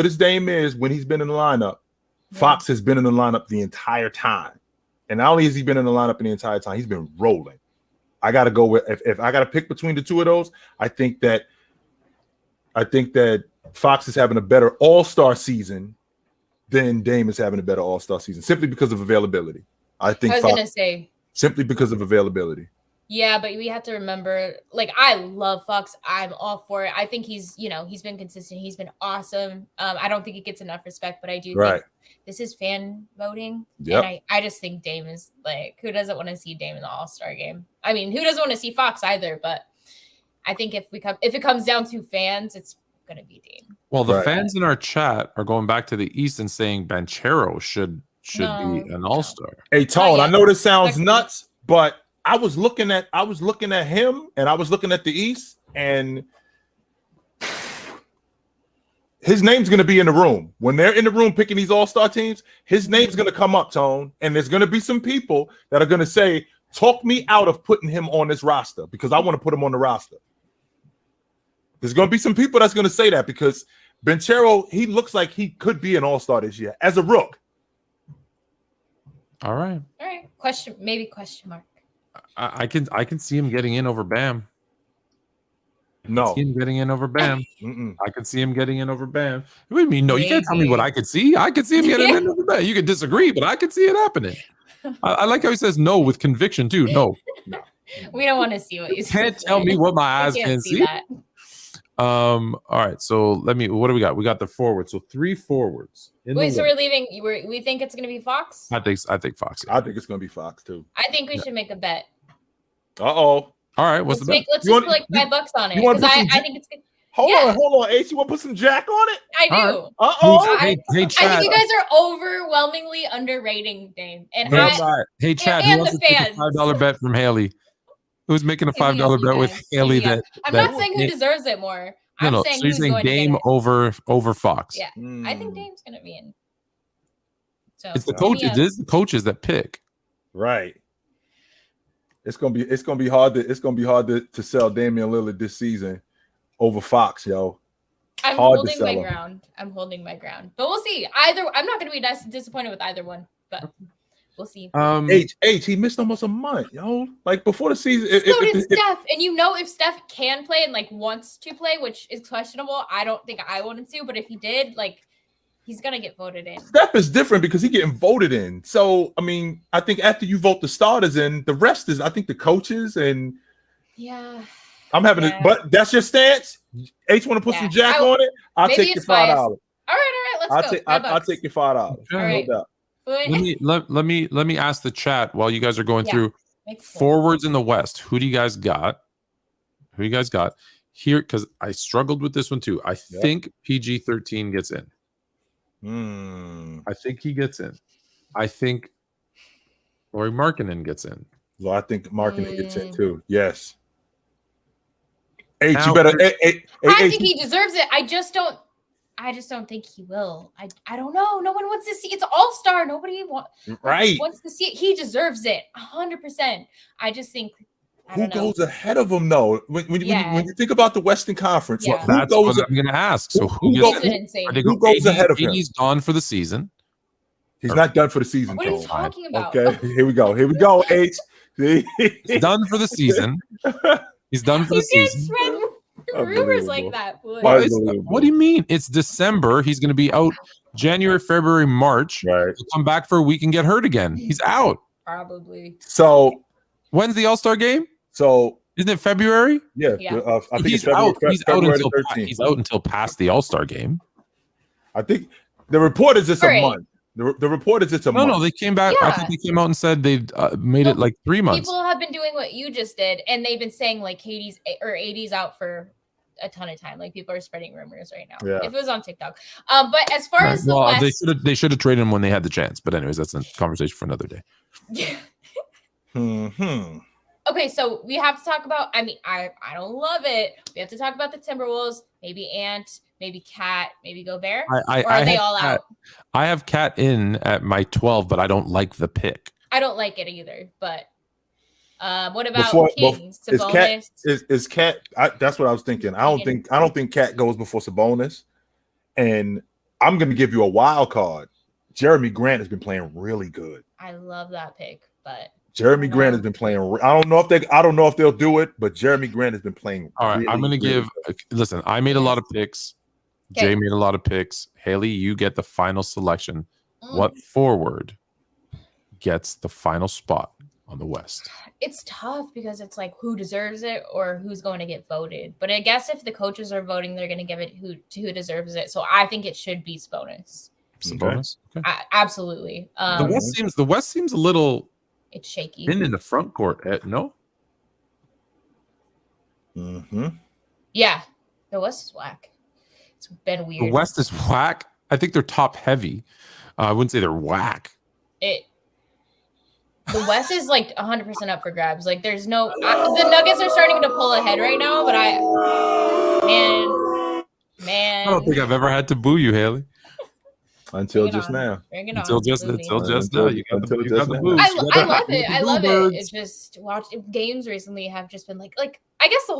as Dame is when he's been in the lineup, Fox has been in the lineup the entire time. And not only has he been in the lineup the entire time, he's been rolling. I got to go with if I got to pick between the two of those, I think that Fox is having a better All-Star season than Dame is having a better All-Star season simply because of availability. I was going to say simply because of availability. Yeah, but we have to remember, like, I love Fox. I'm all for it. I think he's been consistent. He's been awesome. I don't think he gets enough respect, but I do think this is fan voting. Yep. And I just think Dame is, like, who doesn't want to see Dame in the All-Star game? I mean, who doesn't want to see Fox either? But I think if it comes down to fans, it's going to be Dame. Well, the fans in our chat are going back to the East and saying Banchero should be an All-Star. Hey, Tone, I know this sounds nuts, but I was looking at him and I was looking at the East, and his name's going to be in the room. When they're in the room picking these all-star teams, his name's going to come up, Tone, and there's going to be some people that are going to say, talk me out of putting him on this roster because I want to put him on the roster. There's going to be some people that's going to say that because Banchero, he looks like he could be an all-star this year as a rook. All right. Question mark. I can see him getting in over Bam. No, I can see him getting in over Bam. I can see him getting in over Bam. What do you mean? No, you can't tell me what I could see. I could see him getting in over Bam. You could disagree, but I could see it happening. I like how he says no with conviction too. No. We don't want to see what you can't tell me what my eyes can see. That. All right. So what do we got? We got the forwards. So 3 forwards. Wait, so we're leaving. We think it's going to be Fox? I think Fox. Yeah. I think it's going to be Fox too. I think we should make a bet. All right. What's the bet? Let's just put like $5 on it because I think it's good. Hold on, H. You want to put some Jack on it? I do. Hey, Chad. I think you guys are overwhelmingly underrating Dame. And hey, Chad. Who wants to take a $5 bet from Hailey? Who's making a $5 bet with Hailey? I'm not saying who deserves it more. I'm saying so you're saying Dame over Fox? Yeah, I think Dame's going to be in. So it's the coaches. It is the coaches that pick. Right. It's gonna be hard to sell Damian Lillard this season over Fox, yo. I'm holding my ground. But we'll see. I'm not going to be disappointed with either one, but we'll see. H, he missed almost a month, yo. Like before the season. So did Steph. And if Steph can play and like wants to play, which is questionable, I don't think I want him to. But if he did, like, he's gonna get voted in. Steph is different because he's getting voted in. So I mean, I think after you vote the starters in, the rest is I think the coaches and I'm having it, but that's your stance. H want to put some Jack on it. I'll take your $5. All right, let's go. I'll take your $5. All right. No doubt. Let me ask the chat while you guys are going through forwards in the West. Who do you guys got? Here? Because I struggled with this one too. I think PG-13 gets in. I think he gets in. I think Lauri Markkanen gets in. Well, I think Markkanen gets in too. Yes. H, you better. I think he deserves it. I just don't think he will. I don't know. No one wants to see. It's All-Star. Nobody wants to see it. He deserves it 100%. I just think. Who goes ahead of him though? When you think about the Western Conference, that's what I'm going to ask. So who goes ahead of him? He's done for the season. He's not done for the season. What are you talking about? Okay, here we go. H. He's done for the season. He's done for the season. Spread rumors like that. What do you mean? It's December. He's going to be out January, February, March. Right. He'll come back for a week and get hurt again. He's out. Probably. So when's the All-Star game? So isn't it February? Yeah. I think he's out. He's out until past the All-Star game. I think the report is it's a month. The report is it's a month. No, they came back. I think they came out and said they made it like 3 months. People have been doing what you just did, and they've been saying like Katie's or 80's out for a ton of time. Like people are spreading rumors right now. Yeah. If it was on TikTok. But as far as the West, they should have traded him when they had the chance. But anyways, that's a conversation for another day. Yeah. Okay, so we have to talk about. I mean, I don't love it. We have to talk about the Timberwolves. Maybe Ant, maybe Cat, maybe Gobert. Or are they all out? I have Cat in at my 12, but I don't like the pick. I don't like it either. But what about Kings? Sabonis? Is Cat? That's what I was thinking. I don't think Cat goes before Sabonis. And I'm going to give you a wild card. Jeremy Grant has been playing really good. I love that pick, but Jeremy Grant has been playing. I don't know if they'll do it, but Jeremy Grant has been playing. All right, really, I'm going to give. Listen, I made a lot of picks. Okay. Jay made a lot of picks. Hailey, you get the final selection. What forward gets the final spot on the West? It's tough because it's like who deserves it or who's going to get voted. But I guess if the coaches are voting, they're going to give it who deserves it. So I think it should be Sabonis. Sabonis, okay. Absolutely. The West seems a little. It's shaky. In the front court, no. Yeah, the West is whack. It's been weird. The West is whack. I think they're top heavy. I wouldn't say they're whack. The West is like 100% up for grabs. Like there's no. The Nuggets are starting to pull ahead right now, but man. I don't think I've ever had to boo you, Haley. Until just now. Until just now. You got the boo. I love it. I love it. It's just games recently have just been like I guess the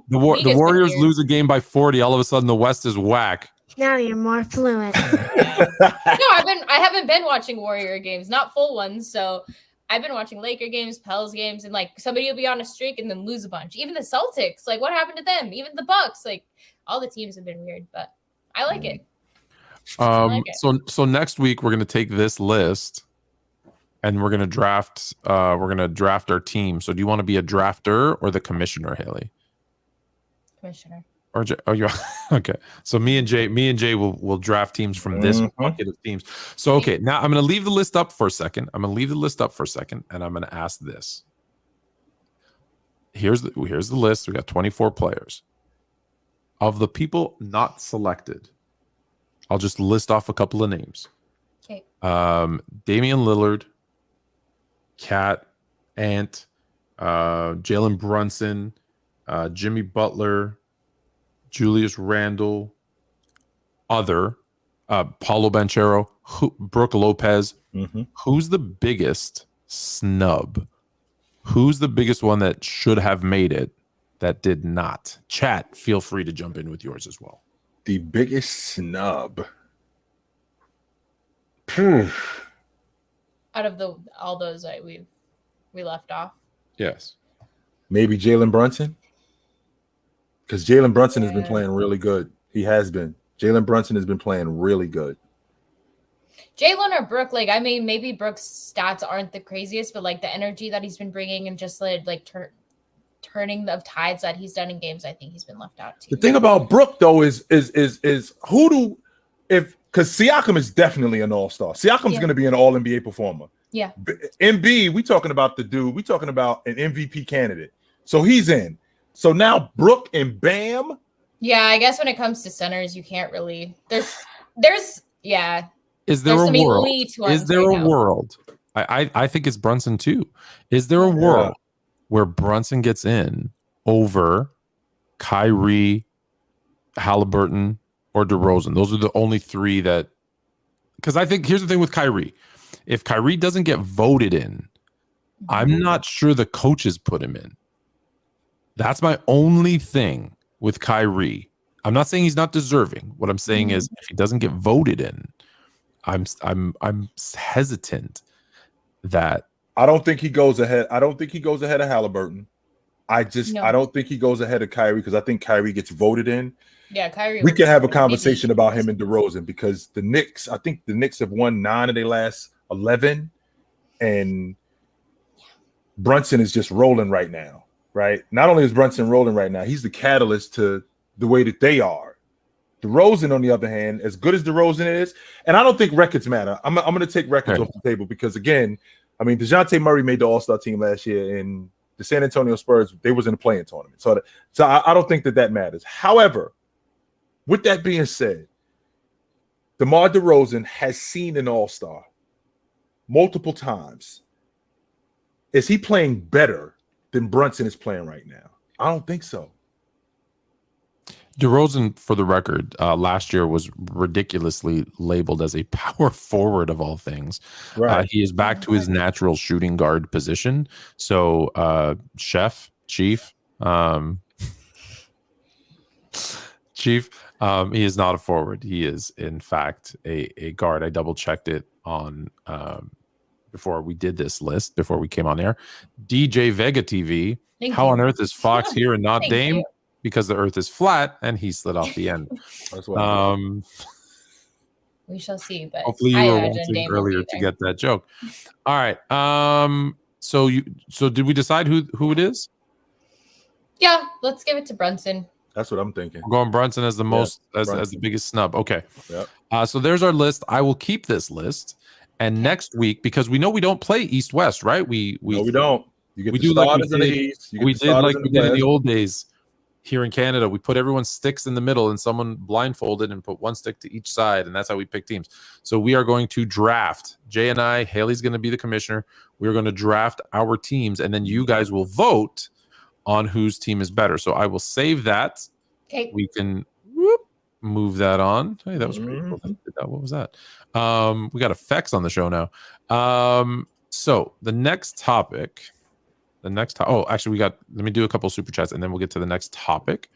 Warriors lose a game by 40. All of a sudden, the West is whack. Now you're more fluent. No, I haven't been watching Warrior games, not full ones. So I've been watching Laker games, Pels games, and like somebody will be on a streak and then lose a bunch. Even the Celtics, like what happened to them? Even the Bucks, like all the teams have been weird, but I like it. So next week we're gonna take this list and we're gonna draft our team. So do you want to be a drafter or the commissioner, Haley? Commissioner. Or you okay? So me and Jay will draft teams from this bucket of teams. So okay, now I'm gonna leave the list up for a second. And I'm gonna ask this. Here's the list. We got 24 players. Of the people not selected, I'll just list off a couple of names. Okay. Damian Lillard, Cat, Ant, Jalen Brunson, Jimmy Butler, Julius Randle, Paulo Banchero, Brooke Lopez. Who's the biggest snub? Who's the biggest one that should have made it that did not? Chat, feel free to jump in with yours as well. The biggest snub. Out of all those that we left off. Yes. Maybe Jalen Brunson. Because Jalen Brunson has been playing really good. He has been. Jalen Brunson has been playing really good. Jalen or Brooke, like, I mean, maybe Brooke's stats aren't the craziest, but like the energy that he's been bringing and just like turning of tides that he's done in games, I think he's been left out too. The thing about Brooke though is because Siakam is definitely an all-star. Siakam's going to be an all-NBA performer. Yeah. MB, we talking about the dude. We talking about an MVP candidate. So he's in. So now Brooke and Bam. Yeah, I guess when it comes to centers, you can't really. There's yeah. Is there a world? Is there a world? I think it's Brunson too. Is there a world where Brunson gets in over Kyrie, Halliburton, or DeRozan? Those are the only three that. Because I think here's the thing with Kyrie. If Kyrie doesn't get voted in, I'm not sure the coaches put him in. That's my only thing with Kyrie. I'm not saying he's not deserving. What I'm saying is if he doesn't get voted in, I'm hesitant that I don't think he goes ahead. I don't think he goes ahead of Halliburton. I don't think he goes ahead of Kyrie because I think Kyrie gets voted in. Yeah, Kyrie. We can have a conversation about him and DeRozan because the Knicks have won 9 of their last 11, and Brunson is just rolling right now. Right? Not only is Brunson rolling right now, he's the catalyst to the way that they are. DeRozan, on the other hand, as good as DeRozan is, and I don't think records matter. I'm going to take records off the table because, again, I mean, DeJounte Murray made the All-Star team last year, and the San Antonio Spurs, they was in the play-in tournament. So I don't think that matters. However, with that being said, DeMar DeRozan has seen an All-Star multiple times. is he playing better than Brunson is playing right now? I don't think so. DeRozan, for the record, last year was ridiculously labeled as a power forward of all things. Right. He is back to his natural shooting guard position. So, Chief, he is not a forward. He is, in fact, a guard. I double checked it on before we did this list, before we came on air. DJ Vega TV. How on earth is Fox here and not Dame? You. Because the earth is flat and he slid off the end. That's what we shall see. But hopefully you were watching earlier to get that joke. All right. So did we decide who it is? Yeah, let's give it to Brunson. That's what I'm thinking. We're going Brunson as the most as the biggest snub. Okay. Yep. So there's our list. I will keep this list. And next week, because we know we don't play East West, right? We don't. You get the starters in the East. We did like we did in the old days. Here in Canada, we put everyone's sticks in the middle and someone blindfolded and put one stick to each side, and that's how we pick teams. So we are going to draft. Jay and I, Hailey's going to be the commissioner. We're going to draft our teams, and then you guys will vote on whose team is better. So I will save that. Okay. We can move that on. Hey, that was pretty cool. What was that? We got effects on the show now. So the next topic. Actually, let me do a couple super chats and then we'll get to the next topic.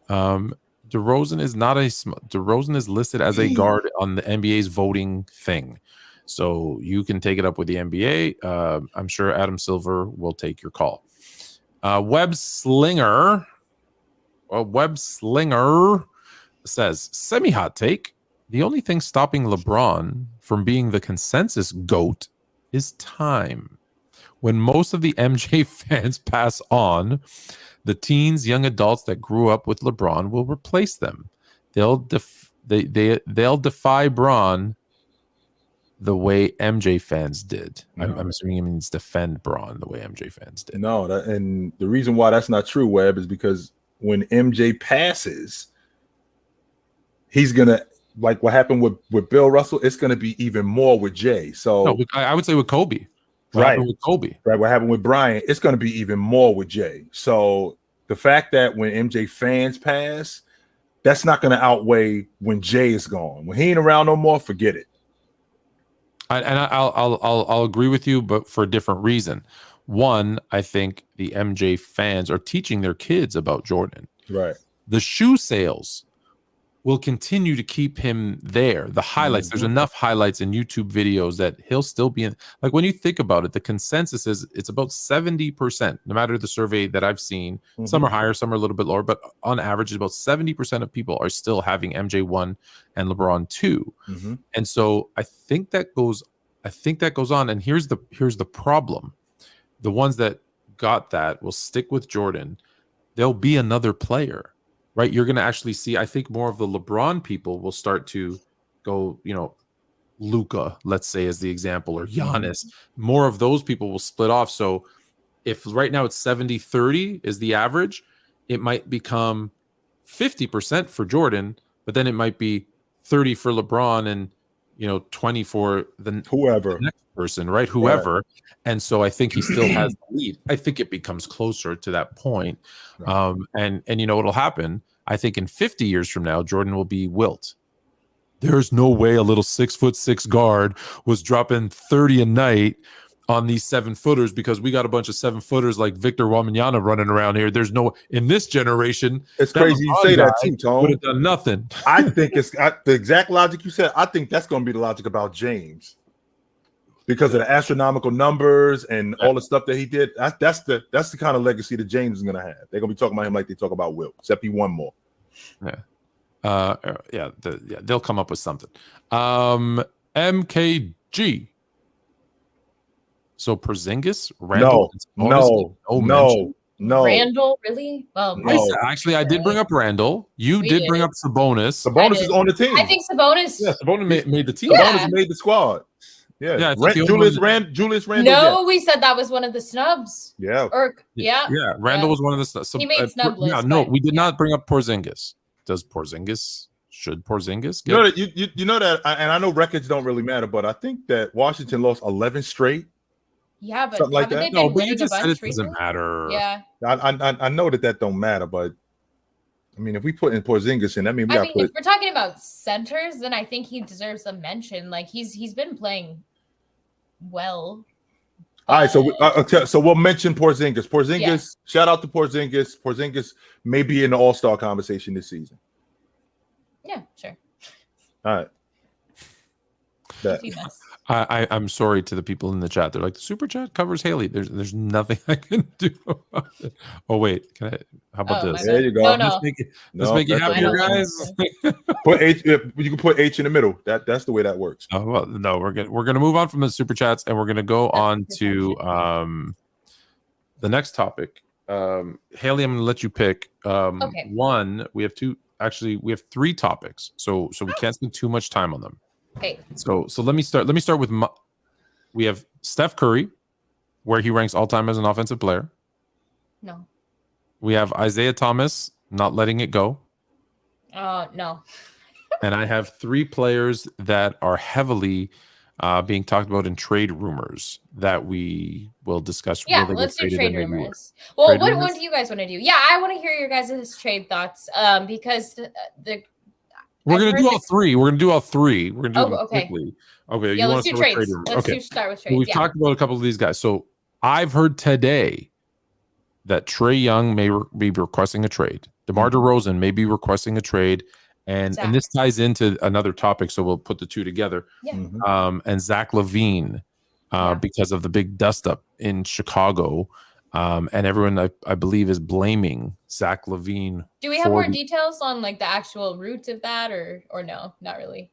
DeRozan is not DeRozan is listed as a guard on the NBA's voting thing. So you can take it up with the NBA. I'm sure Adam Silver will take your call. Web Slinger says, semi-hot take. The only thing stopping LeBron from being the consensus GOAT is time. When most of the MJ fans pass on, the teens, young adults that grew up with LeBron will replace them. They'll defy Bron the way MJ fans did. No. I'm assuming he means defend Bron the way MJ fans did. No, and the reason why that's not true, Webb, is because when MJ passes, he's gonna, like what happened with Bill Russell, it's gonna be even more with Jay. So no, I would say with Kobe. What happened with Kobe? Right. What happened with Bryant? It's going to be even more with Jay. So the fact that when MJ fans pass, that's not going to outweigh when Jay is gone. When he ain't around no more, forget it. I'll agree with you, but for a different reason. One, I think the MJ fans are teaching their kids about Jordan. Right. The shoe sales will continue to keep him there. The highlights, there's enough highlights in YouTube videos that he'll still be in. Like when you think about it, the consensus is it's about 70%, no matter the survey that I've seen. Some are higher, some are a little bit lower, but on average, it's about 70% of people are still having MJ1 and LeBron 2. And so I think that goes on. And here's the problem. The ones that got that will stick with Jordan. There'll be another player. Right, you're going to actually see, I think more of the LeBron people will start to go, Luka, let's say as the example, or Giannis. More of those people will split off. So if right now it's 70-30 is the average, it might become 50% for Jordan, but then it might be 30 for LeBron and 20 for the next person, right? Whoever. Right. And so I think he still has the lead. I think it becomes closer to that point. Right. And what'll happen? I think in 50 years from now, Jordan will be Wilt. There's no way a little 6'6" guard was dropping 30 a night on these 7-footers because we got a bunch of 7-footers like Victor Wembanyama running around here. There's no in this generation. It's crazy you say that too, Tone. Would have done nothing. I think it's the exact logic you said. I think that's going to be the logic about James. Because of the astronomical numbers and all the stuff that he did, that's the kind of legacy that James is going to have. They're going to be talking about him like they talk about Wilt, except he won more. They'll come up with something. MKG. So Porzingis, Randall, no. Randall, really? Well, no. Actually, I did bring up Randall. You did bring up Sabonis. Sabonis is on the team. I think Sabonis. Yeah, Sabonis made the team. Yeah. Sabonis made the squad. Yeah, Julius Randle. No, we said that was one of the snubs. Yeah. Randall was one of the snubs. He made snub list. No, we did not bring up Porzingis. Should Porzingis get? You know that, and I know records don't really matter, but I think that Washington lost 11 straight Yeah, but Something like haven't that? they No, been but you winning a just said bunch it doesn't recently? matter. Yeah. I know that don't matter, but I mean, if we put in Porzingis in, I mean, we got to put. If we're talking about centers, then I think he deserves a mention. Like he's been playing well. All right, so we'll mention Porzingis. Porzingis, shout out to Porzingis. Porzingis may be in the All-Star conversation this season. Yeah, sure. All right. I'm sorry to the people in the chat. They're like, the super chat covers Hailey. There's nothing I can do about it. Oh wait, can I? How about this? There you go. No. Let's make it happier, guys. Put H. You can put H in the middle. That's the way that works. Oh well, no, we're gonna move on from the super chats and we're gonna go on to the next topic. Hailey, I'm gonna let you pick. Okay. One, we have three topics, so we can't spend too much time on them. Okay. So let me start with we have Steph Curry, where he ranks all time as an offensive player. No. We have Isaiah Thomas not letting it go. No. And I have three players that are heavily being talked about in trade rumors that we will discuss. Yeah, let's do trade rumors. Well, what do you guys want to do? Yeah, I want to hear your guys' trade thoughts because we're gonna do all three. We're gonna do all three. We're gonna do them okay. quickly. Okay. Yeah, you let's do trades. Let's start with trades. Well, we've talked about a couple of these guys. So I've heard today that Trae Young may be requesting a trade. DeMar DeRozan may be requesting a trade. And this ties into another topic, so we'll put the two together. Yeah. And Zach LaVine, because of the big dust up in Chicago, and everyone I believe is blaming Zach LaVine. Do we have more details on like the actual root of that, or no? Not really.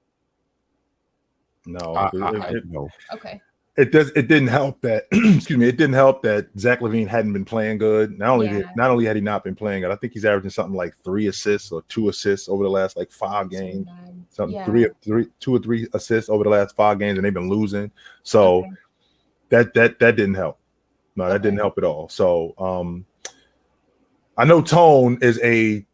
No. No. Okay. It didn't help that. Excuse me. It didn't help that Zach LaVine hadn't been playing good. Not only had he not been playing good, I think he's averaging something like 3 assists or 2 assists over the last like 5 games. Something 2 or 3 assists over the last 5 games, and they've been losing. So that didn't help. No, that didn't help at all. So I know Tone is a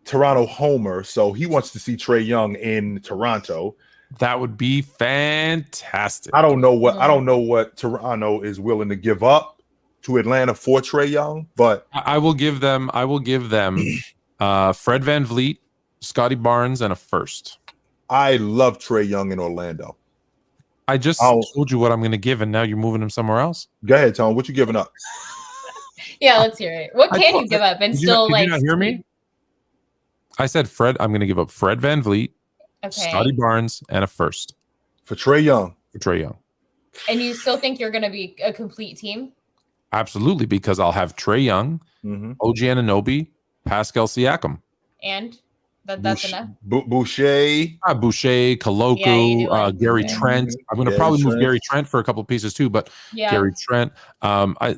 Toronto homer, so he wants to see Trae Young in Toronto. That would be fantastic. I don't know what Toronto is willing to give up to Atlanta for Trae Young, but I will give them Fred VanVleet, Scotty Barnes, and a first. I love Trae Young in Orlando. I just told you what I'm going to give, and now you're moving him somewhere else. Go ahead, Tone. What you giving up? Yeah, let's hear it. What can you give up and still like? Did you not hear me? I said Fred. I'm going to give up Fred VanVleet, Scotty Barnes, and a first for Trae Young. And you still think you're going to be a complete team? Absolutely, because I'll have Trae Young, OG Anunoby, Pascal Siakam, and that's enough. Boucher, Kaloku, Gary Trent. I'm going to probably move Gary Trent for a couple of pieces too, but Gary Trent. I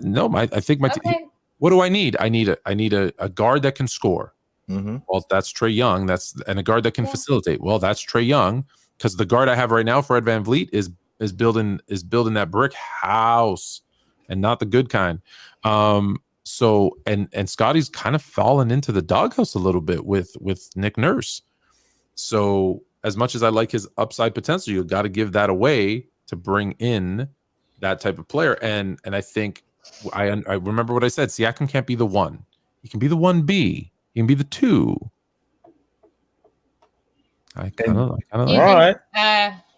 think my team. What do I need? I need a guard that can score. Well, that's Trae Young. And a guard that can facilitate. Well, that's Trae Young, because the guard I have right now, Fred VanVleet, is building that brick house and not the good kind. So and Scotty's kind of fallen into the doghouse a little bit with Nick Nurse. So as much as I like his upside potential, you got to give that away to bring in that type of player. And I think I remember what I said. Siakam can't be the 1. He can be the 1B. He can be the 2. I kind of all right.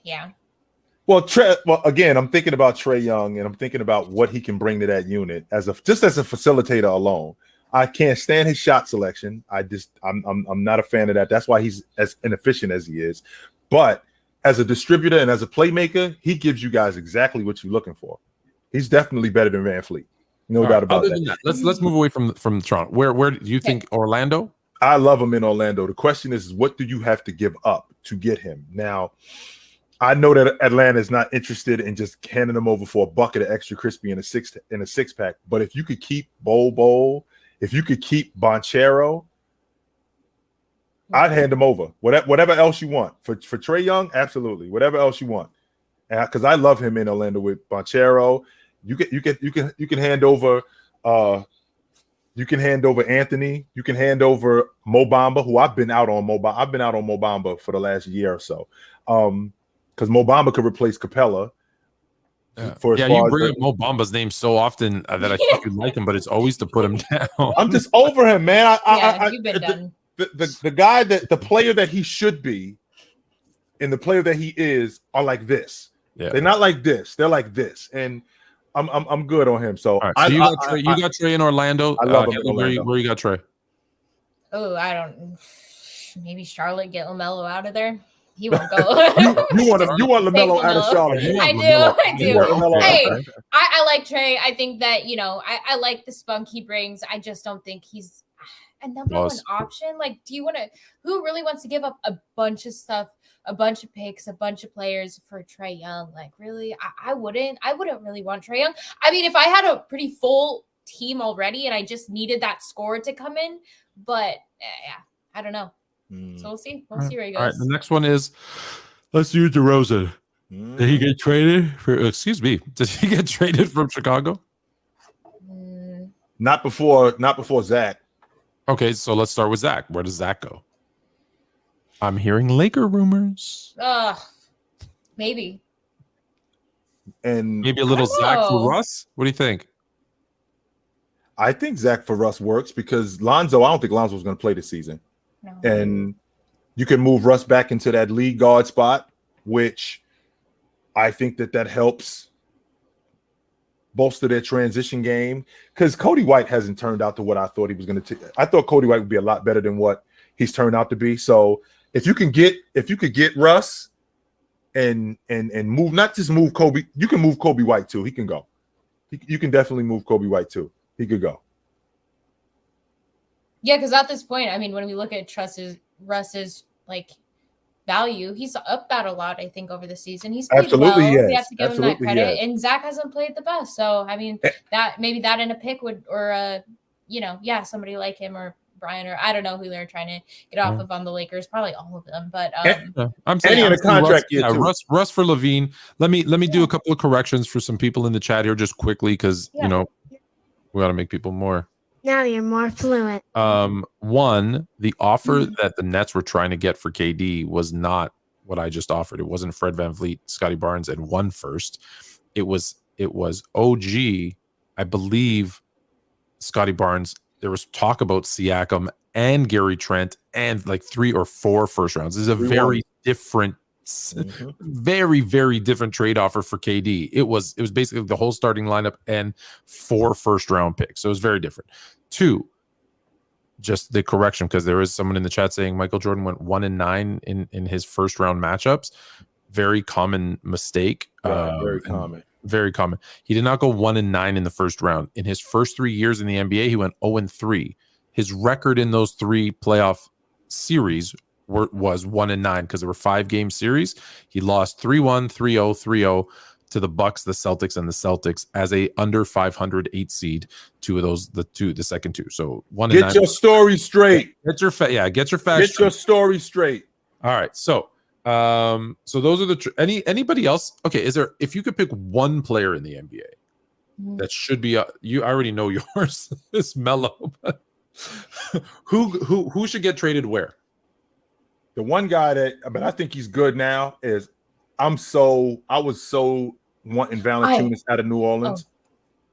Yeah. Well, again, I'm thinking about Trae Young, and I'm thinking about what he can bring to that unit just as a facilitator alone. I can't stand his shot selection. I'm not a fan of that. That's why he's as inefficient as he is. But as a distributor and as a playmaker, he gives you guys exactly what you're looking for. He's definitely better than VanVleet. No doubt about that. Let's move away from Toronto. Where do you think Orlando? I love him in Orlando. The question is, what do you have to give up to get him? Now, I know that Atlanta is not interested in just handing him over for a bucket of extra crispy in a six pack. But if you could keep Bol, if you could keep Banchero, I'd hand him over. Whatever else you want for Trae Young, absolutely. Whatever else you want, because I love him in Orlando with Banchero. You can hand over. You can hand over Anthony. You can hand over Mo Bamba, who I've been out on Mo Bamba for the last year or so. Because Mo Bamba could replace Capella. For as Yeah, far you as bring up Mo Bamba's name so often that I think you like him, but it's always to put him down. I'm just over him, man. You've been done. The guy the player that he should be and the player that he is are like this. Yeah. They're not like this. They're like this. And I'm good on him. So, all right, so you got Trey in Orlando. I love him in Orlando. Where you got Trey? Oh, I don't. Maybe Charlotte, get LaMelo out of there. He won't go. you want LaMelo out of Charlotte. I do. Okay. Hey, I like Trey. I think that, I like the spunk he brings. I just don't think he's a number one option. Like, who really wants to give up a bunch of stuff, a bunch of picks, a bunch of players for Trey Young? Like, really? I wouldn't really want Trey Young. I mean, if I had a pretty full team already and I just needed that score to come in, but yeah, I don't know. So we'll see. We'll see where he goes. All right, the next one is, let's do DeRozan. Did he get traded excuse me, did he get traded from Chicago? Not before Zach. Okay, so let's start with Zach. Where does Zach go? I'm hearing Laker rumors. Maybe. And maybe a little Zach for Russ. What do you think? I think Zach for Russ works because I don't think Lonzo was going to play this season. No. And you can move Russ back into that lead guard spot, which I think that helps bolster their transition game because Cody White hasn't turned out to what I thought he was going to. I thought Cody White would be a lot better than what he's turned out to be. So if you could get Russ and move, not just move Kobe, you can move Kobe White too. He can go. You can definitely move Kobe White too. He could go. Yeah, because at this point, I mean, when we look at Russ's like value, he's up that a lot. I think over the season, he's played absolutely well. Yes. We have to give absolutely him that credit. Yes. And Zach hasn't played the best, so I mean, that maybe that in a pick would, or somebody like him or Brian, or I don't know who they're trying to get off of on the Lakers. Probably all of them, but I'm saying in a contract year too. Russ for Levine. Let me do a couple of corrections for some people in the chat here, just quickly, because we got to make people more. Now you're more fluent. One, the offer that the Nets were trying to get for KD was not what I just offered. It wasn't Fred VanVleet, Scotty Barnes, and one first. It was OG, I believe, Scotty Barnes. There was talk about Siakam and Gary Trent and like 3 or 4 first rounds. This is a very different, very, very different trade offer for KD. It was basically the whole starting lineup and 4 first round picks. So it was very different. 2, just the correction, because there is someone in the chat saying Michael Jordan went 1-9 in his first round matchups. Very common mistake. Very common. Very common. He did not go 1-9 in the first round. In his first 3 years in the NBA, he went 0-3. His record in those 3 playoff series was 1-9 because there were 5-game series. He lost 3-1, 3-0, 3-0 to the Bucks, the Celtics, and the Celtics as a under 500 8 seed. 2 of those, the second 2. So 1-9. Get your story straight. Get your facts. Get your story straight. All right. So those are the anybody else? Okay, if you could pick one player in the NBA that should be you already know yours is Melo, but who should get traded where? The one guy I think he's good now is I was so wanting Valanciunas out of New Orleans.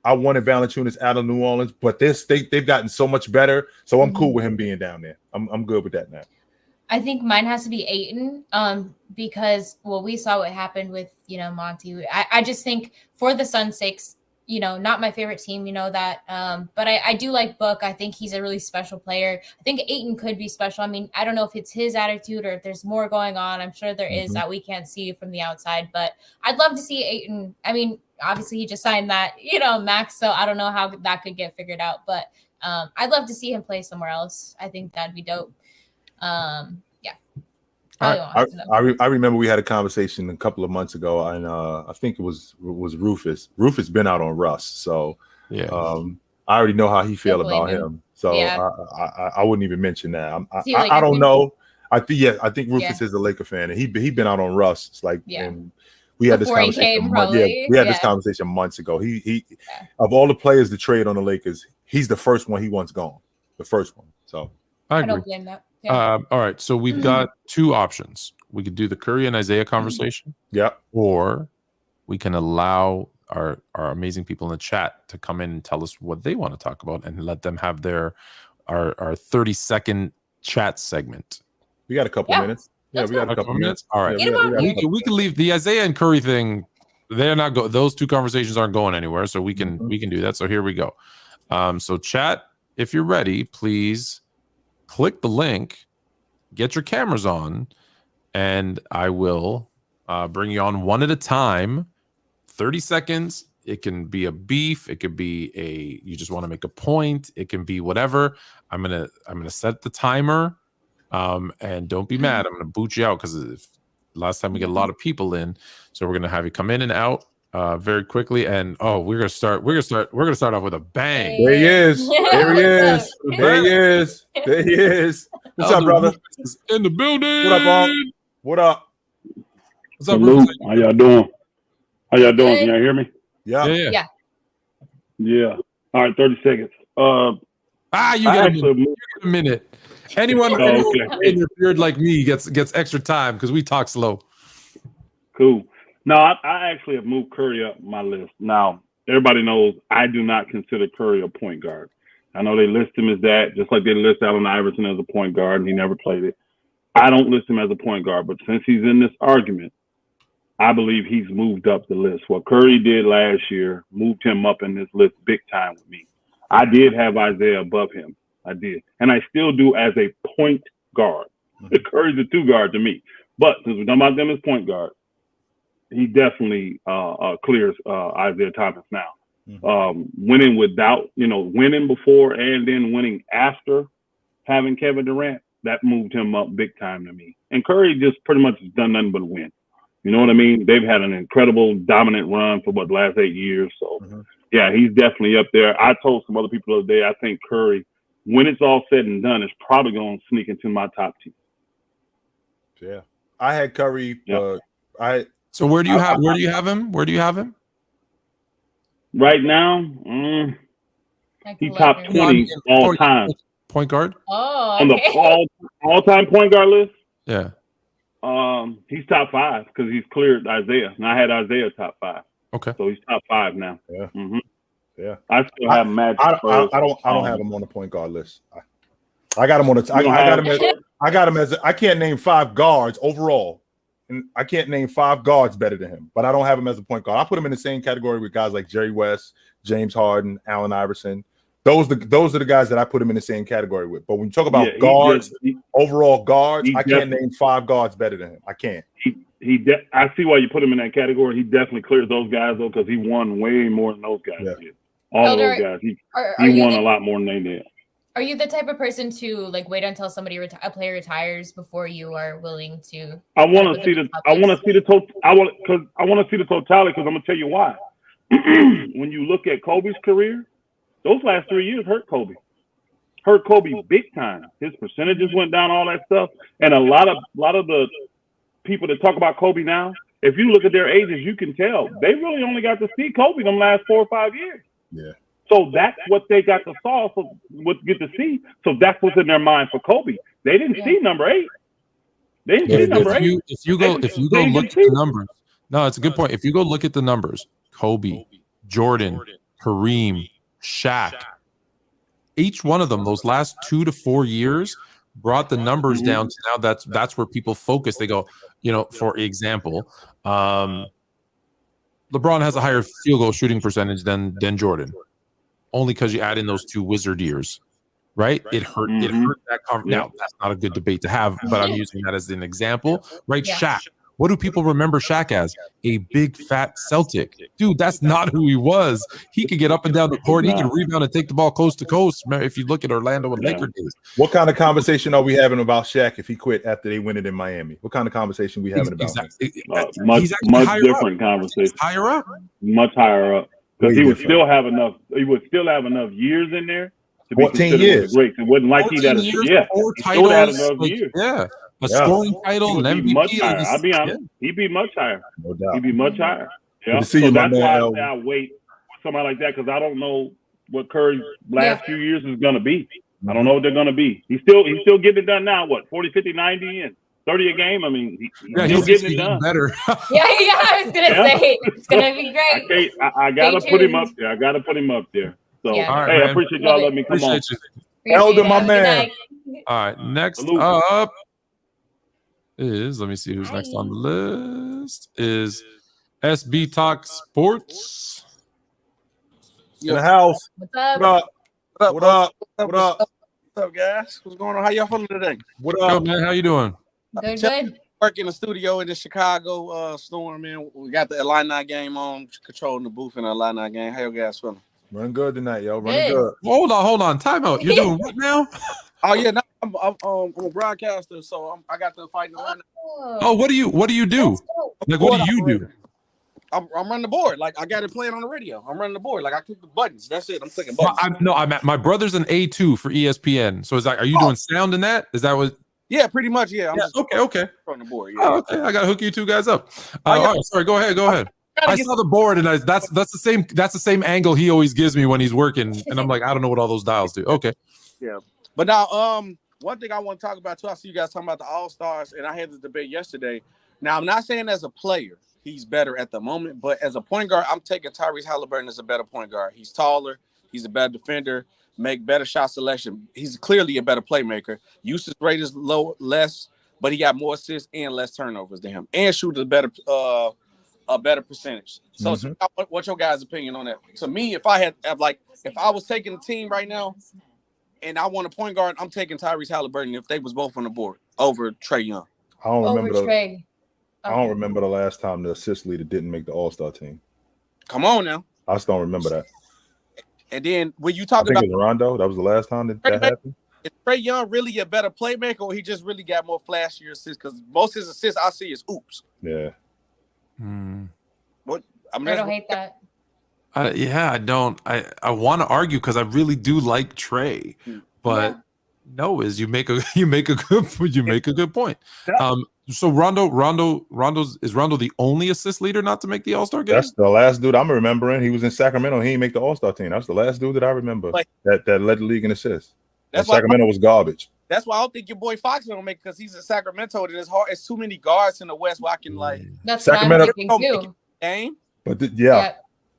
I wanted Valanciunas out of New Orleans, but they've gotten so much better. So I'm cool with him being down there. I'm good with that now. I think mine has to be Ayton, because we saw what happened with Monty. I just think for the Suns' sakes, not my favorite team, that. But I do like Book. I think he's a really special player. I think Ayton could be special. I mean, I don't know if it's his attitude or if there's more going on. I'm sure there is that we can't see from the outside, but I'd love to see Ayton. I mean, obviously he just signed that, max. So I don't know how that could get figured out, but I'd love to see him play somewhere else. I think that'd be dope. I remember we had a conversation a couple of months ago, and I think it was Rufus. Rufus been out on Russ, so I already know how he feel about him. So I wouldn't even mention that. I don't know. I think Rufus is a Laker fan, and he been out on Russ. It's like, and we had this conversation. We had this conversation months ago. He of all the players to trade on the Lakers, he's the first one he wants gone. The first one. So I agree. don't blame that. Yeah. All right, so we've got 2 options. We could do the Curry and Isaiah conversation. Yeah. Or we can allow our amazing people in the chat to come in and tell us what they want to talk about, and let them have our 30-second chat segment. We got a couple minutes. Yeah, we got a couple minutes. All right, we can leave the Isaiah and Curry thing. They're not go. Those two conversations aren't going anywhere, so we can do that. So here we go. So chat, if you're ready, please click the link, get your cameras on, and I will bring you on one at a time. 30 seconds. It can be a beef. It could be you just want to make a point. It can be whatever. I'm gonna set the timer. And don't be mad. I'm gonna boot you out because last time we get a lot of people in, so we're gonna have you come in and out very quickly. And we're gonna start off with a bang. There he is. There he is. There he is. There he is. What's up, brother? In the building. What up, Bob? What up? What's up, brother? How y'all doing? How y'all doing? Can y'all hear me? Yeah. All right, 30 seconds. You get a minute. Anyone in your beard like me gets extra time because we talk slow. Cool. No, I actually have moved Curry up my list. Now, everybody knows I do not consider Curry a point guard. I know they list him as that, just like they list Allen Iverson as a point guard, and he never played it. I don't list him as a point guard, but since he's in this argument, I believe he's moved up the list. What Curry did last year moved him up in this list big time with me. I did have Isaiah above him. I did. And I still do as a point guard. Curry's a two guard to me. But since we're talking about them as point guard, he definitely clears Isaiah Thomas now. Winning winning before and then winning after having Kevin Durant, that moved him up big time to me. And Curry just pretty much has done nothing but win. You know what I mean? They've had an incredible dominant run for the last 8 years. So yeah, he's definitely up there. I told some other people the other day, I think Curry, when it's all said and done, is probably going to sneak into my top 10. Yeah, I had Curry. So where do you have him? Where do you have him? Right now, he's top 20 all time. Point guard? Oh, on the all-time point guard list. Yeah. He's top 5 because he's cleared Isaiah, and I had Isaiah top 5. Okay. So he's top 5 now. Yeah. Yeah. I still have Magic. I don't have him on the point guard list. I got him on the. I got him as I can't name 5 guards overall, and I can't name 5 guards better than him. But I don't have him as a point guard. I put him in the same category with guys like Jerry West, James Harden, Allen Iverson. Those are the guys that I put him in the same category with. But when you talk about guards, overall guards, I can't name 5 guards better than him. I can't. I see why you put him in that category. He definitely clears those guys though, because he won way more than those guys did. All of those guys, he won a lot more than they did. Are you the type of person to wait until a player retires before you are willing to? I want to see the totality because I'm gonna tell you why. When you look at Kobe's career, those last 3 years hurt Kobe big time. His percentages went down, all that stuff, and a lot of the people that talk about Kobe now, if you look at their ages, you can tell they really only got to see Kobe them last 4 or 5 years. Yeah. So that's what they got to get to see. So that's what's in their mind for Kobe. They didn't see number 8. They didn't see number 8. If you go look at the numbers, no, it's a good point. If you go look at the numbers, Kobe, Jordan, Kareem, Shaq, each one of them, those last 2 to 4 years, brought the numbers down to now that's where people focus. They go, for example, LeBron has a higher field goal shooting percentage than Jordan, only because you add in those 2 wizard years, right? It hurt that conference. Now that's not a good debate to have, but I'm using that as an example, right? Yeah. Shaq. What do people remember Shaq as? A big fat Celtic. Dude, that's not who he was. He could get up and down the court. He could rebound and take the ball coast to coast. If you look at Orlando and Lakers days. What kind of conversation are we having about Shaq if he quit after they win it in Miami? What kind of conversation are we having about him? Much different conversation. Higher up. Much higher up. Because he would still have enough years in there to be 14 years. Great. It wasn't like he had still had enough years. Yeah. A scoring title, an MVP. Much higher. I'll be honest. He'd be much higher. No doubt. He'd be much higher. Yeah. So that's why I say I wait for somebody like that, because I don't know what Curry's last few years is going to be. I don't know what they're going to be. He's still getting it done now. What, 40, 50, 90? And 30 a game. I mean, yeah, he's getting it getting done. better. Yeah, I was gonna say it's gonna be great. I gotta Stay put him tuned. up there. I gotta put him up there. So Yeah. All right, hey, I man. appreciate y'all Love letting me come on. Appreciate you. Elder, my Appreciate it. Have a man. good night. All right, next Salute. up is, let me see who's next Hi. on the list, is SB Talk Sports. In the house. What's up? What up? What up? What up? What's up, guys? What's going on? How y'all feeling today? What Yo, up? man, how you doing? Good, good. Work in the studio in the Chicago Storm, man. We got the Illini game on, controlling the booth in the Illini game. How you guys feeling? Running good tonight, yo. Running Good. good. Hold on. Timeout. You're doing what now? Oh yeah, no, I'm a broadcaster, so I got the fight. Oh, what do you do? Like, what do you do? I'm running the board. Like I got it playing on the radio. I'm running the board. Like I click the buttons. That's it. I'm clicking buttons. I'm at my brother's an A2 for ESPN. So is that, are you doing sound in that? Is that what? Yeah, pretty much. Yeah. I'm just Okay. on the board. Yeah. Oh, okay. I gotta hook you two guys up. All right, sorry. Go ahead. I saw the board and that's the same angle he always gives me when he's working, and I'm like, I don't know what all those dials do. Okay. Yeah. But now, one thing I want to talk about too. I see you guys talking about the All-Stars, and I had this debate yesterday. Now, I'm not saying as a player he's better at the moment, but as a point guard, I'm taking Tyrese Halliburton as a better point guard. He's taller, he's a better defender, make better shot selection. He's clearly a better playmaker. Usage rate is less, but he got more assists and less turnovers than him, and shoot a better percentage. So, what's your guys' opinion on that? To me, if I was taking a team right now and I want a point guard, I'm taking Tyrese Halliburton if they was both on the board over Trae Young. I don't remember Trae. I don't remember the last time the assist leader didn't make the All-Star team. Come on now. I just don't remember that. And then when you talk I think about it was Rondo, that was the last time that happened. is Trae Young really a better playmaker, or he just really got more flashier assists? Because most of his assists I see is oops. Yeah. What I don't hate that. I don't. I want to argue because I really do like Trae, but is you make a good point. So is Rondo the only assist leader not to make the All-Star game? That's the last dude I'm remembering. He was in Sacramento. He didn't make the All-Star team. That's the last dude that I remember that led the league in assists. Sacramento was garbage. That's why I don't think your boy Fox gonna make, because he's in Sacramento. And it's hard. It's too many guards in the West where I can That's Sacramento what I'm thinking too. Game. But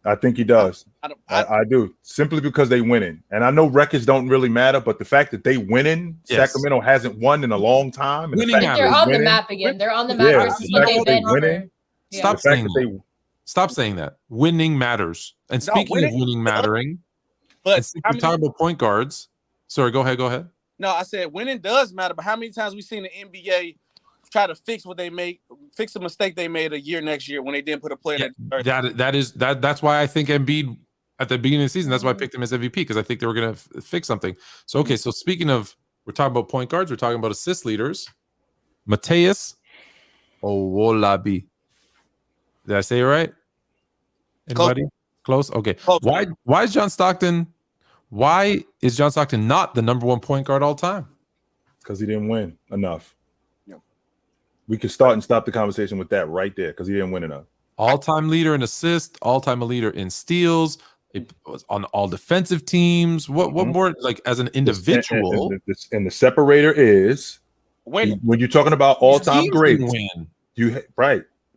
I think he does. I do, simply because they winning. And I know records don't really matter, but the fact that they winning, Sacramento hasn't won in a long time. And They're on the map again. They're on the map versus what they've been for. Stop saying that. Stop saying that. Winning matters. And speaking of winning mattering, but we're talking about point guards. Sorry, go ahead. No, I said winning does matter, but how many times we seen the NBA try to fix what they made, fix a mistake they made a year next year when they didn't put a player that's why I think Embiid at the beginning of the season, that's why I picked him as MVP, because I think they were going to fix something. So so speaking of, we're talking about point guards, we're talking about assist leaders. Mateus Owolabi. Did I say it right? Anybody? Close? Okay. Close. Why is John Stockton not the number one point guard all time? Because he didn't win enough. We could start and stop the conversation with that right there, because he didn't win enough. All-time leader in assists, all-time leader in steals. It was on all defensive teams. What more, like, as an individual? And the separator is when you're talking about all-time greats.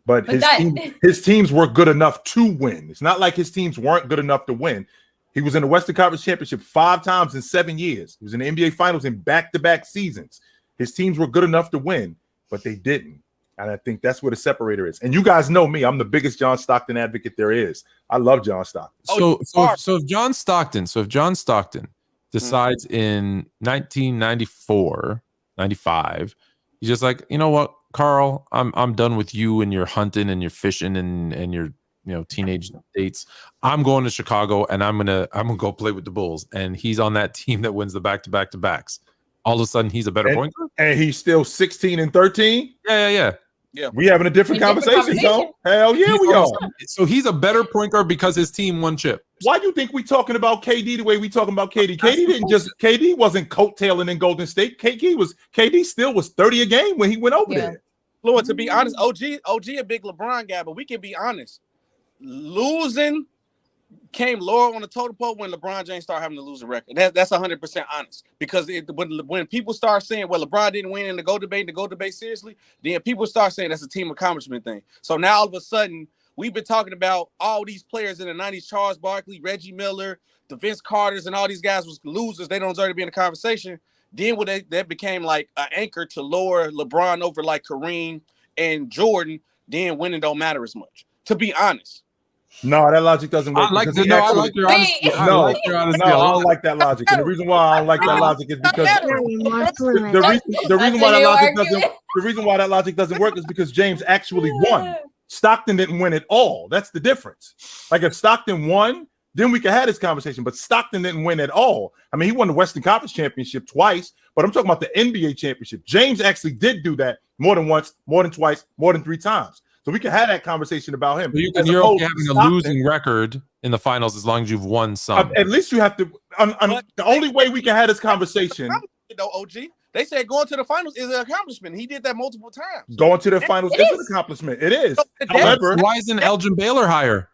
But his teams were good enough to win. It's not like his teams weren't good enough to win. He was in the Western Conference Championship 5 times in 7 years. He was in the NBA Finals in back-to-back seasons. His teams were good enough to win, but they didn't. And I think that's where the separator is. And you guys know me. I'm the biggest John Stockton advocate there is. I love John Stockton. So if John Stockton decides in 1994, 95, he's just like, you know what, Carl, I'm done with you and your hunting and your fishing and your teenage dates. I'm going to Chicago and I'm gonna go play with the Bulls. And he's on that team that wins the back-to-backs. All of a sudden, he's a better point guard. And he's still 16 and 13. Yeah. We having a different conversation, though. Hell yeah, we are. So he's a better point guard because his team won chip. Why do you think we talking about KD the way we talking about KD? KD wasn't coattailing in Golden State. KD still was 30 a game when he went over there. Lord, to be honest, OG a big LeBron guy, but we can be honest. Losing came lower on the total pole when LeBron James started having to lose a record. That's 100% honest. Because when people start saying, well, LeBron didn't win in the GOAT debate seriously, then people start saying that's a team accomplishment thing. So now all of a sudden, we've been talking about all these players in the 90s, Charles Barkley, Reggie Miller, the Vince Carters, and all these guys was losers. They don't deserve to be in the conversation. Then that became like an anchor to lower LeBron over like Kareem and Jordan. Then winning don't matter as much, to be honest. No, that logic doesn't work. I like your honesty. I don't like that logic. And the reason why I don't like that logic is because the reason why that logic doesn't work is because James actually won. Stockton didn't win at all. That's the difference. Like if Stockton won, then we could have this conversation. But Stockton didn't win at all. I mean, he won the Western Conference Championship twice, but I'm talking about the NBA championship. James actually did do that more than once, more than twice, more than 3 times. So we can have that conversation about him. So you're okay having a losing record in the finals as long as you've won some. At least you have to. The only way we can have this conversation. OG. They said going to the finals is an accomplishment. He did that multiple times. Going to the finals is an accomplishment. It is. However, why isn't Elgin Baylor higher?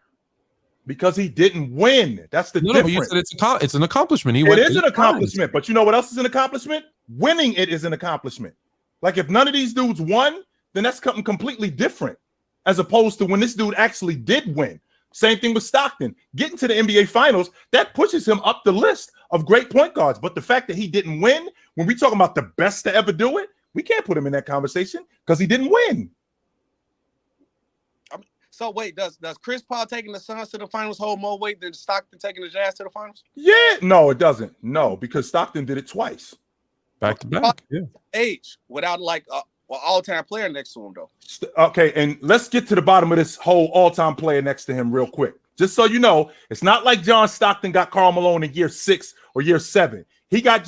Because he didn't win. That's the difference. You said it's an accomplishment. It is an accomplishment. But you know what else is an accomplishment? Winning it is an accomplishment. Like if none of these dudes won, then that's something completely different. As opposed to when this dude actually did win. Same thing with Stockton. Getting to the NBA Finals, that pushes him up the list of great point guards. But the fact that he didn't win, when we talk about the best to ever do it, we can't put him in that conversation because he didn't win. So wait, does Chris Paul taking the Suns to the finals hold more weight than Stockton taking the Jazz to the finals? Yeah, no, it doesn't. No, because Stockton did it twice. Back to back. Yeah. Age without like all-time player next to him, though. Okay, and let's get to the bottom of this whole all-time player next to him real quick. Just so you know, it's not like John Stockton got Karl Malone in year 6 or year 7. He got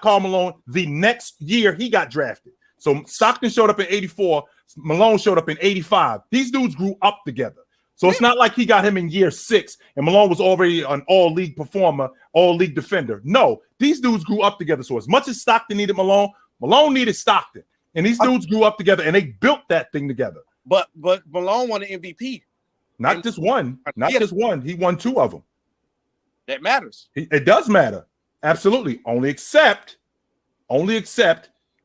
Karl Malone the next year he got drafted. So Stockton showed up in 84, Malone showed up in 85. These dudes grew up together. So it's not like he got him in year 6 and Malone was already an all-league performer, all-league defender. No, these dudes grew up together. So as much as Stockton needed Malone, Malone needed Stockton. And these dudes grew up together and they built that thing together. But Malone won an MVP. Not just one. Not just one. He won 2 of them. That matters. It does matter. Absolutely. Only except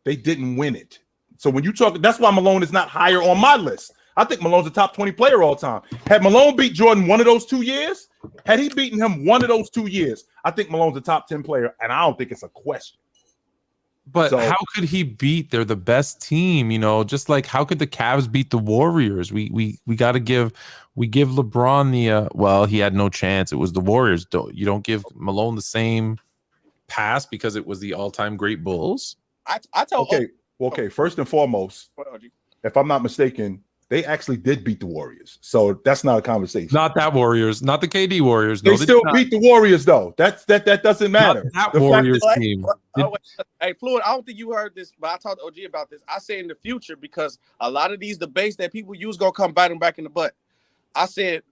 they didn't win it. So when you talk, that's why Malone is not higher on my list. I think Malone's a top 20 player all time. Had Malone beat Jordan one of those 2 years, had he beaten him one of those 2 years, I think Malone's a top 10 player, and I don't think it's a question. But how could he beat? They're the best team, just like how could the Cavs beat the Warriors? We got to give LeBron the he had no chance. It was the Warriors. You don't give Malone the same pass because it was the all-time great Bulls. Okay, first and foremost, if I'm not mistaken, they actually did beat the Warriors. So that's not a conversation. Not that Warriors, not the KD Warriors. No, they still beat the Warriors, though. That doesn't matter. Not that Warriors team. Hey, Fluent, I don't think you heard this, but I talked to OG about this. I say in the future, because a lot of these debates that people use gonna come bite them back in the butt. I said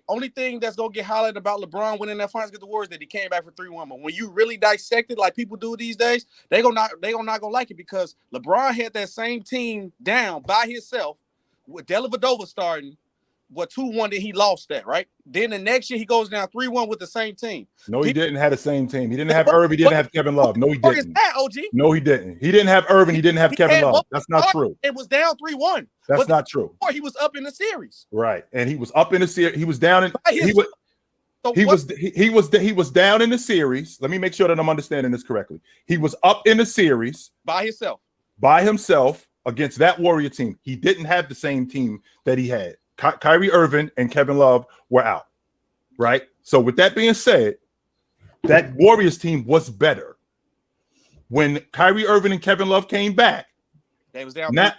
only thing that's gonna get highlighted about LeBron winning that finals against the Warriors that he came back for 3-1. But when you really dissect it like people do these days, they not gonna like it because LeBron had that same team down by himself with Dellavedova starting. 2-1 that he lost that, right? Then the next year he goes down 3-1 with the same team. No, he didn't have the same team. He didn't have Irving. He didn't have Kevin Love. No, he didn't. Is that, OG? No, he didn't. He didn't have Irving. He didn't have Kevin Love. That's not true. It was down 3-1. That's not true. Or he was up in the series. Right, and he was up in the series. He was down in. He was down in the series. Let me make sure that I'm understanding this correctly. He was up in the series by himself against that Warrior team. He didn't have the same team that he had. Kyrie Irving and Kevin Love were out, right? So with that being said, that Warriors team was better. When Kyrie Irving and Kevin Love came back, they was down. They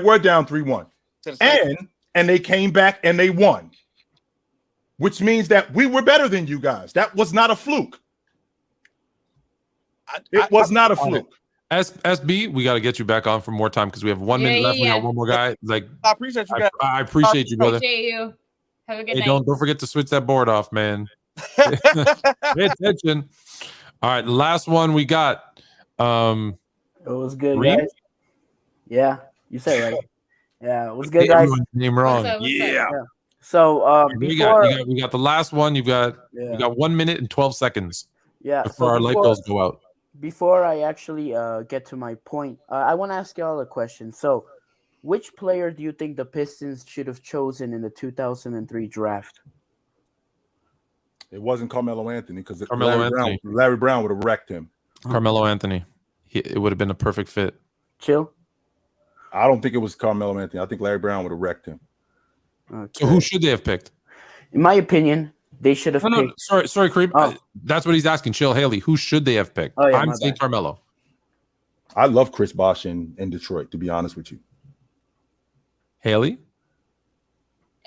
were down 3-1, and they came back and they won, which means that we were better than you guys. That was not a fluke. It was not a fluke. SB, we got to get you back on for more time because we have 1 minute left. We got one more guy. I appreciate you guys. I appreciate you, brother. Appreciate you. Have a good night. Don't forget to switch that board off, man. Pay attention. All right, last one we got. It was good, Reed? guys. Yeah, you said it right. Yeah, it was good, guys. Name wrong. What's up? Yeah. So before you got the last one. You got 1 minute and 12 seconds. Yeah. Before our light bills go out. Before I actually get to my point, I want to ask y'all a question. So, which player do you think the Pistons should have chosen in the 2003 draft? It wasn't Carmelo Anthony because Anthony. Larry Brown would have wrecked him. Carmelo Anthony. It would have been a perfect fit. Chill. I don't think it was Carmelo Anthony. I think Larry Brown would have wrecked him. Okay. So who should they have picked? In my opinion, they should have picked. Sorry, Creep. That's what he's asking. Chill, Hailey. Who should they have picked? I'm saying Carmelo. I love Chris Bosh in Detroit, to be honest with you. Hailey?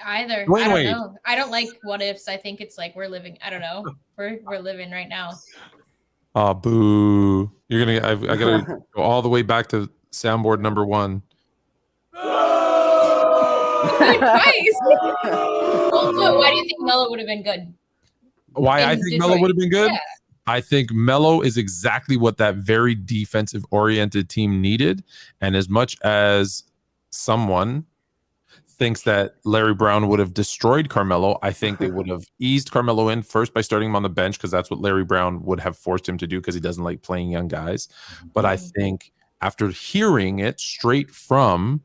Either. Wait. I don't know. I don't like what ifs. I think it's like we're living. I don't know. We're living right now. Oh, boo. You're gonna I gotta go all the way back to soundboard number 1. Twice. Also, why do you think Melo would have been good? Why I think Melo would have been good? Yeah. I think Melo is exactly what that very defensive-oriented team needed. And as much as someone thinks that Larry Brown would have destroyed Carmelo, I think they would have eased Carmelo in first by starting him on the bench because that's what Larry Brown would have forced him to do because he doesn't like playing young guys. But I think after hearing it straight from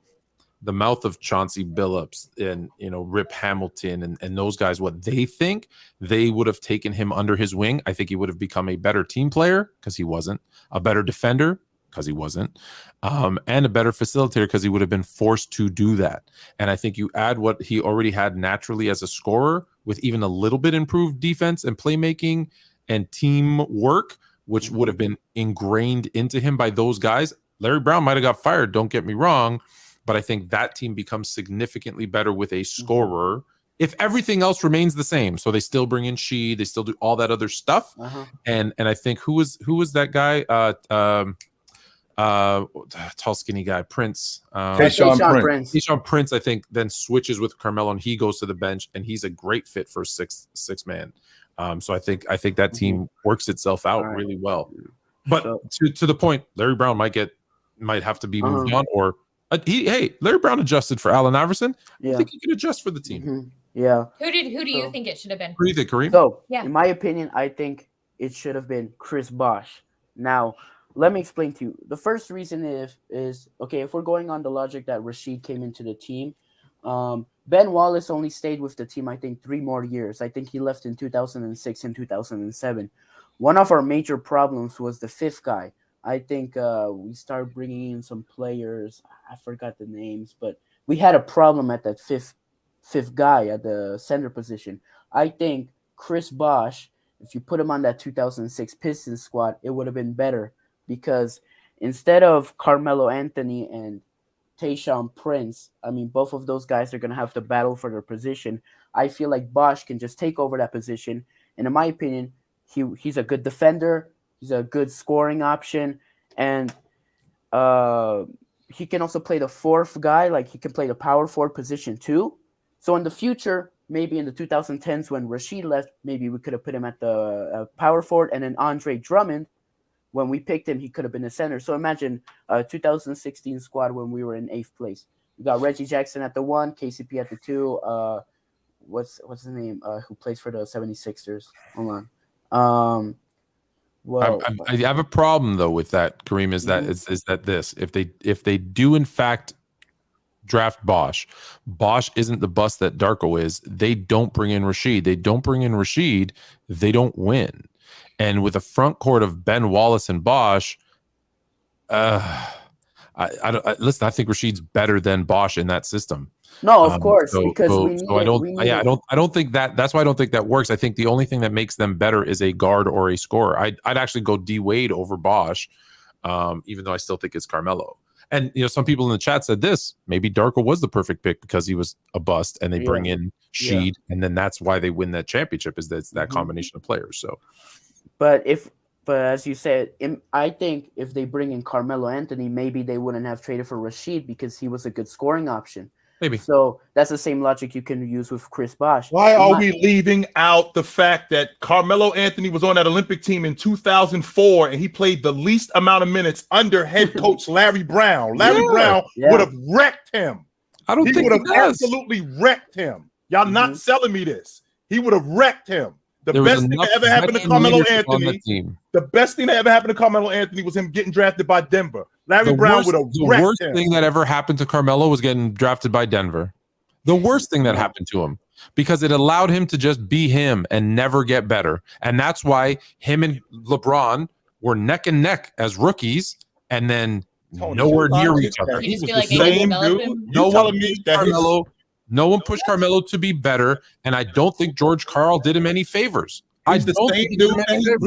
the mouth of Chauncey Billups and Rip Hamilton and those guys, what they think, they would have taken him under his wing. I think he would have become a better team player because he wasn't, a better defender because he wasn't, and a better facilitator because he would have been forced to do that. And I think you add what he already had naturally as a scorer with even a little bit improved defense and playmaking and teamwork, which would have been ingrained into him by those guys. Larry Brown might have got fired, don't get me wrong, but I think that team becomes significantly better with a scorer if everything else remains the same. So they still bring in Sheed, they still do all that other stuff. And I think who was that guy? Tall skinny guy, Prince. Tayshaun Prince. Tayshaun Prince, I think, then switches with Carmelo and he goes to the bench and he's a great fit for six man. So I think that team works itself out really well. But to the point, Larry Brown might have to be moved on, or Larry Brown adjusted for Allen Iverson. I think he can adjust for the team. Yeah. Who do you think it should have been? What do you think, Kareem? So, in my opinion, I think it should have been Chris Bosh. Now, let me explain to you. The first reason is okay, if we're going on the logic that Rasheed came into the team, Ben Wallace only stayed with the team, I think, 3 more years. I think he left in 2006 and 2007. One of our major problems was the 5th guy. I think we started bringing in some players. I forgot the names, but we had a problem at that fifth guy at the center position. I think Chris Bosh, if you put him on that 2006 Pistons squad, it would have been better because instead of Carmelo Anthony and Tayshaun Prince, I mean, both of those guys are going to have to battle for their position. I feel like Bosh can just take over that position. And in my opinion, he's a good defender. He's a good scoring option. And he can also play the 4th guy. Like, he can play the power forward position too. So in the future, maybe in the 2010s when Rasheed left, maybe we could have put him at the power forward, and then Andre Drummond, when we picked him, he could have been a center. So imagine 2016 squad when we were in 8th place. We got Reggie Jackson at the 1, KCP at the 2. What's his name? Who plays for the 76ers? Hold on. Well, I have a problem though with that, Kareem. Is that this? If they do in fact draft Bosh isn't the bust that Darko is. They don't bring in Rasheed. They don't win. And with a front court of Ben Wallace and Bosh, listen, I think Rasheed's better than Bosh in that system. No, of course, because I don't think that. That's why I don't think that works. I think the only thing that makes them better is a guard or a scorer. I'd actually go D Wade over Bosh, even though I still think it's Carmelo. And some people in the chat said this. Maybe Darko was the perfect pick because he was a bust, and they bring in Sheed, and then that's why they win that championship. Is that it's that combination of players? So, but as you said, I think if they bring in Carmelo Anthony, maybe they wouldn't have traded for Rasheed because he was a good scoring option. Maybe. So that's the same logic you can use with Chris Bosh. Why are we leaving out the fact that Carmelo Anthony was on that Olympic team in 2004 and he played the least amount of minutes under head coach Larry Brown? Larry Brown would have wrecked him. I don't think he would have absolutely wrecked him. Y'all not selling me this. He would have wrecked him. The There was best thing that enough ever happened to veteran Carmelo leadership on that Anthony. team. The best thing that ever happened to Carmelo Anthony was him getting drafted by Denver. Larry Brown would have The wrecked worst him. thing that ever happened to Carmelo was getting drafted by Denver. The worst thing that happened to him, because it allowed him to just be him and never get better. And that's why him and LeBron were neck and neck as rookies, and then nowhere near each other. You just He feel was like the they same develop dude. him? No You one telling me pushed that Carmelo. No one pushed Carmelo to be better, and I don't think George Karl did him any favors. He's the same dude.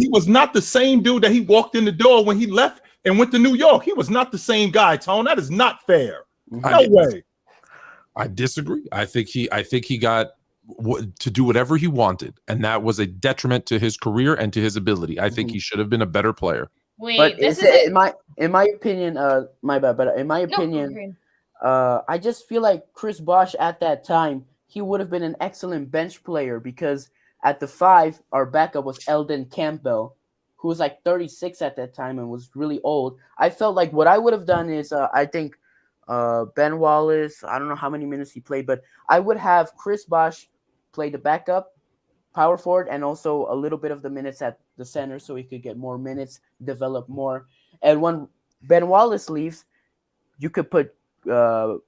He was not the same dude that he walked in the door when he left and went to New York. He was not the same guy, Tone. That is not fair. No way. I disagree. I think he got to do whatever he wanted, and that was a detriment to his career and to his ability. I think he should have been a better player. Wait, But this is in my opinion, my bad. But in my opinion, I just feel like Chris Bosh at that time, he would have been an excellent bench player, because at the 5, our backup was Eldon Campbell, who was like 36 at that time and was really old. I felt like what I would have done is, I think Ben Wallace, I don't know how many minutes he played, but I would have Chris Bosh play the backup, power forward, and also a little bit of the minutes at the center so he could get more minutes, develop more. And when Ben Wallace leaves, you could put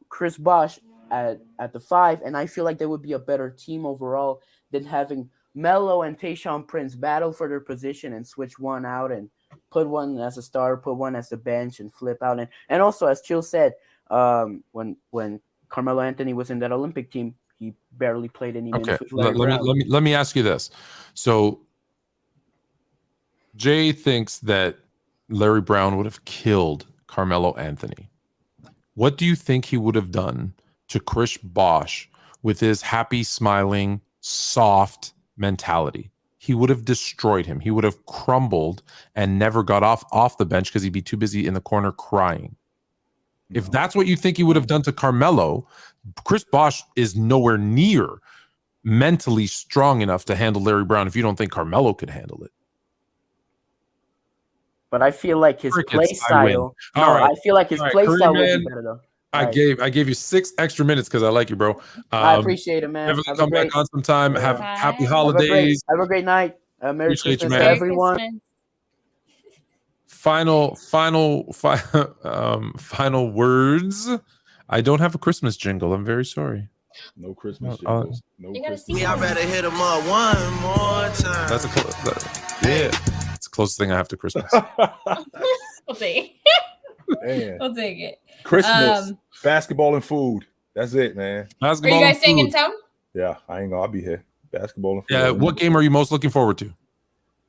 Chris Bosh at the 5, and I feel like they would be a better team overall than having Melo and Tayshaun Prince battle for their position and switch one out and put one as a star, put one as the bench, and flip out. And also, as Chill said, when Carmelo Anthony was in that Olympic team, he barely played any minutes with Larry Brown. Let me ask you this. So Jay thinks that Larry Brown would have killed Carmelo Anthony. What do you think he would have done to Chris Bosh with his happy, smiling, soft mentality? He would have destroyed him. He would have crumbled and never got off the bench because he'd be too busy in the corner crying. If that's what you think he would have done to Carmelo, Chris Bosh is nowhere near mentally strong enough to handle Larry Brown if you don't think Carmelo could handle it. But I feel like his play style. I feel like his play style would be better though. I gave you 6 extra minutes because I like you, bro. I appreciate it, man. Definitely come back on sometime. Have happy holidays. Have a great night. Merry Appreciate Christmas you, to man. everyone. Final words. I don't have a Christmas jingle. I'm very sorry. No Christmas jingles. No Christmas. I better hit him up one more time. That's it's the closest thing I have to Christmas. We'll take Man. We'll take it. Christmas, basketball, and food. That's it, man. Basketball. Are you guys staying in town? Yeah, I ain't gonna. I'll be here. Basketball and food. Yeah. What game are you most looking forward to?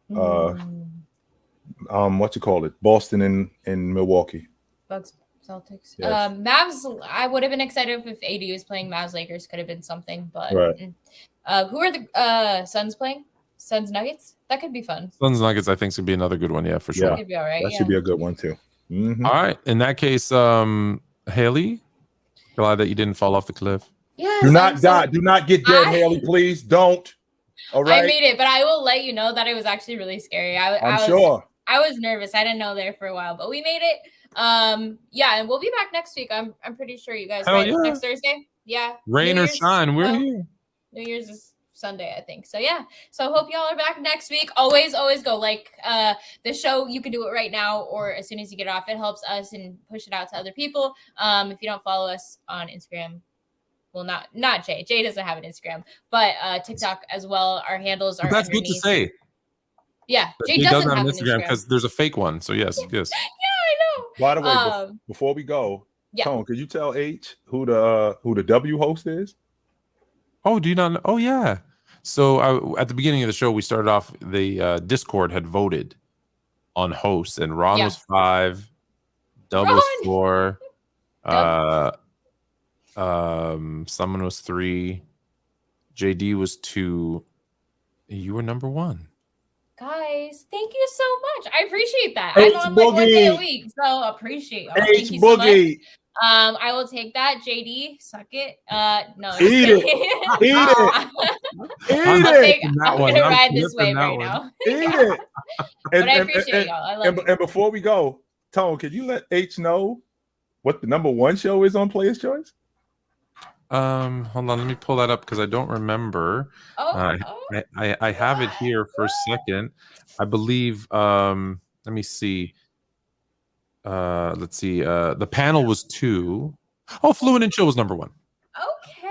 What you call it? Boston and Milwaukee. Bucks, Celtics. Yes. Mavs. I would have been excited if AD was playing. Mavs Lakers could have been something, but right. Who are the Suns playing? Suns Nuggets. That could be fun. Suns Nuggets. I think should be another good one. Yeah, for sure. Yeah. Could be all right. That should be a good one too. Mm-hmm. All right. In that case, Hailey, glad that you didn't fall off the cliff. Yes, Do not die. Do not get dead, Hailey. Please don't. All right. I made it, but I will let you know that it was actually really scary. I'm sure. I was nervous. I didn't know there for a while, but we made it. Yeah, and we'll be back next week. I'm pretty sure you guys right? Next Thursday. Yeah. Rain or shine, we're here. New Year's is Sunday, I think. So yeah. So hope y'all are back next week. Always go like the show. You can do it right now or as soon as you get off. It helps us and push it out to other people. If you don't follow us on Instagram, well, not Jay. Jay doesn't have an Instagram, but TikTok as well. Our handles are. That's underneath. good to say. Yeah, Jay doesn't have an Instagram because there's a fake one. So yes. Yeah, I know. By the way, before we go, Tone, could you tell H who the W host is? Oh, do you not know? Oh, yeah. So at the beginning of the show, we started off, the Discord had voted on hosts, and Ron was 5, Dub was 4, someone was 3, JD was 2, you were number 1. Guys, thank you so much. I appreciate that. I'm on like 1 day a week, so appreciate it. Thank you so much. I will take that. JD, suck it. No, eat it. Eat it. I'm gonna ride this wave right now. Eat it. But I appreciate y'all. I love you. And before we go, Tone, can you let H know what the number 1 show is on Player's Choice? Hold on, let me pull that up because I don't remember. I have it here for a second. I believe. Let me see. Let's see. The panel was 2. Oh, Fluent and Chill was number 1. Okay,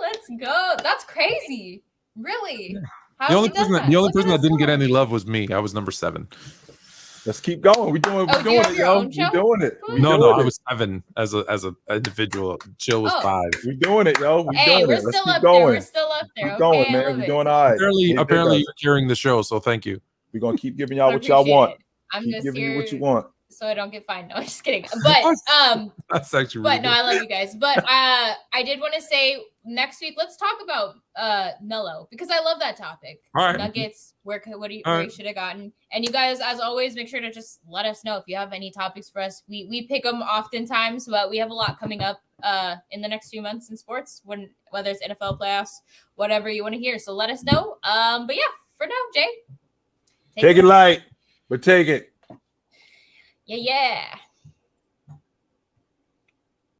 let's go. That's crazy. Really? The only person that didn't get any love was me. I was number 7. Let's keep going. We're doing it, yo. We're doing it. I was 7 as a individual. Chill was 5. We're doing it, yo. We're still up there. We're still up there. Keep going, man. We're doing all right. Apparently you're carrying the show, so thank you. We're gonna keep giving y'all what y'all want. I'm keep just giving here you what you want. so I don't get fined. No, I'm just kidding. But that's actually but no, I love you guys. But I did want to say next week let's talk about Melo because I love that topic. All right. Nuggets, where you should have gotten. And you guys, as always, make sure to just let us know if you have any topics for us. We pick them oftentimes, but we have a lot coming up in the next few months in sports, whether it's NFL playoffs, whatever you want to hear. So let us know. But yeah, for now, Jay. Take it light, but take it. Yeah.